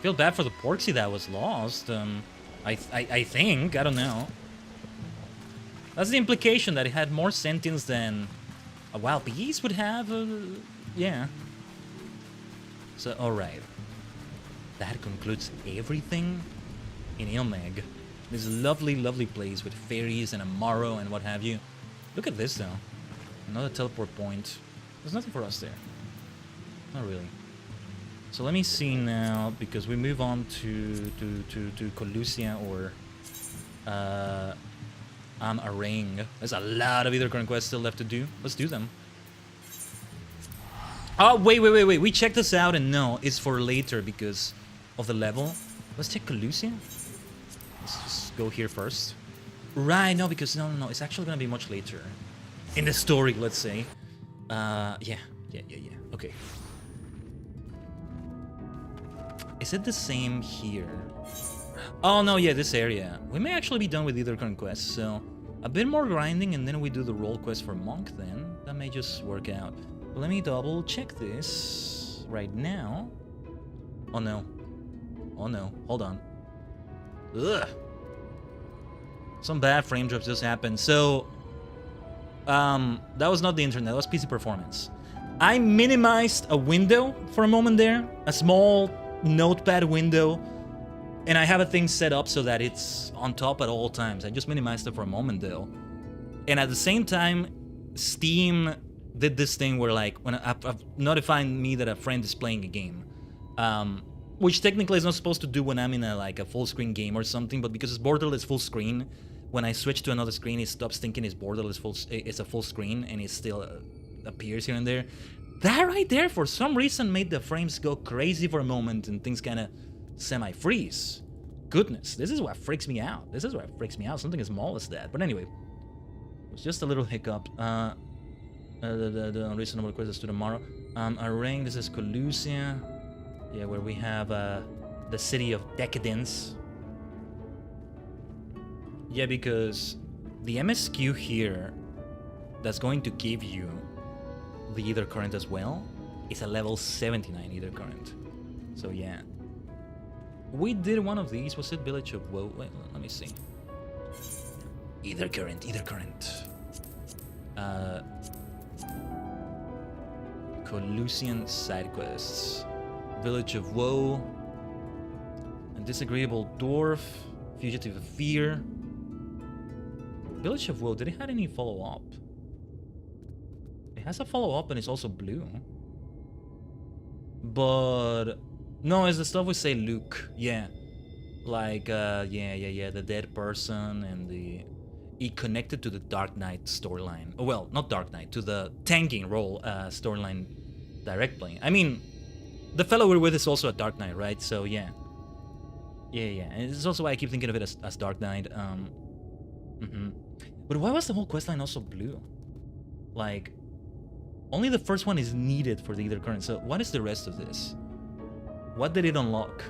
Feel bad for the Porksy that was lost. I think, I don't know. That's the implication, that it had more sentience than a wild beast would have. Yeah. So, alright. That concludes everything in Ilmeg. This lovely, lovely place with fairies and a Morrow and what have you. Look at this though. Another teleport point. There's nothing for us there. Not really. So let me see now, because we move on to Colusia or Arang. There's a lot of Either Current quests still left to do. Let's do them. Oh, wait. We checked this out and no, it's for later because of the level. Let's check Colusia. Let's just go here first. Right, no, because no, it's actually gonna be much later. In the story, let's say. Yeah. Okay. Is it the same here? Oh no, yeah, this area. We may actually be done with Either Current quests, so a bit more grinding and then we do the role quest for Monk then. That may just work out. But let me double check this right now. Oh no. Hold on. Ugh. Some bad frame drops just happened. So, that was not the internet, that was PC performance. I minimized a window for a moment there, a small notepad window, and I have a thing set up so that it's on top at all times. I just minimized it for a moment though. And at the same time, Steam did this thing where like, when notifying me that a friend is playing a game. Which technically is not supposed to do when I'm in a full screen game or something, but because it's borderless full screen, when I switch to another screen, it stops thinking it's borderless it's a full screen, and it still appears here and there. That right there, for some reason, made the frames go crazy for a moment, and things kind of semi-freeze. Goodness, this is what freaks me out. Something as small as that. But anyway, it was just a little hiccup. The unreasonable request is to tomorrow. Arang, this is Colusia. Yeah, where we have the city of decadence. Yeah, because the MSQ here that's going to give you the Either Current as well is a level 79 Either Current. So yeah. We did one of these. Was it Village of Woe? Wait, let me see. Either Current. Colusian side quests. Village of Woe, a disagreeable dwarf, fugitive of fear. Village of Woe, did it have any follow-up? It has a follow-up and it's also blue. But no, it's the stuff we say Luke. Yeah. Like yeah, the dead person and it connected to the Dark Knight storyline. Oh, well, not Dark Knight, to the tanking role storyline directly. I mean, the fellow we're with is also a Dark Knight, right? So yeah. And it's also why I keep thinking of it as Dark Knight. But why was the whole questline also blue? Like, only the first one is needed for the Either Current. So what is the rest of this? What did it unlock?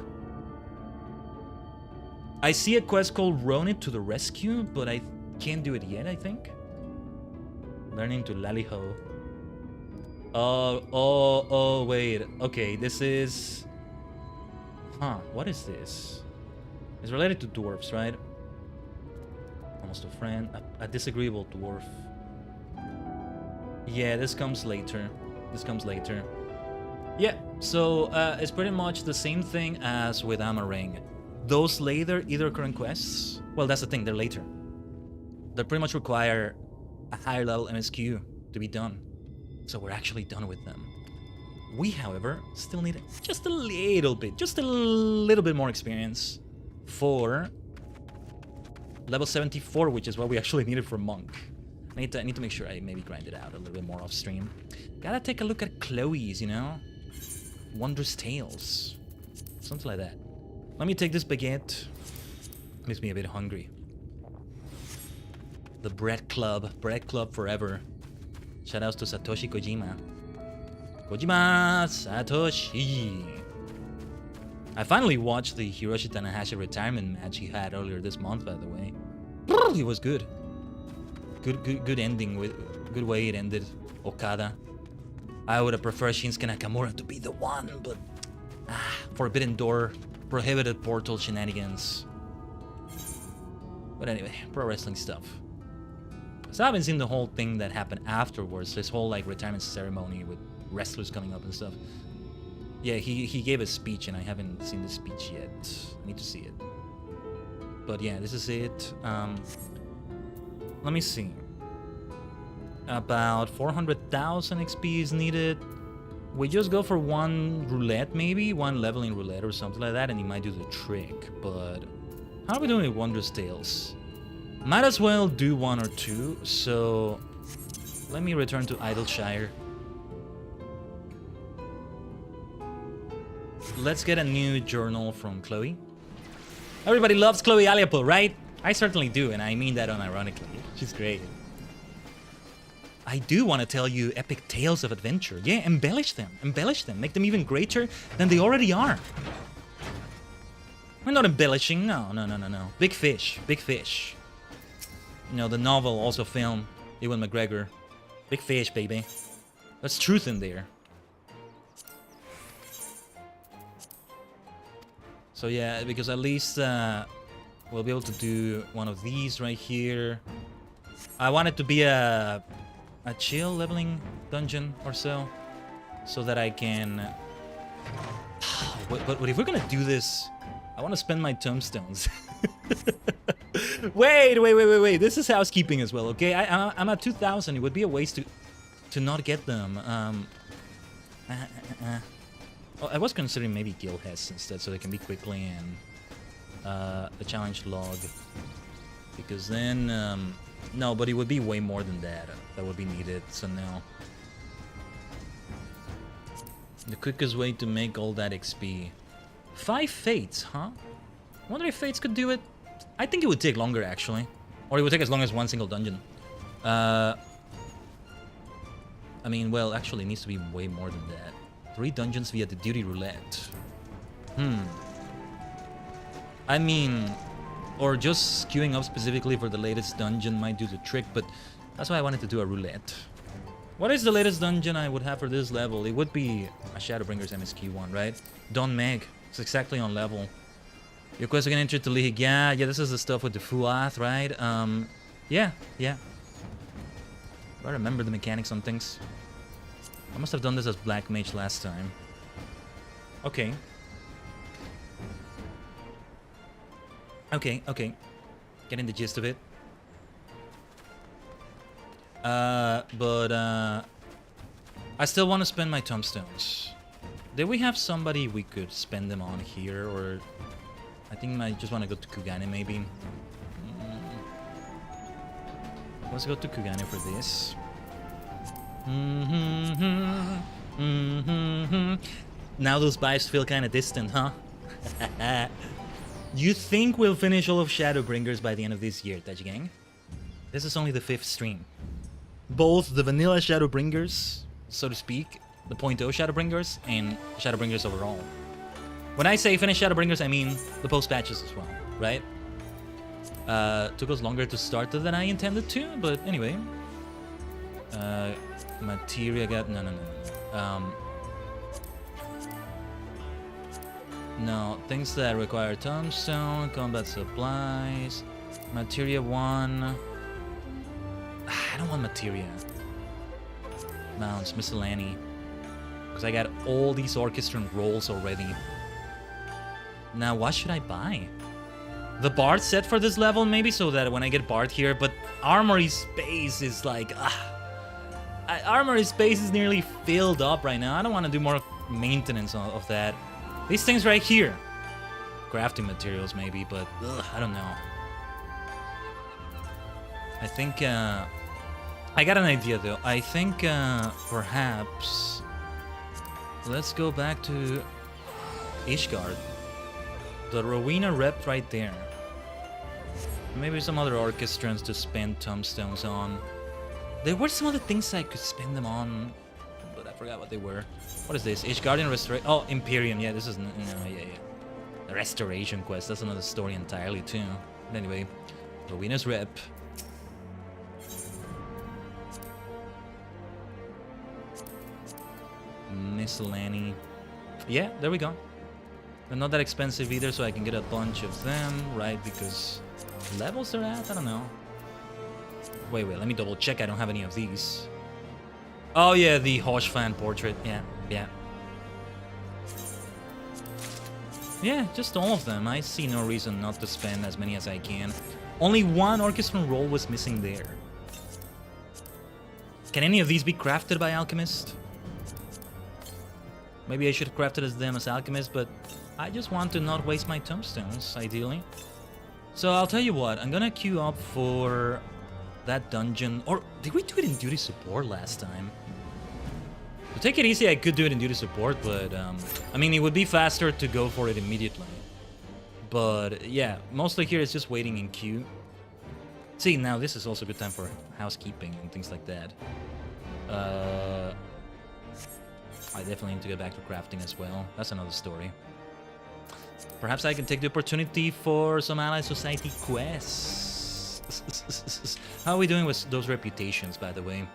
I see a quest called Ronin to the Rescue, but I can't do it yet, I think. Learning to Laliho. Oh, wait. Okay, this is... what is this? It's related to dwarves, right? Almost a friend. A disagreeable dwarf. Yeah, this comes later. Yeah, so it's pretty much the same thing as with Amarang. Those later Either Current quests, well, that's the thing, they're later. They pretty much require a higher level MSQ to be done. So we're actually done with them. We, however, still need just a little bit more experience for level 74, which is what we actually needed for Monk. I need to make sure I maybe grind it out a little bit more off stream. Gotta take a look at Chloe's, you know? Wondrous Tales. Something like that. Let me take this baguette. Makes me a bit hungry. The Bread Club forever. Shoutouts to Satoshi Kojima. Satoshi. I finally watched the Hiroshi Tanahashi retirement match he had earlier this month, by the way. It was good. Good ending, with good way it ended. Okada. I would have preferred Shinsuke Nakamura to be the one, but Forbidden Door, prohibited portal shenanigans. But anyway, pro wrestling stuff. So I haven't seen the whole thing that happened afterwards. This whole like retirement ceremony with wrestlers coming up and stuff. Yeah, he gave a speech and I haven't seen the speech yet. I need to see it. But yeah, this is it. Let me see. About 400,000 XP is needed. We just go for one roulette, maybe one leveling roulette or something like that, and he might do the trick. But how are we doing with Wondrous Tales? Might as well do one or two. So let me return to Idleshire. Let's get a new journal from Chloe. Everybody loves Chloe Aliapo, right? I certainly do, and I mean that unironically. She's great. I do want to tell you epic tales of adventure. Yeah, embellish them. Make them even greater than they already are. We're not embellishing, no. Big Fish. You know, the novel, also film, Ewan McGregor. Big Fish, baby. There's truth in there. So yeah, because at least we'll be able to do one of these right here. I want it to be a chill leveling dungeon or so that I can... But if we're gonna do this, I want to spend my tombstones. Wait. This is housekeeping as well, okay? I'm at 2,000. It would be a waste to not get them. Oh, I was considering maybe Guild Hests instead, so they can be quickly and the challenge log. Because then, no, but it would be way more than that. That would be needed, so no. The quickest way to make all that XP. 5 Fates, huh? I wonder if Fates could do it. I think it would take longer, actually. Or it would take as long as one single dungeon. I mean, well, actually, it needs to be way more than that. 3 dungeons via the duty roulette. I mean, or just queuing up specifically for the latest dungeon might do the trick, but that's why I wanted to do a roulette. What is the latest dungeon I would have for this level? It would be a Shadowbringers MSQ one, right? Don Meg. It's exactly on level. Your quest again entered the league. Yeah, this is the stuff with the Fuath, right? Yeah. I remember the mechanics on things. I must have done this as Black Mage last time. Okay. Getting the gist of it. But I still want to spend my tombstones. Did we have somebody we could spend them on here, or I think I just want to go to Kugane maybe. Let's go to Kugane for this. Now those vibes feel kind of distant, huh? You think we'll finish all of Shadowbringers by the end of this year, Tajigen? This is only the 5th stream. Both the vanilla Shadowbringers, so to speak, the 0.0 Shadowbringers, and Shadowbringers overall. When I say finish Shadowbringers, I mean the post-patches as well, right? Took us longer to start than I intended to, but anyway. Materia got... No. No, things that require tombstone, combat supplies, materia 1. I don't want materia. Mounts, miscellany. Because I got all these orchestral rolls already. Now, what should I buy? The Bard set for this level, maybe, so that when I get Bard here, but Armory space is like... Armory space is nearly filled up right now. I don't want to do more maintenance of that. These things right here. Crafting materials, maybe, but I don't know. I think... I got an idea, though. I think, perhaps... Let's go back to Ishgard. The Rowena rep right there. Maybe some other orchestrons to spend tombstones on. There were some other things I could spend them on, but I forgot what they were. What is this? Age Guardian Restoration. Oh, Imperium. Yeah, this is... No, yeah. The Restoration quest. That's another story entirely, too. But anyway, Rowena's rep. Miscellany. Yeah, there we go. They're not that expensive either, so I can get a bunch of them, right? Because levels they're at? I don't know. Wait, let me double check. I don't have any of these. Oh yeah, the Hoshfan portrait. Yeah. Yeah, just all of them. I see no reason not to spend as many as I can. Only one orchestral roll was missing there. Can any of these be crafted by Alchemist? Maybe I should have crafted them as Alchemist, but I just want to not waste my tombstones, ideally. So I'll tell you what, I'm gonna queue up for that dungeon. Or did we do it in duty support last time? To take it easy, I could do it in duty support, but I mean, it would be faster to go for it immediately. But yeah, mostly here it's just waiting in queue. See, now this is also a good time for housekeeping and things like that. I definitely need to get back to crafting as well. That's another story. Perhaps I can take the opportunity for some Allied Society quests. How are we doing with those reputations, by the way?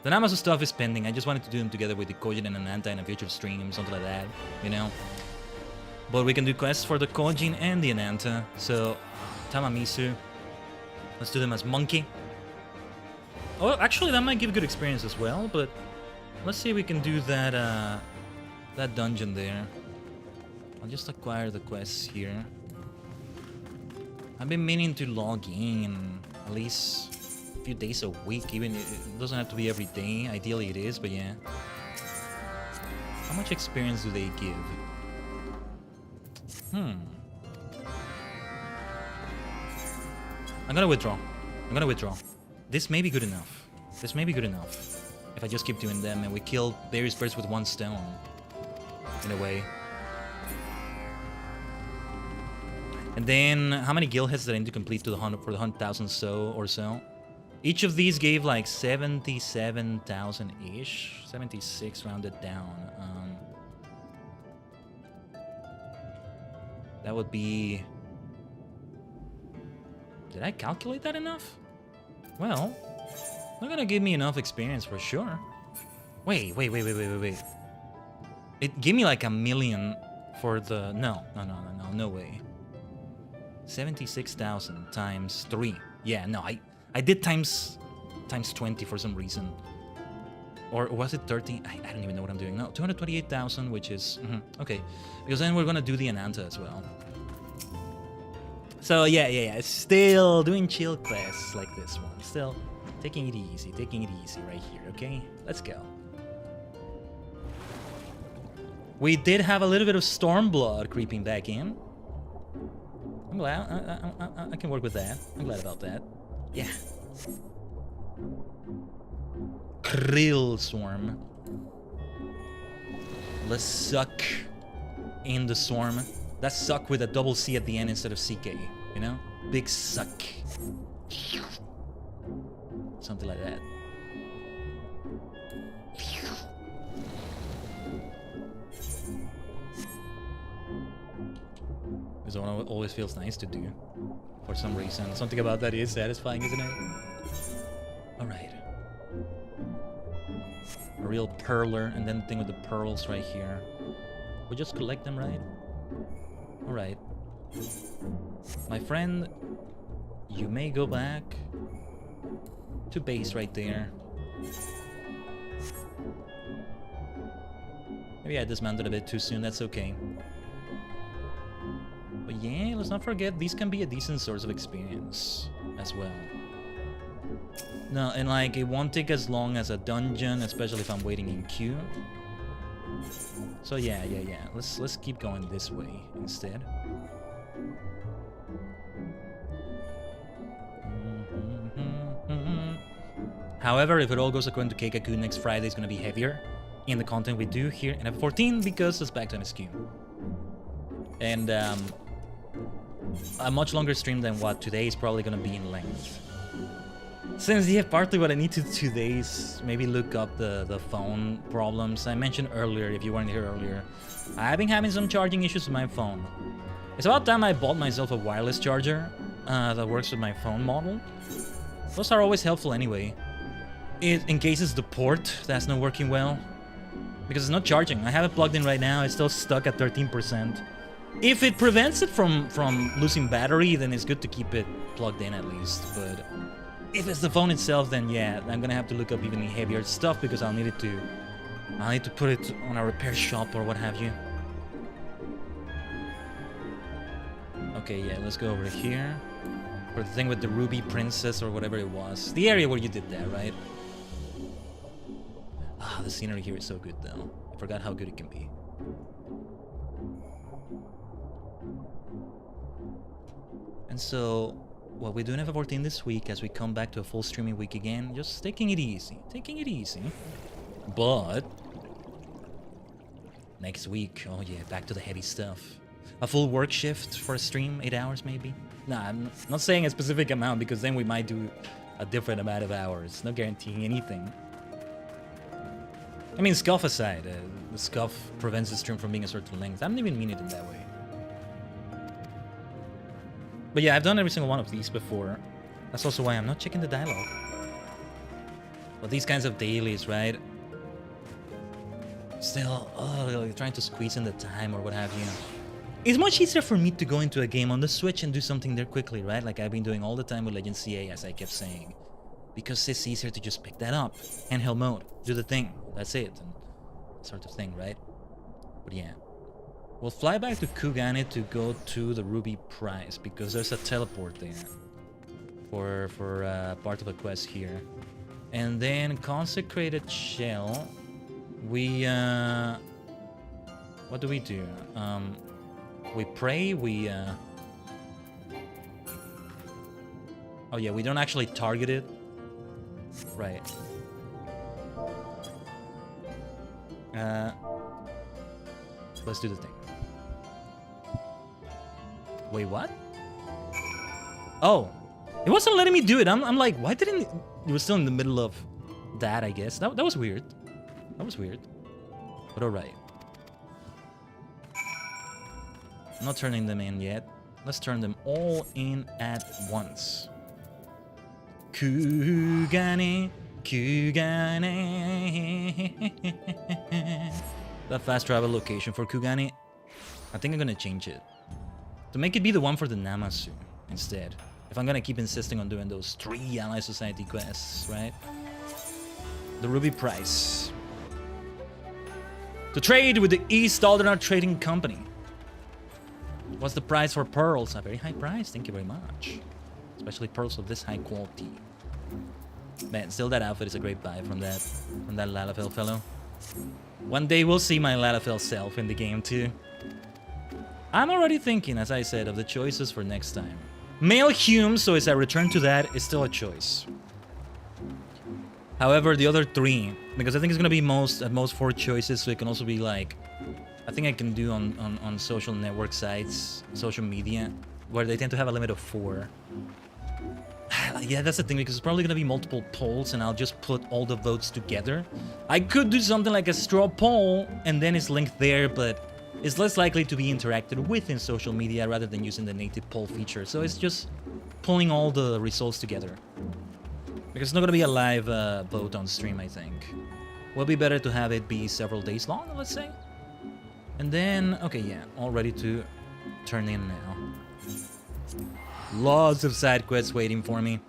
The Namasu stuff is pending. I just wanted to do them together with the Kojin and Ananta in a future stream, something like that, you know? But we can do quests for the Kojin and the Ananta. So, Tamamisu. Let's do them as Monkey. Oh, actually, that might give good experience as well, but let's see if we can do that, that dungeon there. I'll just acquire the quests here. I've been meaning to log in at least a few days a week, even it doesn't have to be every day. Ideally it is, but yeah. How much experience do they give? I'm gonna withdraw. This may be good enough. If I just keep doing them and we kill various birds with one stone. In a way. And then, how many guild heads did I need to complete to the 100,000 or so? Each of these gave like 77,000-ish. 76 rounded down. That would be... Did I calculate that enough? Well, they're gonna give me enough experience for sure. Wait. It gave me like 1 million for the... No way. 76,000 times 3. Yeah, no, I did times 20 for some reason. Or was it 30? I don't even know what I'm doing. No, 228,000, which is... okay. Because then we're gonna do the Ananta as well. So yeah. Still doing chill quests like this one. Still taking it easy right here, okay? Let's go. We did have a little bit of Stormblood creeping back in. I'm glad. I can work with that. I'm glad about that. Yeah. Krill Swarm. Let's suck in the swarm. That's suck with a double C at the end instead of CK, you know? Big suck. Something like that. This one always feels nice to do. For some reason. Something about that is satisfying, isn't it? Alright. A real perler, and then the thing with the pearls right here. We just collect them, right? Alright. My friend, you may go back to base right there. Maybe I dismounted a bit too soon, that's okay. But yeah, let's not forget, these can be a decent source of experience as well. No, and like, it won't take as long as a dungeon, especially if I'm waiting in queue. So yeah. Let's keep going this way instead. However, if it all goes according to Keikaku, next Friday is going to be heavier in the content we do here in FF14 because it's back to MSQ. And a much longer stream than what today is probably gonna be in length. Since, yeah, partly what I need to do today is maybe look up the phone problems. I mentioned earlier, if you weren't here earlier, I've been having some charging issues with my phone. It's about time I bought myself a wireless charger that works with my phone model. Those are always helpful anyway. In case it's the port that's not working well. Because it's not charging. I have it plugged in right now, it's still stuck at 13%. If it prevents it from losing battery, then it's good to keep it plugged in at least. But if it's the phone itself, then yeah, I'm gonna have to look up even heavier stuff because I'll need to put it on a repair shop or what have you. Okay, yeah, let's go over here. For the thing with the Ruby Princess or whatever it was. The area where you did that, right? Ah, the scenery here is so good though. I forgot how good it can be. And so, what we do in FF14 this week as we come back to a full streaming week again, just taking it easy. Taking it easy. But next week, oh yeah, back to the heavy stuff. A full work shift for a stream, 8 hours maybe? Nah, I'm not saying a specific amount because then we might do a different amount of hours. Not guaranteeing anything. I mean, scuff aside, the scuff prevents the stream from being a certain length. I don't even mean it in that way. But yeah, I've done every single one of these before. That's also why I'm not checking the dialogue. But these kinds of dailies, right? Still, trying to squeeze in the time or what have you. It's much easier for me to go into a game on the Switch and do something there quickly, right? Like I've been doing all the time with Legend CA, as I kept saying. Because it's easier to just pick that up. Handheld mode, do the thing, that's it. And sort of thing, right? But yeah. We'll fly back to Kugane to go to the Ruby Prize, because there's a teleport there. For part of a quest here. And then Consecrated Shell, we, what do? We pray, oh yeah, we don't actually target it. Right. Let's do the thing. Wait, what? Oh, it wasn't letting me do it. I'm like, why didn't it? It was still in the middle of that, I guess. That was weird. That was weird. But alright. I'm not turning them in yet. Let's turn them all in at once. Kugane, Kugane. That fast travel location for Kugane, I think I'm gonna change it. To make it be the one for the Namasu instead. If I'm gonna keep insisting on doing those 3 Ally Society quests, right? The Ruby Price. To trade with the East Aldernard Trading Company. What's the price for pearls? A very high price, thank you very much. Especially pearls of this high quality. Man, still that outfit is a great buy from that Lalafell fellow. One day we'll see my Lalafell self in the game too. I'm already thinking, as I said, of the choices for next time. Male Hume, so as I return to that, is still a choice. However, the other 3, because I think it's gonna be at most 4 choices, so it can also be like, I think I can do on social network sites, social media, where they tend to have a limit of 4. Yeah, that's the thing, because it's probably gonna be multiple polls, and I'll just put all the votes together. I could do something like a straw poll, and then it's linked there, but it's less likely to be interacted with in social media rather than using the native poll feature. So it's just pulling all the results together. Because it's not gonna be a live vote on stream, I think. Will be better to have it be several days long, let's say. And then, okay, yeah, all ready to turn in now. Lots of side quests waiting for me.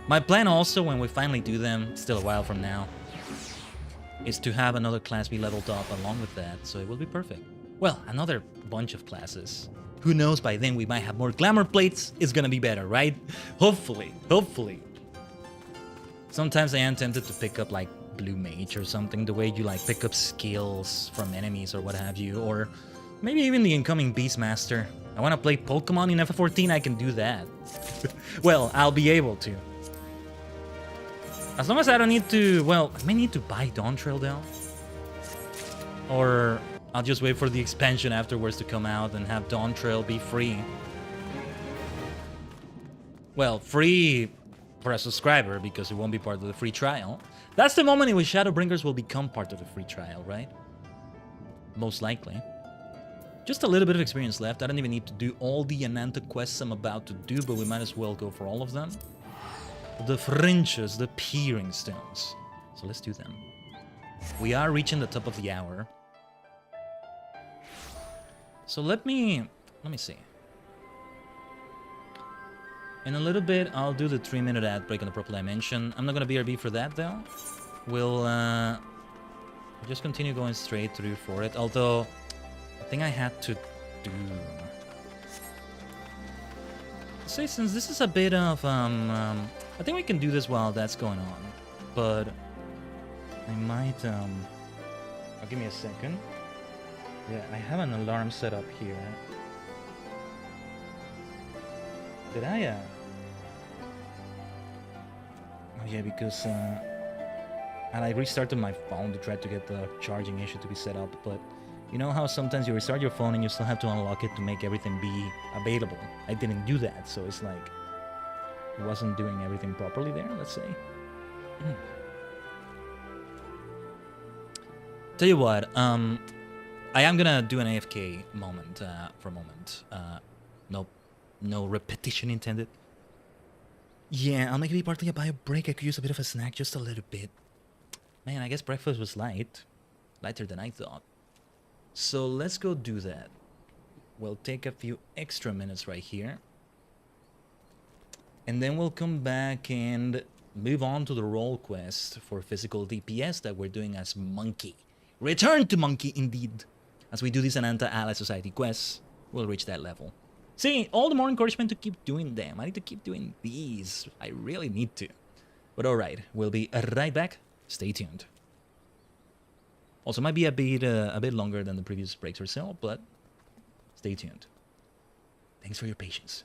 My plan also, when we finally do them, still a while from now, is to have another class be leveled up along with that, so it will be perfect. Well, another bunch of classes. Who knows, by then we might have more glamour plates, it's gonna be better, right? Hopefully, hopefully. Sometimes I am tempted to pick up like Blue Mage or something, the way you like pick up skills from enemies or what have you, or maybe even the incoming Beastmaster. I want to play Pokemon in FF14, I can do that. Well, I'll be able to. As long as I don't need to, well, I may need to buy Dawn Trail down. Or I'll just wait for the expansion afterwards to come out and have Dawn Trail be free. well, free for a subscriber because it won't be part of the free trial. That's the moment in which Shadowbringers will become part of the free trial, right? Most likely. Just a little bit of experience left. I don't even need to do all the Ananta quests I'm about to do, but we might as well go for all of them. The fringes, the peering stones. So let's do them. We are reaching the top of the hour. So let me see. In a little bit, I'll do the 3-minute ad break on the Purple Dimension. I'm not gonna BRB for that though. We'll just continue going straight through for it. Although, I think I had to do. Say since this is a bit of I think we can do this while that's going on, but I might oh, give me a second. Yeah, I have an alarm set up here. Did I oh yeah, because and I restarted my phone to try to get the charging issue to be set up, but you know how sometimes you restart your phone and you still have to unlock it to make everything be available? I didn't do that, so it's like it wasn't doing everything properly there, let's say. Tell you what, I am gonna do an AFK moment for a moment. No repetition intended. Yeah, I'll make it be partly a bio break. I could use a bit of a snack, just a little bit. Man, I guess breakfast was light. Lighter than I thought. So let's go do that. We'll take a few extra minutes right here. And then we'll come back and move on to the role quest for physical DPS that we're doing as Monkey. Return to Monkey, indeed. As we do these Ananta Ally Society quests, we'll reach that level. See, all the more encouragement to keep doing them. I need to keep doing these. I really need to. But alright, we'll be right back. Stay tuned. Also, might be a bit longer than the previous breaks or so, but stay tuned. Thanks for your patience.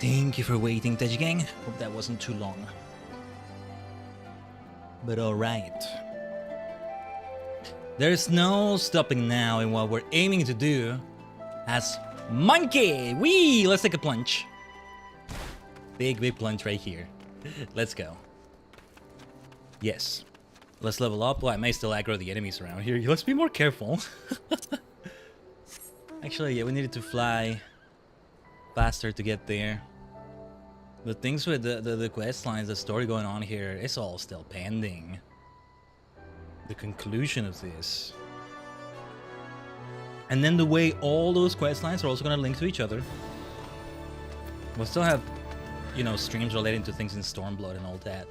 Thank you for waiting, Tajigen. Hope that wasn't too long. But alright. There's no stopping now in what we're aiming to do as Monkey! Whee! Let's take a plunge. Big plunge right here. Let's go. Yes. Let's level up. Well, I may still aggro the enemies around here. Let's be more careful. Actually, yeah, we needed to fly faster to get there. The things with the quest lines, the story going on here, it's all still pending. The conclusion of this. And then the way all those quest lines are also going to link to each other. We'll still have, you know, streams relating to things in Stormblood and all that.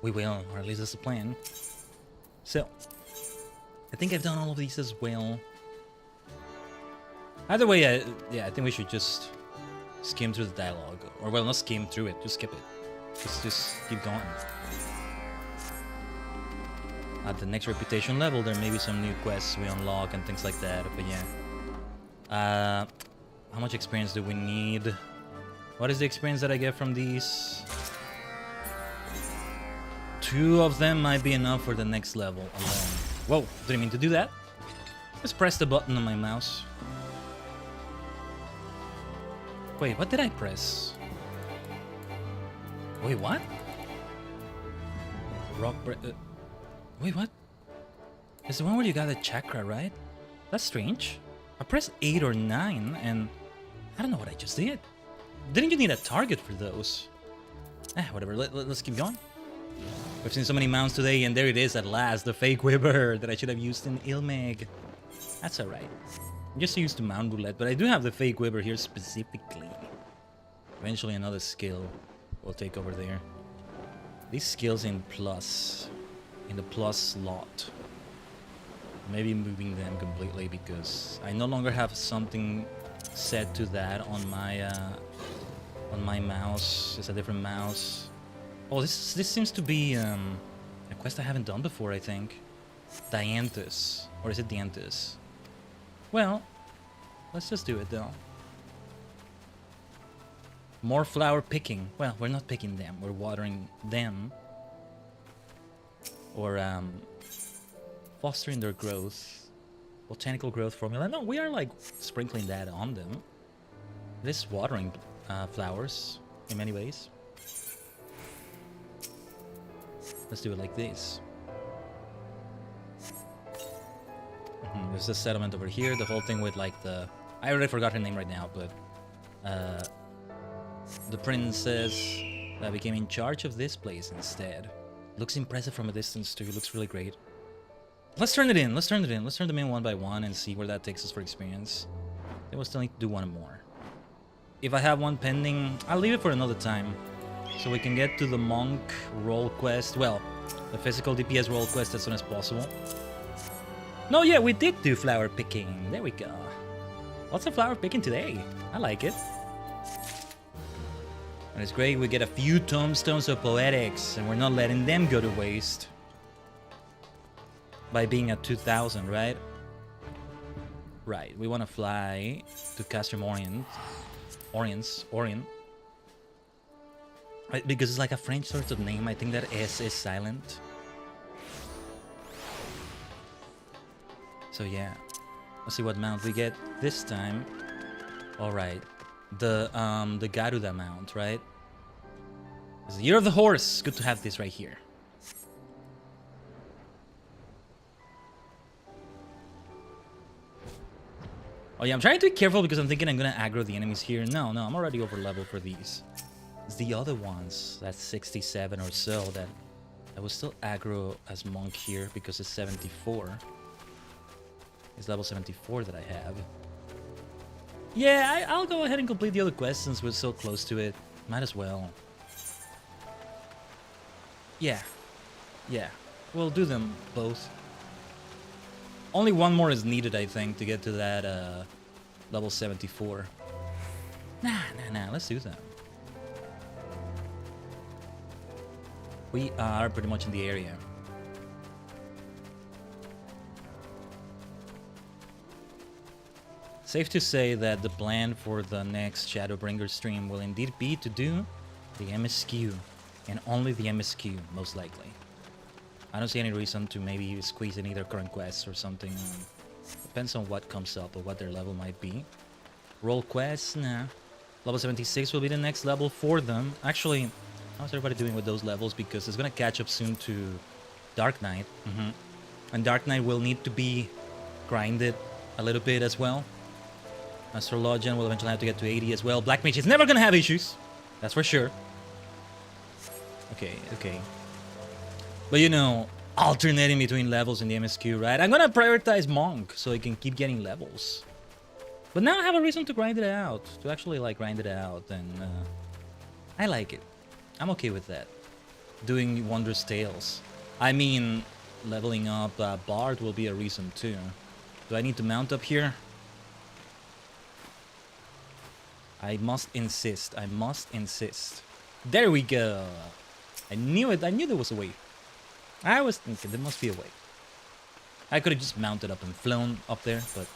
We will, or at least that's the plan. So, I think I've done all of these as well. Either way, yeah, I think we should just skim through the dialogue. Or, well, not skim through it, just skip it. Just keep going. At the next reputation level, there may be some new quests we unlock and things like that, but yeah. How much experience do we need? What is the experience that I get from these? 2 of them might be enough for the next level alone. Whoa, didn't mean to do that. Just press the button on my mouse. Wait, what did I press? Wait, what? Wait, what? It's the one where you got a chakra, right? That's strange. I pressed 8 or 9, and I don't know what I just did. Didn't you need a target for those? Whatever, let's keep going. We've seen so many mounts today, and there it is at last, the fake Wibber that I should have used in Ilmeg. That's alright. I'm just used to Mount Roulette, but I do have the fake Wibber here specifically. Eventually another skill will take over there. These skills in the plus slot. Maybe moving them completely because I no longer have something set to that on my mouse. It's a different mouse. Oh, this seems to be a quest I haven't done before, I think. Dianthus. Or is it Dianthus? Well, let's just do it though. More flower picking. Well, we're not picking them, we're watering them. Or fostering their growth. Botanical growth formula. No, we are like sprinkling that on them. This watering flowers in many ways. Let's do it like this. There's this settlement over here. The whole thing with like the... I already forgot her name right now, but... the princess that became in charge of this place instead. Looks impressive from a distance too. Looks really great. Let's turn it in. Let's turn them in one by one and see where that takes us for experience. Then we'll still need to do one more. If I have one pending, I'll leave it for another time. So we can get to the monk role quest. Well, the physical DPS role quest as soon as possible. No, yeah, we did do flower picking. There we go. Lots of flower picking today. I like it. And it's great, we get a few tombstones of poetics, and we're not letting them go to waste. By being at 2000, right? Right, we want to fly to Castrum Orient. Right, because it's like a French sort of name, I think that S is silent. So yeah, let's see what mount we get this time. Alright. The Garuda mount, right? It's the Year of the Horse. Good to have this right here. Oh yeah, I'm trying to be careful because I'm thinking I'm gonna aggro the enemies here. No, I'm already over level for these. It's the other ones, that's 67 or so, that I will still aggro as monk here because it's 74. It's level 74 that I have. Yeah, I'll go ahead and complete the other quests since we're so close to it. Might as well. Yeah. We'll do them both. Only one more is needed, I think, to get to that level 74. Nah, let's do that. We are pretty much in the area. Safe to say that the plan for the next Shadowbringers stream will indeed be to do the MSQ, and only the MSQ, most likely. I don't see any reason to maybe squeeze in either current quests or something. Depends on what comes up or what their level might be. Roll quests, nah. Level 76 will be the next level for them. Actually, how's everybody doing with those levels? Because it's gonna catch up soon to Dark Knight. And Dark Knight will need to be grinded a little bit as well. Astrologian will eventually have to get to 80 as well. Black Mage is never gonna have issues. That's for sure. Okay. But you know, alternating between levels in the MSQ, right? I'm gonna prioritize Monk so I can keep getting levels. But now I have a reason to grind it out. To actually like grind it out, and I like it. I'm okay with that. Doing Wondrous Tales. I mean, leveling up Bard will be a reason too. Do I need to mount up here? I must insist. I must insist. There we go. I knew it. I knew there was a way. I was thinking there must be a way. I could have just mounted up and flown up there, but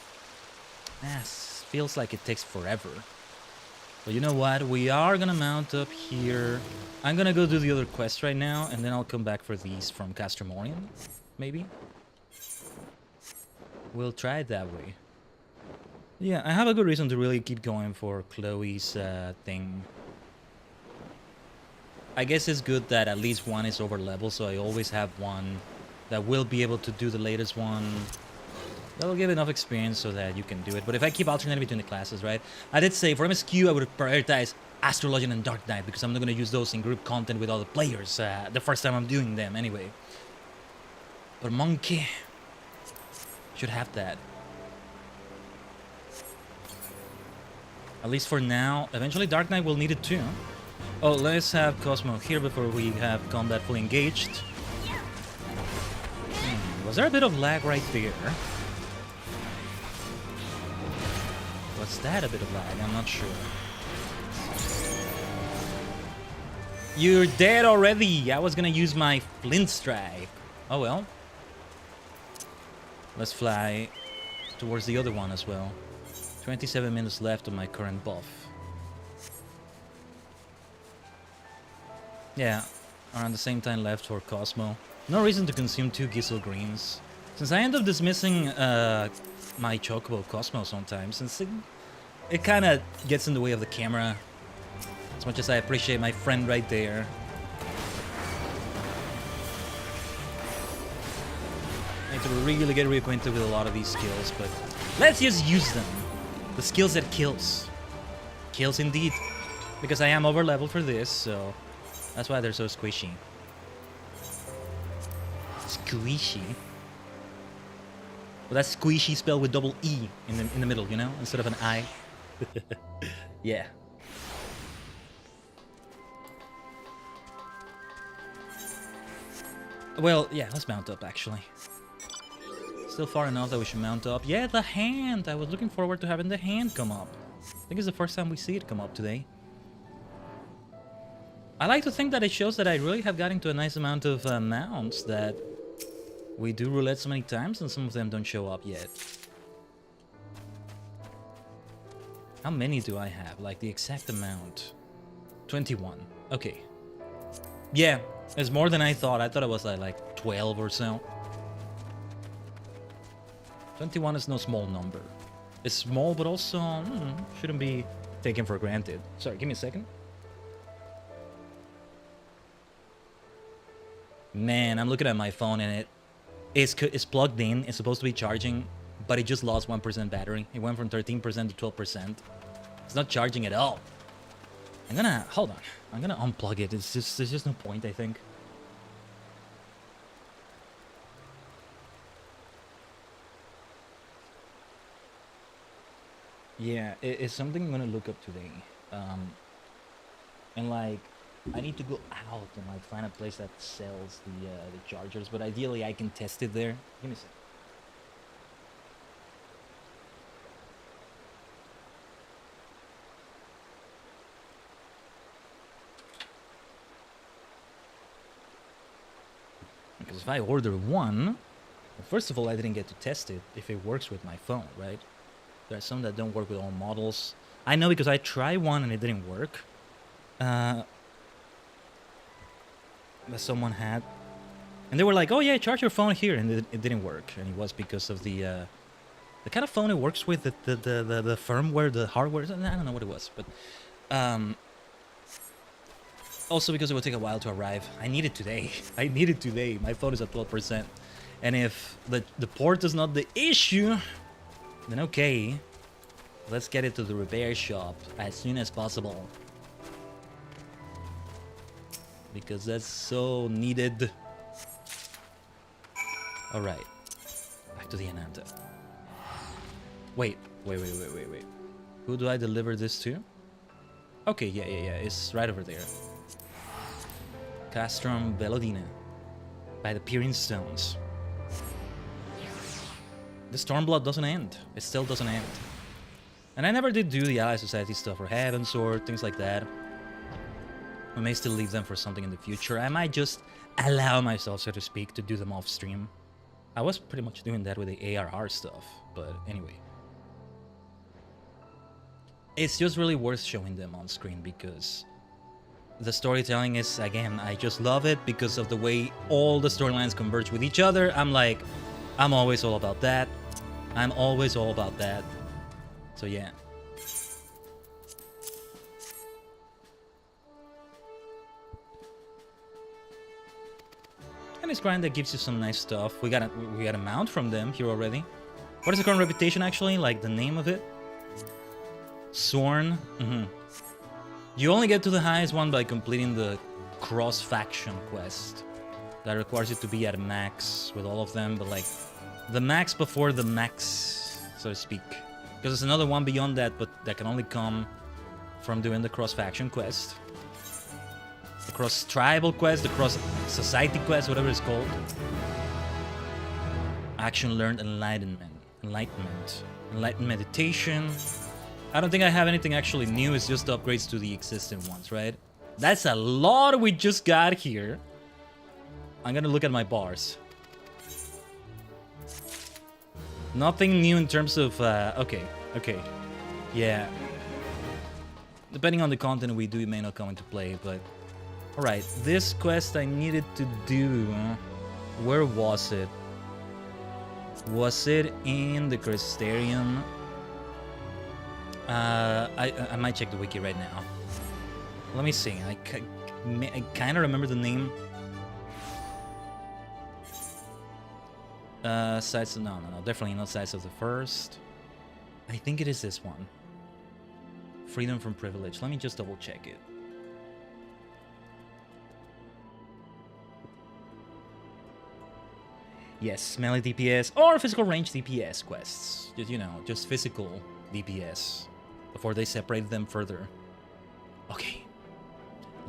feels like it takes forever. But you know what? We are gonna mount up here. I'm gonna go do the other quest right now, and then I'll come back for these from Castromorian, maybe. We'll try it that way. Yeah, I have a good reason to really keep going for Chloe's thing. I guess it's good that at least one is over level, so I always have one that will be able to do the latest one. That'll give enough experience so that you can do it. But if I keep alternating between the classes, right? I did say for MSQ I would prioritize Astrologian and Dark Knight because I'm not going to use those in group content with all the players the first time I'm doing them anyway. But Monkey should have that. At least for now. Eventually Dark Knight will need it too. Oh, let's have Cosmo here before we have combat fully engaged. Was there a bit of lag right there? Was that a bit of lag? I'm not sure. You're dead already! I was gonna use my Flint Strike. Oh well. Let's fly towards the other one as well. 27 minutes left on my current buff. Yeah, around the same time left for Cosmo. No reason to consume 2 Gizzle Greens. Since I end up dismissing my Chocobo Cosmo sometimes, since it kind of gets in the way of the camera. As much as I appreciate my friend right there. I need to really get reacquainted with a lot of these skills, but let's just use them. The skills that kills. Kills indeed. Because I am over leveled for this, so that's why they're so squishy. Squishy? Well, that's squishy spelled with double E in the middle, you know? Instead of an I. Yeah. Well, yeah, let's mount up, actually. Still far enough that we should mount up. Yeah, the hand! I was looking forward to having the hand come up. I think it's the first time we see it come up today. I like to think that it shows that I really have gotten to a nice amount of mounts that we do roulette so many times and some of them don't show up yet. How many do I have? Like the exact amount. 21. Okay. Yeah, it's more than I thought. I thought it was like 12 or so. 21 is no small number. It's small, but also shouldn't be taken for granted. Sorry, give me a second. Man, I'm looking at my phone and it's plugged in. It's supposed to be charging, but it just lost 1% battery. It went from 13% to 12%. It's not charging at all. Hold on. I'm gonna unplug it. There's just no point, I think. Yeah, it's something I'm gonna look up today. And like, I need to go out and like find a place that sells the chargers, but ideally I can test it there. Give me a sec. Because if I order one, well, first of all, I didn't get to test it if it works with my phone, right? There are some that don't work with all models. I know because I tried one and it didn't work. That someone had. And they were like, oh yeah, charge your phone here, and it didn't work. And it was because of the kind of phone it works with, the firmware, the hardware. I don't know what it was, but also because it would take a while to arrive. I need it today. I need it today. My phone is at 12%. And if the port is not the issue, then okay. Let's get it to the repair shop as soon as possible. Because that's so needed. Alright. Back to the Ananta. Wait. Who do I deliver this to? Okay, yeah. It's right over there. Castrum Velodina. By the Peering Stones. The Stormblood doesn't end. It still doesn't end. And I never did do the Ally Society stuff or Heaven Sword, things like that. I may still leave them for something in the future. I might just allow myself, so to speak, to do them off stream. I was pretty much doing that with the ARR stuff, but anyway. It's just really worth showing them on screen because the storytelling is, again, I just love it because of the way all the storylines converge with each other. I'm like, I'm always all about that. I'm always all about that. So yeah. And it's grind that gives you some nice stuff. We got a mount from them here already. What is the current reputation actually? Like the name of it? Sworn. You only get to the highest one by completing the cross-faction quest. That requires you to be at max with all of them, but like the max before the max, so to speak. Because there's another one beyond that, but that can only come from doing the cross-faction quest. The cross-tribal quest, the cross-society quest, whatever it's called. Action learned enlightenment. Enlightenment meditation. I don't think I have anything actually new, it's just upgrades to the existing ones, right? That's a lot we just got here. I'm gonna look at my bars. Nothing new in terms of, okay. Yeah. Depending on the content we do, it may not come into play, but... Alright, this quest I needed to do... Where was it? Was it in the Crystarium? I might check the wiki right now. Let me see, I kind of remember the name. Sides of... No, definitely not Sides of the First. I think it is this one. Freedom from Privilege. Let me just double check it. Yes, melee DPS or physical range DPS quests. Just, you know, just physical DPS before they separate them further. Okay,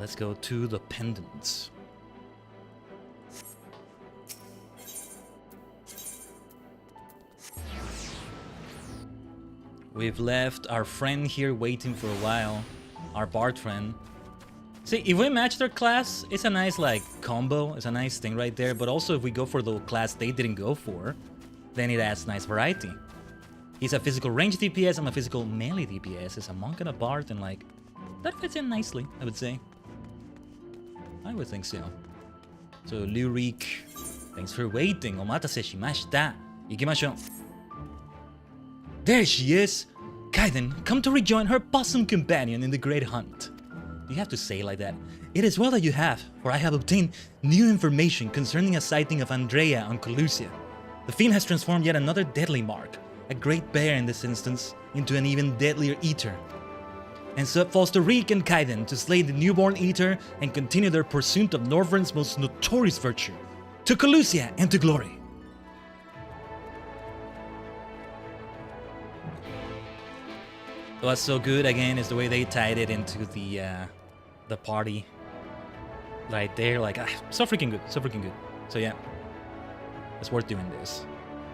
let's go to the pendants. We've left our friend here waiting for a while. Our bard friend. See, if we match their class, it's a nice, like, combo. It's a nice thing right there. But also, if we go for the class they didn't go for, then it adds nice variety. He's a physical range DPS, I'm a physical melee DPS. It's a monk and a bard, and, like, that fits in nicely, I would say. I would think so. So, Lyric, thanks for waiting. Omatase shimashita. Ikimashou. There she is! Khaiden, come to rejoin her bosom companion in the great hunt. You have to say it like that. It is well that you have, for I have obtained new information concerning a sighting of Andrea on Colusia. The fiend has transformed yet another deadly mark, a great bear in this instance, into an even deadlier eater. And so it falls to Reek and Khaiden to slay the newborn eater and continue their pursuit of Norvryn's most notorious virtue, to Colusia and to glory. What's so good again is the way they tied it into the party right there, like so freaking good, so freaking good. So yeah, it's worth doing this.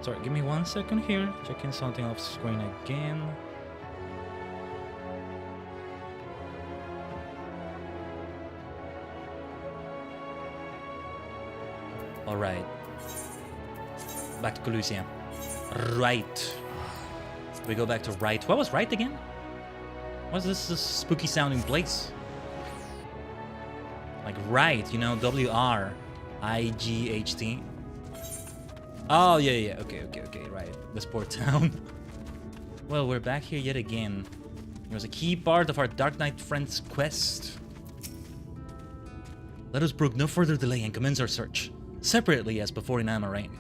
Sorry, give me 1 second here, checking something off screen again. All right, back to Colusia. Right. We go back to right. What was right again? What's this spooky sounding place? Like right, you know, W-R-I-G-H-T. Oh, yeah. Okay, right. The sport town. Well, we're back here yet again. It was a key part of our Dark Knight Friends quest. Let us brook no further delay and commence our search, separately as before in Amarane.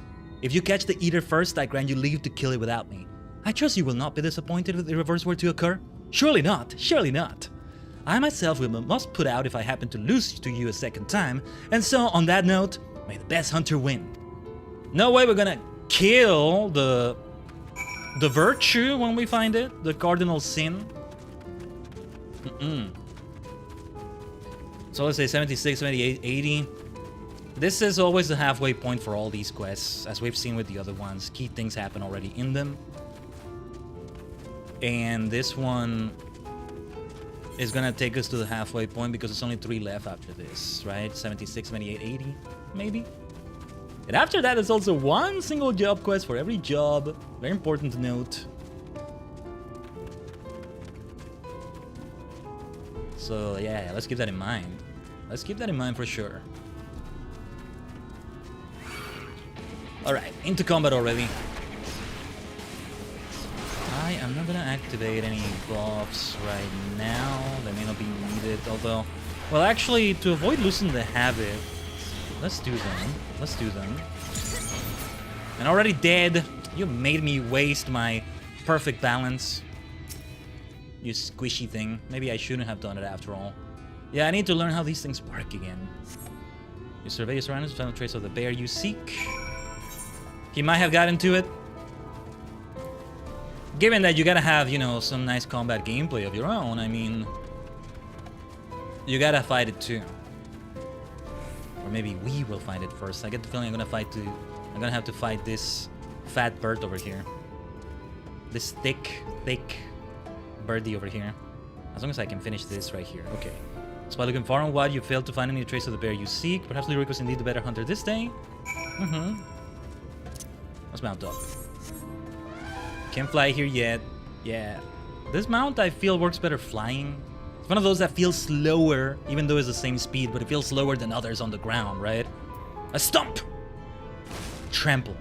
If you catch the Aether first, I grant you leave to kill it without me. I trust you will not be disappointed if the reverse were to occur. Surely not, surely not. I myself must put out if I happen to lose to you a second time, and so on that note, may the best hunter win. No way we're gonna kill the virtue when we find it, the cardinal sin. So let's say 76, 78, 80. This is always the halfway point for all these quests, as we've seen with the other ones. Key things happen already in them. And this one is gonna take us to the halfway point because it's only 3 left after this, right? 76, 78, 80, maybe? And after that, there's also 1 single job quest for every job. Very important to note. So yeah, let's keep that in mind. Let's keep that in mind for sure. Alright, into combat already. I am not gonna activate any buffs right now. They may not be needed, although... Well, actually, to avoid losing the habit, let's do them. Let's do them. And already dead. You made me waste my perfect balance. You squishy thing. Maybe I shouldn't have done it after all. Yeah, I need to learn how these things work again. You survey your surroundings, find a trace of the bear you seek. He might have gotten to it. Given that you gotta have, you know, some nice combat gameplay of your own, I mean... You gotta fight it too. Or maybe we will find it first. I get the feeling I'm gonna have to fight this fat bird over here. This thick birdie over here. As long as I can finish this right here. Okay. So by looking far and wide, you failed to find any trace of the bear you seek. Perhaps Lyric was indeed the better hunter this day. Let's mount up. Can't fly here yet. Yeah. This mount, I feel, works better flying. It's one of those that feels slower, even though it's the same speed, but it feels slower than others on the ground, right? A stomp! Trample.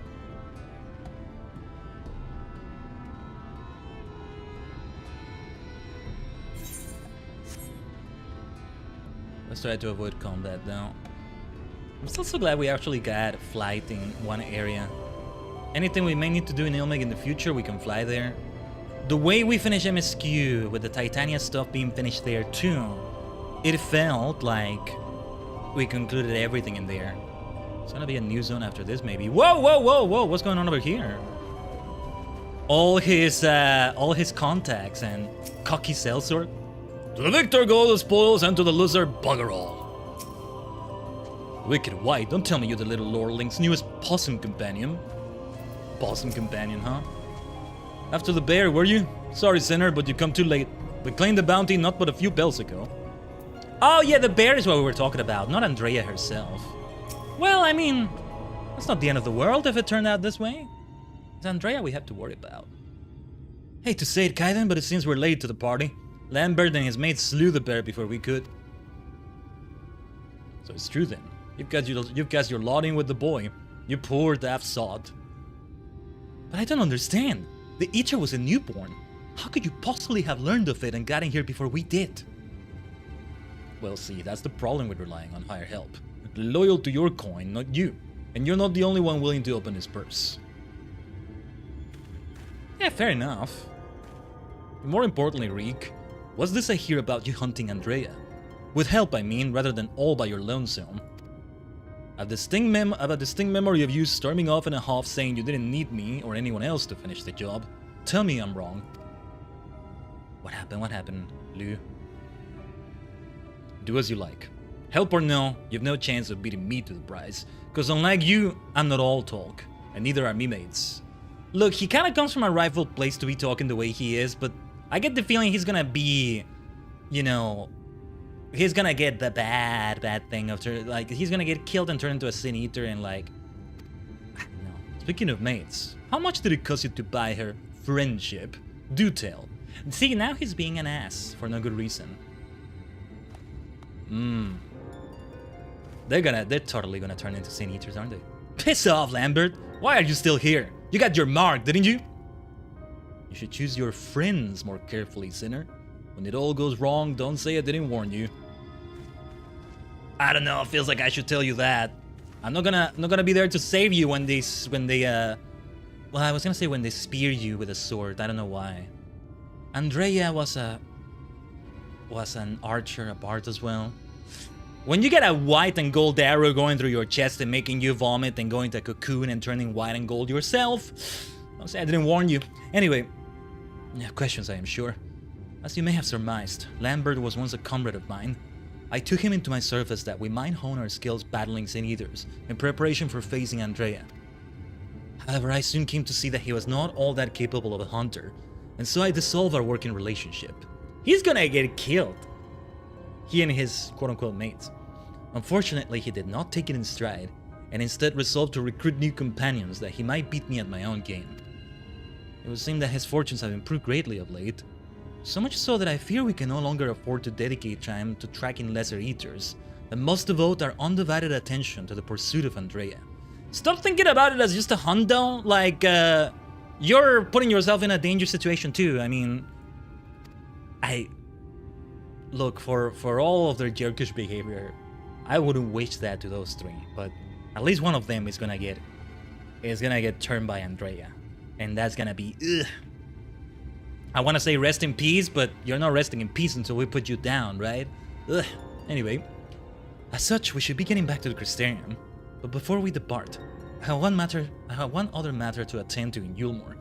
Let's try to avoid combat now. I'm still so glad we actually got flight in one area. Anything we may need to do in Ilmeg in the future, we can fly there. The way we finish MSQ, with the Titania stuff being finished there too, it felt like we concluded everything in there. It's gonna be a new zone after this, maybe. Whoa, whoa, whoa, whoa! What's going on over here? All his contacts and cocky sellsword. To the victor go the spoils, and to the loser bugger all. Wicked White, don't tell me you're the little lordling's newest possum companion. Possum companion, huh? After the bear, were you? Sorry, sinner, but you come too late. We claimed the bounty not but a few bells ago. Oh yeah, the bear is what we were talking about, not Andrea herself. Well, I mean, that's not the end of the world if it turned out this way. It's Andrea we have to worry about. Hate to say it, Khaiden, but it seems we're late to the party. Lambert and his mates slew the bear before we could. So it's true then. You've got your lot in with the boy. You poor daft sod. But I don't understand. The Aether was a newborn. How could you possibly have learned of it and gotten here before we did? Well, see, that's the problem with relying on higher help. Loyal to your coin, not you. And you're not the only one willing to open his purse. Yeah, fair enough. More importantly, Reek, what's this I hear about you hunting Andrea? With help, I mean, rather than all by your lonesome. I have a distinct memory of you storming off in a huff saying you didn't need me or anyone else to finish the job. Tell me I'm wrong. What happened? What happened, Lou? Do as you like. Help or no, you've no chance of beating me to the prize. Because unlike you, I'm not all talk. And neither are me mates. Look, he kinda comes from a rival place to be talking the way he is, but I get the feeling he's gonna be, you know... He's gonna get the bad thing of like, he's gonna get killed and turn into a Sin Eater and like... I don't know. Speaking of mates, how much did it cost you to buy her friendship? Do tell. See, now he's being an ass for no good reason. They're totally gonna turn into Sin Eaters, aren't they? Piss off, Lambert! Why are you still here? You got your mark, didn't you? You should choose your friends more carefully, sinner. When it all goes wrong, don't say I didn't warn you. I don't know, it feels like I should tell you that. I'm not gonna be there to save you when they well, I was gonna say when they spear you with a sword. I don't know why. Andrea was an archer, a bard as well. When you get a white and gold arrow going through your chest and making you vomit and going to a cocoon and turning white and gold yourself, don't say I didn't warn you. Anyway, questions I am sure. As you may have surmised, Lambert was once a comrade of mine. I took him into my service that we might hone our skills battling Sin Eaters in preparation for facing Andrea. However, I soon came to see that he was not all that capable of a hunter, and so I dissolved our working relationship. He's gonna get killed. He and his quote-unquote mates. Unfortunately, he did not take it in stride, and instead resolved to recruit new companions that he might beat me at my own game. It would seem that his fortunes have improved greatly of late, so much so that I fear we can no longer afford to dedicate time to tracking lesser eaters, and must devote our undivided attention to the pursuit of Andrea. Stop thinking about it as just a hunt though, like, you're putting yourself in a dangerous situation too. I mean, look, for all of their jerkish behavior, I wouldn't wish that to those three, but at least one of them is gonna get turned by Andrea, and that's gonna be ugh. I want to say rest in peace, but you're not resting in peace until we put you down, right? Ugh. Anyway, as such, we should be getting back to the Crystarium. But before we depart, I have one other matter to attend to in Yulmore.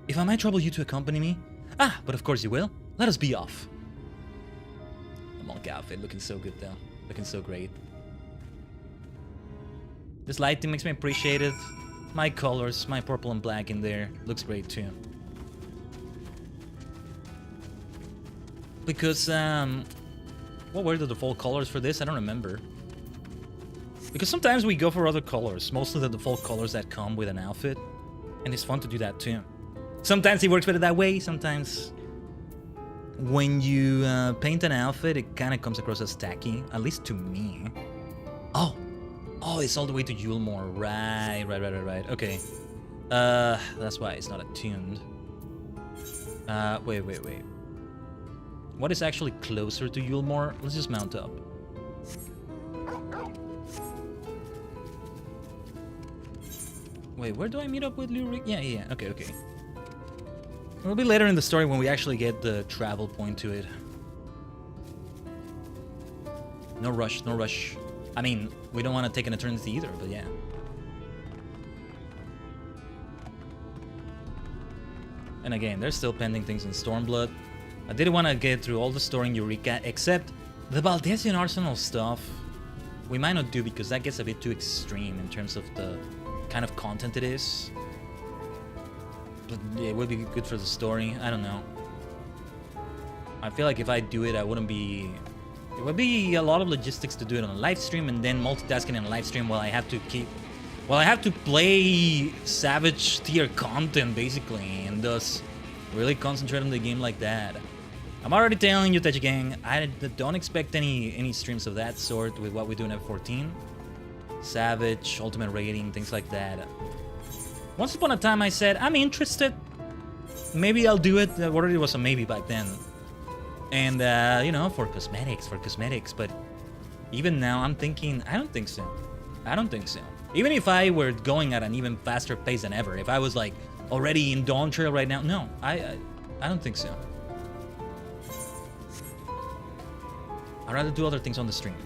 If I might trouble you to accompany me? Ah, but of course you will. Let us be off. The monk outfit looking so good though. Looking so great. This lighting makes me appreciate it. My colors, my purple and black in there, looks great too. Because, what were the default colors for this? I don't remember. Because sometimes we go for other colors, mostly the default colors that come with an outfit, and it's fun to do that too. Sometimes it works better that way, sometimes when you paint an outfit, it kind of comes across as tacky, at least to me. Oh, it's all the way to Yulmore, right, okay. That's why it's not attuned. Wait. What is actually closer to Yulmore? Let's just mount up. Wait, where do I meet up with Lurik? Yeah, okay. It'll be later in the story when we actually get the travel point to it. No rush. I mean, we don't want to take an eternity either, but yeah. And again, there's still pending things in Stormblood. I didn't want to get through all the story in Eureka, except the Baldesian Arsenal stuff. We might not do because that gets a bit too extreme in terms of the kind of content it is. But yeah, it would be good for the story. I don't know. I feel like if I do it, it would be a lot of logistics to do it on a live stream and then multitasking in a live stream while I have to play Savage tier content basically, and thus really concentrate on the game like that. I'm already telling you, Tajigen, I don't expect any streams of that sort with what we do in F14. Savage, ultimate rating, things like that. Once upon a time I said, I'm interested. Maybe I'll do it. Already was a maybe back then. And, you know, for cosmetics. But even now I'm thinking, I don't think so. Even if I were going at an even faster pace than ever, if I was like already in Dawn Trail right now, no, I don't think so. I'd rather do other things on the stream,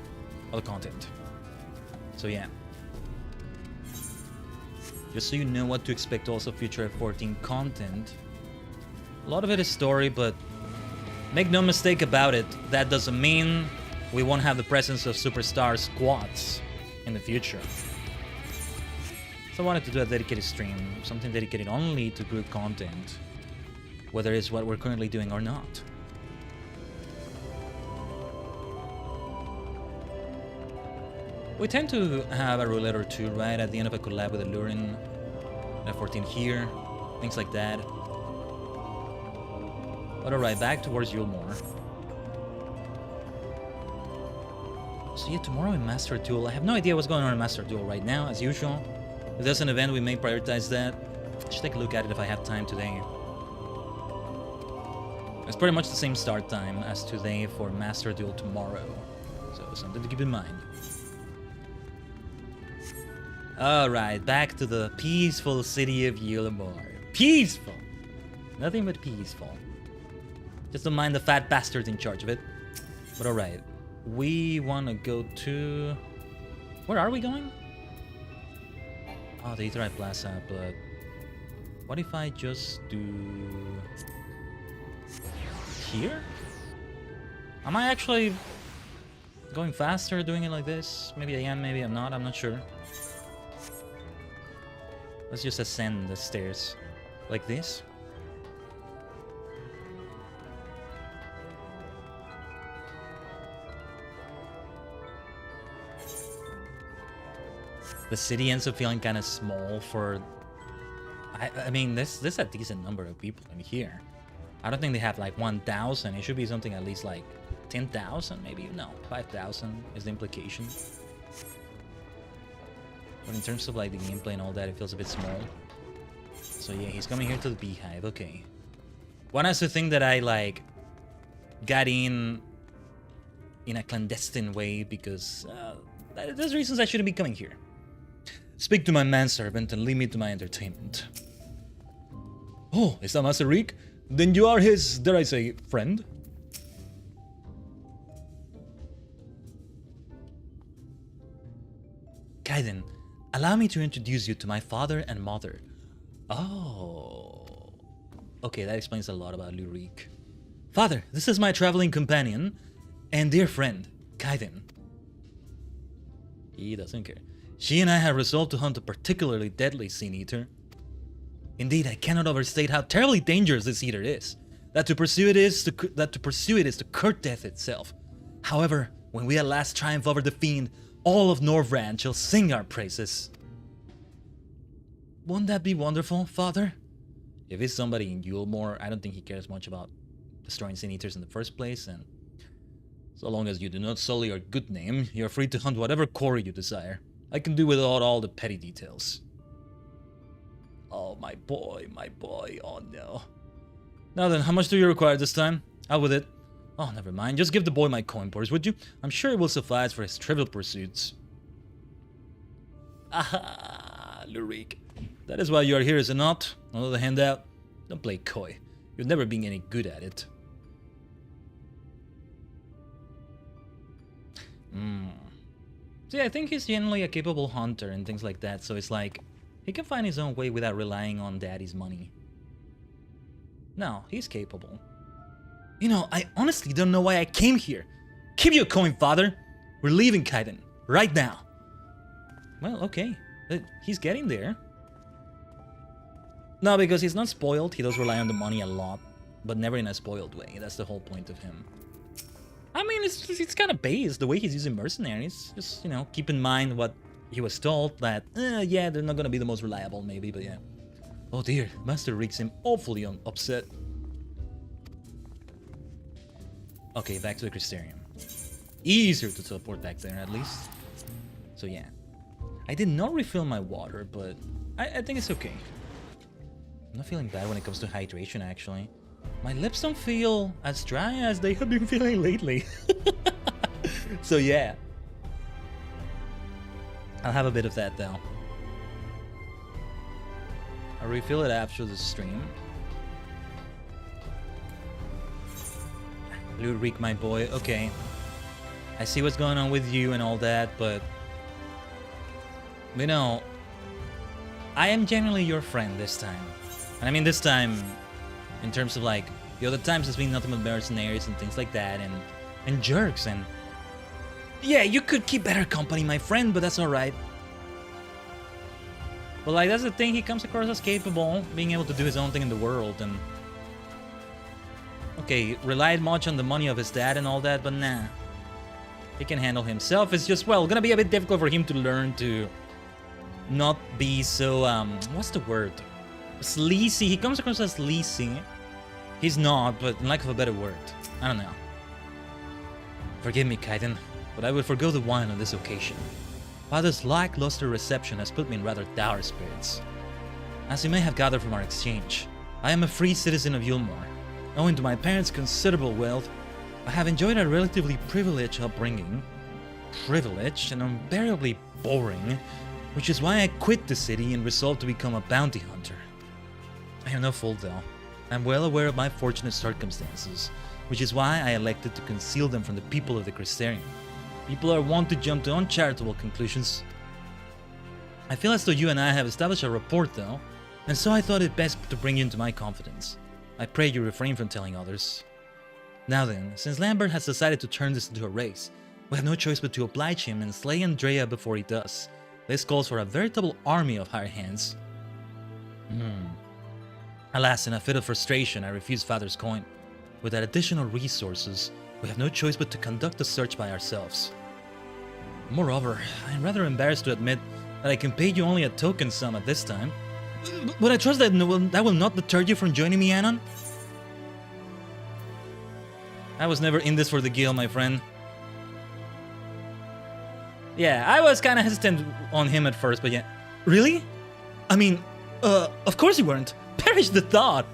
other content. So yeah. Just so you know what to expect also future F14 content. A lot of it is story, but make no mistake about it, that doesn't mean we won't have the presence of superstar squads in the future. So I wanted to do a dedicated stream, something dedicated only to group content, whether it's what we're currently doing or not. We tend to have a roulette or two, right, at the end of a collab with Allurin, F14 here, things like that. But alright, back towards Yulmore. So yeah, tomorrow in Master Duel. I have no idea what's going on in Master Duel right now, as usual. If there's an event, we may prioritize that. I should take a look at it if I have time today. It's pretty much the same start time as today for Master Duel tomorrow. So something to keep in mind. Alright, back to the peaceful city of Yulmore. Peaceful! Nothing but peaceful. Just don't mind the fat bastards in charge of it. But alright. We want to go to... Where are we going? Oh, the Aetherite Plaza, but... What if I just do... Here? Am I actually going faster doing it like this? Maybe I am, maybe I'm not, I'm not sure. Let's just ascend the stairs. Like this. The city ends up feeling kind of small for... I mean, this is a decent number of people in here. I don't think they have like 1,000. It should be something at least like 10,000, maybe. No, 5,000 is the implication. But in terms of like the gameplay and all that, it feels a bit small. So yeah, he's coming here to the beehive. Okay. One has to think that I like got in a clandestine way because there's reasons I shouldn't be coming here. Speak to my manservant and lead me to my entertainment. Oh, is that Master Reek? Then you are his, dare I say, friend? Khaiden, allow me to introduce you to my father and mother. Oh. Okay, that explains a lot about Lurik. Father, this is my traveling companion and dear friend, Khaiden. He doesn't care. She and I have resolved to hunt a particularly deadly Sin Eater. Indeed, I cannot overstate how terribly dangerous this eater is. That to pursue it is to court death itself. However, when we at last triumph over the fiend, all of Norvrand shall sing our praises. Won't that be wonderful, Father? If it's somebody in Yulmore, I don't think he cares much about destroying Sin Eaters in the first place, and so long as you do not sully your good name, you're free to hunt whatever quarry you desire. I can do without all the petty details. Oh, my boy, oh no. Now then, how much do you require this time? Out with it. Oh, never mind, just give the boy my coin purse, would you? I'm sure it will suffice for his trivial pursuits. Aha, Lurik. That is why you are here, is it not? Another handout? Don't play coy. You've never been any good at it. See, I think he's generally a capable hunter and things like that, so it's like, he can find his own way without relying on daddy's money. No, he's capable. You know, I honestly don't know why I came here. Keep your coin, father. We're leaving Khaiden, right now. Well, okay. He's getting there. No, because he's not spoiled, he does rely on the money a lot, but never in a spoiled way. That's the whole point of him. I mean, it's kind of based, the way he's using mercenaries. Just, you know, keep in mind what he was told, that, yeah, they're not gonna be the most reliable, maybe, but yeah. Oh dear, Master Reek seemed awfully upset. Okay, back to the Crystarium. Easier to teleport back there, at least. So yeah. I did not refill my water, but I think it's okay. I'm not feeling bad when it comes to hydration, actually. My lips don't feel as dry as they have been feeling lately. So yeah. I'll have a bit of that, though. I'll refill it after the stream. Lurik, my boy. Okay. I see what's going on with you and all that, but... You know... I am genuinely your friend this time. And I mean this time... in terms of like... the other times it's been nothing but mercenaries and things like that, and jerks, and... Yeah, you could keep better company, my friend, but that's alright. But like, that's the thing, he comes across as capable, being able to do his own thing in the world, and... Okay, relied much on the money of his dad and all that, but nah. He can handle himself. It's just, well, gonna be a bit difficult for him to learn to not be so, what's the word? Sleazy. He comes across as sleazy. He's not, but in lack of a better word. I don't know. Forgive me, Khaiden, but I will forgo the wine on this occasion. Father's lackluster reception has put me in rather dour spirits. As you may have gathered from our exchange, I am a free citizen of Yulmore. Owing to my parents' considerable wealth, I have enjoyed a relatively privileged upbringing. Privileged and unbearably boring, which is why I quit the city and resolved to become a bounty hunter. I am no fool though. I am well aware of my fortunate circumstances, which is why I elected to conceal them from the people of the Crystarium. People are wont to jump to uncharitable conclusions. I feel as though you and I have established a rapport though, and so I thought it best to bring you into my confidence. I pray you refrain from telling others. Now then, since Lambert has decided to turn this into a race, we have no choice but to oblige him and slay Andrea before he does. This calls for a veritable army of hired hands. Alas, in a fit of frustration, I refused Father's coin. Without additional resources, we have no choice but to conduct the search by ourselves. Moreover, I am rather embarrassed to admit that I can pay you only a token sum at this time. But I trust that will not deter you from joining me, Anon? I was never in this for the guild, my friend. Yeah, I was kind of hesitant on him at first, but yeah. Really? I mean, of course you weren't. Perish the thought.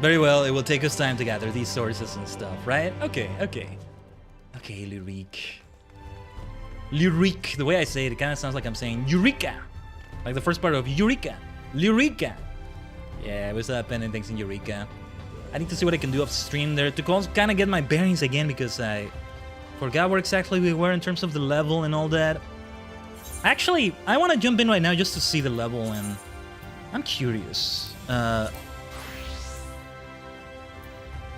Very well, it will take us time to gather these sources and stuff, right? Okay. Okay, Lyrique. Lyrique. The way I say it, it kind of sounds like I'm saying Eureka. Like the first part of Eureka. Lyrica. Yeah, we still have pending things in Eureka. I need to see what I can do off stream there to kind of get my bearings again, because I forgot where exactly we were in terms of the level and all that. Actually, I want to jump in right now just to see the level, and I'm curious. Oh,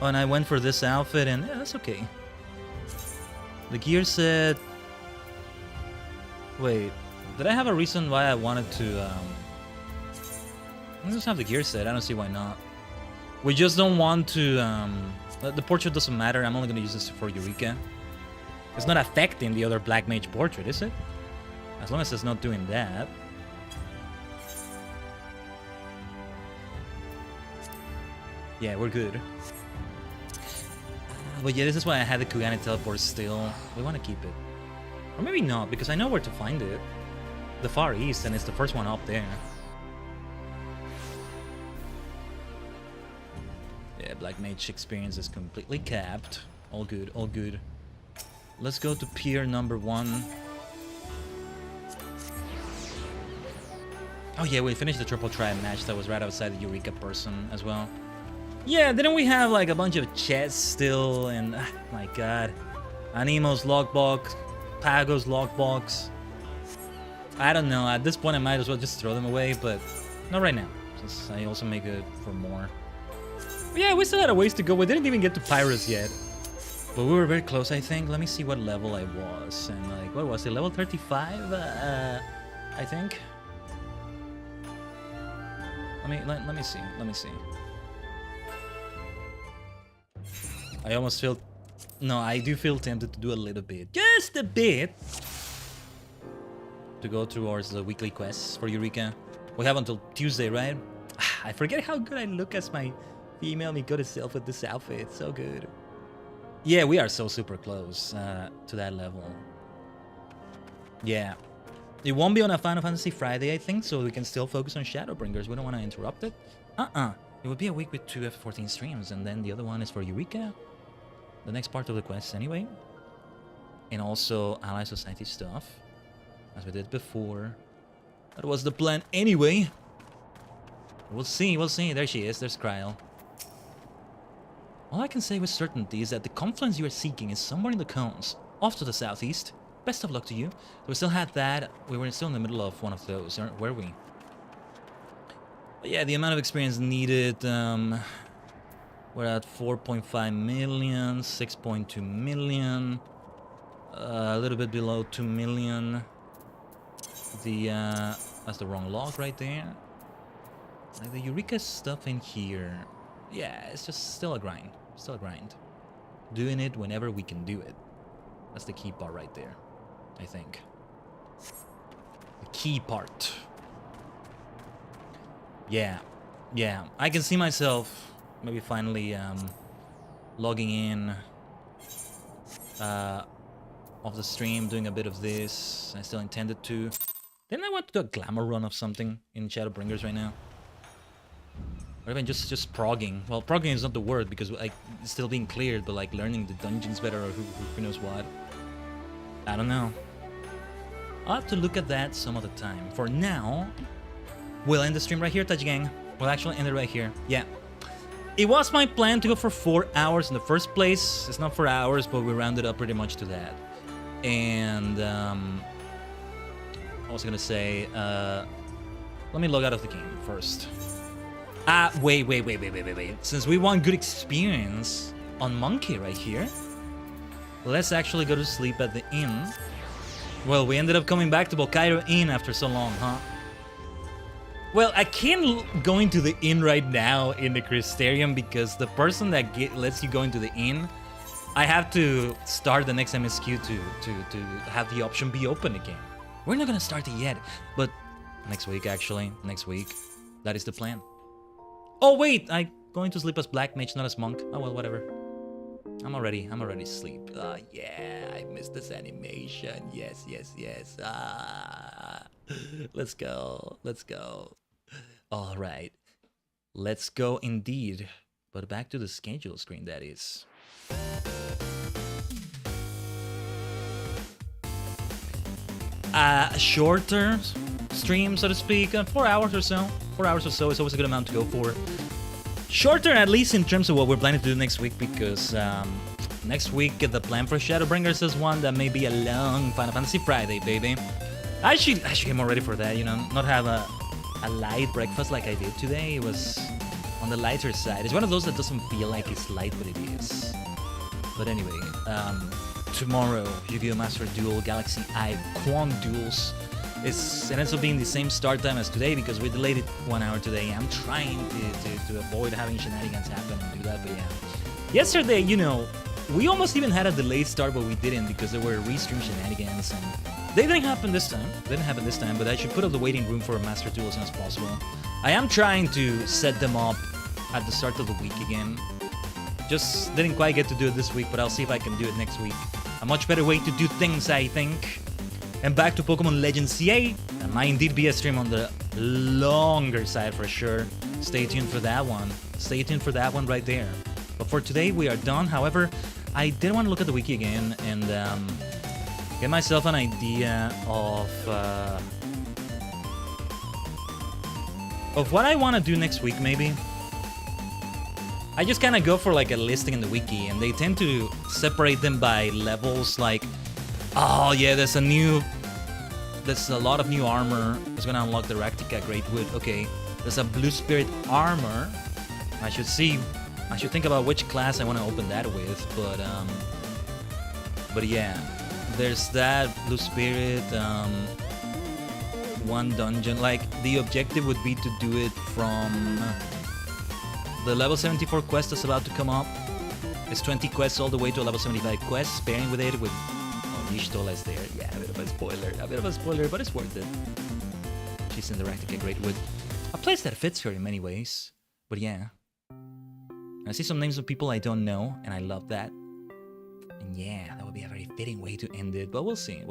and I went for this outfit, and yeah, that's okay. The gear set... Wait, did I have a reason why I wanted to... I just have the gear set, I don't see why not. We just don't want to... the portrait doesn't matter, I'm only going to use this for Eureka. It's not affecting the other Black Mage portrait, is it? As long as it's not doing that. Yeah, we're good. But yeah, this is why I had the Kugane teleport still. We want to keep it. Or maybe not, because I know where to find it. The Far East, and it's the first one up there. Yeah, Black Mage experience is completely capped. All good, all good. Let's go to pier number 1. Oh yeah, we finished the triple tribe match that was right outside the Eureka person as well. Yeah, didn't we have like a bunch of chests still, and my god. Animo's lockbox, Pago's lockbox. I don't know, at this point I might as well just throw them away, but not right now, since I also make it for more. But yeah, we still had a ways to go. We didn't even get to Pyrus yet. But we were very close, I think. Let me see what level I was. And like, what was it? Level 35? I think. Let me see. Let me see. I almost feel... No, I do feel tempted to do a little bit. Just a bit! To go towards the weekly quests for Eureka. We have until Tuesday, right? I forget how good I look as my female Mikoto self with this outfit. It's so good. Yeah, we are so super close to that level. Yeah. It won't be on a Final Fantasy Friday, I think, so we can still focus on Shadowbringers. We don't want to interrupt it. It would be a week with 2 F14 streams, and then the other one is for Eureka. The next part of the quest, anyway. And also Ally Society stuff, as we did before. That was the plan anyway. We'll see, we'll see. There she is, there's Kryl. All I can say with certainty is that the confluence you are seeking is somewhere in the cones, off to the southeast. Best of luck to you. So we still had that. We were still in the middle of one of those, were we? But yeah, the amount of experience needed, we're at 4.5 million, 6.2 million, a little bit below 2 million. That's the wrong log right there. Like the Eureka stuff in here, yeah, it's just still a grind. Still a grind. Doing it whenever we can do it. That's the key part right there, I think. The key part. Yeah, I can see myself maybe finally logging in of the stream, doing a bit of this. I still intended to. Didn't I want to do a glamour run of something in Shadowbringers right now? Or even just progging. Well, progging is not the word because like it's still being cleared, but like learning the dungeons better or who knows what. I don't know. I'll have to look at that some other time. For now, we'll end the stream right here, Tajigen. We'll actually end it right here. Yeah. It was my plan to go for 4 hours in the first place. It's not 4 hours, but we rounded up pretty much to that. And I was gonna say, let me log out of the game first. Wait. Since we want good experience on Monkey right here, let's actually go to sleep at the inn. Well, we ended up coming back to Bokairo Inn after so long, huh? Well, I can't go into the inn right now in the Crystarium because the person that lets you go into the inn, I have to start the next MSQ to have the option be open again. We're not gonna start it yet, but next week actually, next week. That is the plan. Oh wait, I'm going to sleep as Black Mage, not as Monk. Oh well, whatever. I'm already asleep. Yeah, I missed this animation. Yes. Let's go. All right, let's go indeed. But back to the schedule screen, that is. A shorter stream, so to speak, 4 hours or so. 4 hours or so is always a good amount to go for. Shorter, at least in terms of what we're planning to do next week, because next week the plan for Shadowbringers is one that may be a long Final Fantasy Friday, baby. I should get more ready for that, you know, not have a light breakfast like I did today. It was on the lighter side. It's one of those that doesn't feel like it's light, but it is. But anyway, tomorrow, Yu-Gi-Oh! Master Duel, Galaxy Eye, Quant Duels. It ends up being the same start time as today because we delayed it 1 hour today. I'm trying to avoid having shenanigans happen and do that, but yeah. Yesterday, you know, we almost even had a delayed start, but we didn't because there were restream shenanigans, and they didn't happen this time. But I should put up the waiting room for a Master Duel as soon as possible. I am trying to set them up at the start of the week again. Just didn't quite get to do it this week, but I'll see if I can do it next week. A much better way to do things, I think. And back to Pokemon Legends CA. That might indeed be a stream on the longer side for sure. Stay tuned for that one. Stay tuned for that one right there. But for today, we are done. However, I did want to look at the wiki again and get myself an idea of what I want to do next week, maybe. I just kind of go for like a listing in the wiki, and they tend to separate them by levels, like, oh yeah, there's a lot of new armor. It's gonna unlock the Raktika Greatwood. Okay, there's a Blue Spirit armor. I should think about which class I want to open that with, but yeah, there's that Blue Spirit, one dungeon. Like, the objective would be to do it from the level 74 quest that's about to come up. It's 20 quests all the way to a level 75 quest, pairing with it with Ishtola is there. Yeah, a bit of a spoiler, but it's worth it. She's in the Raktika Greatwood. A place that fits her in many ways, but yeah. I see some names of people I don't know, and I love that. And yeah, that would be a very fitting way to end it, but we'll see.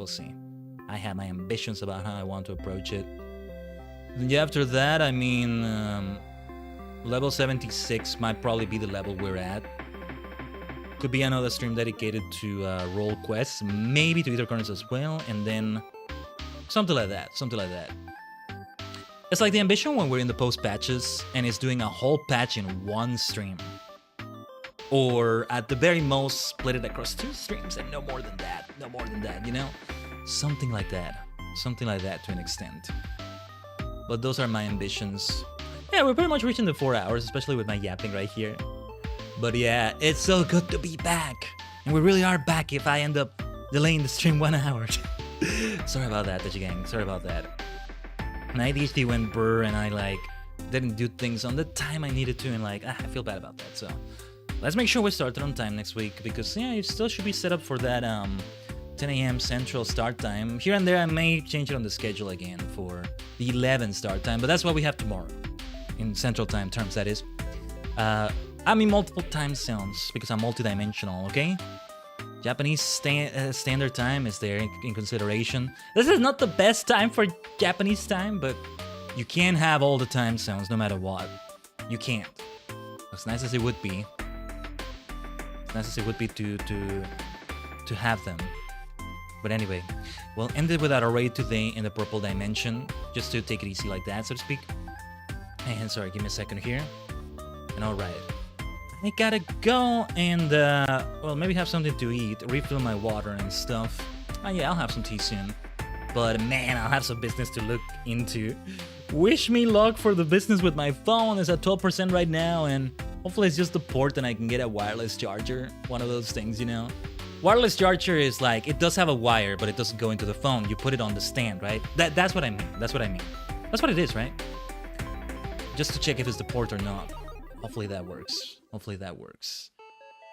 I have my ambitions about how I want to approach it. And yeah, after that, I mean, level 76 might probably be the level we're at. Could be another stream dedicated to role quests, maybe to Ether Corners as well, and then something like that. It's like the ambition when we're in the post patches and it's doing a whole patch in one stream. Or at the very most, split it across 2 streams and no more than that, you know? Something like that to an extent. But those are my ambitions. Yeah, we're pretty much reaching the 4 hours, especially with my yapping right here. But yeah, it's so good to be back. And we really are back if I end up delaying the stream 1 hour. Sorry about that, Tajigen. Sorry about that. My ADHD went brr and I didn't do things on the time I needed to, and I feel bad about that. So let's make sure we start on time next week, because yeah, it still should be set up for that 10 a.m. Central start time. Here and there I may change it on the schedule again for the 11 start time, but that's what we have tomorrow. in Central Time terms, that is. I mean multiple time zones because I'm multidimensional, okay? Japanese standard time is there in consideration. This is not the best time for Japanese time, but you can't have all the time zones no matter what. You can't. As nice as it would be. As nice as it would be to have them. But anyway, we'll end it with our raid today in the purple dimension, just to take it easy like that, so to speak. And sorry, give me a second here. And alright. I gotta go and, well, maybe have something to eat, refill my water and stuff. Yeah, I'll have some tea soon. But man, I'll have some business to look into. Wish me luck for the business with my phone. It's at 12% right now, and hopefully it's just the port and I can get a wireless charger. One of those things, you know? Wireless charger is like, it does have a wire, but it doesn't go into the phone. You put it on the stand, right? That's what I mean. That's what I mean. That's what it is, right? Just to check if it's the port or not. Hopefully that works. Hopefully that works.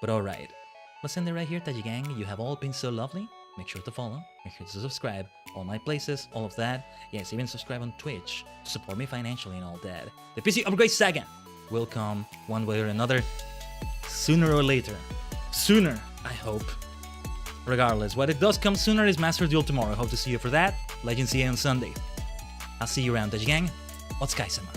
But alright. Let's end it right here, Tajigen. You have all been so lovely. Make sure to follow. Make sure to subscribe. All my places, all of that. Yes, even subscribe on Twitch to support me financially and all that. The PC upgrade saga will come one way or another. Sooner or later. Sooner, I hope. Regardless, what it does come sooner is Master Duel tomorrow. I hope to see you for that. Legends CA on Sunday. I'll see you around, Tajigen. Otsukai-sama.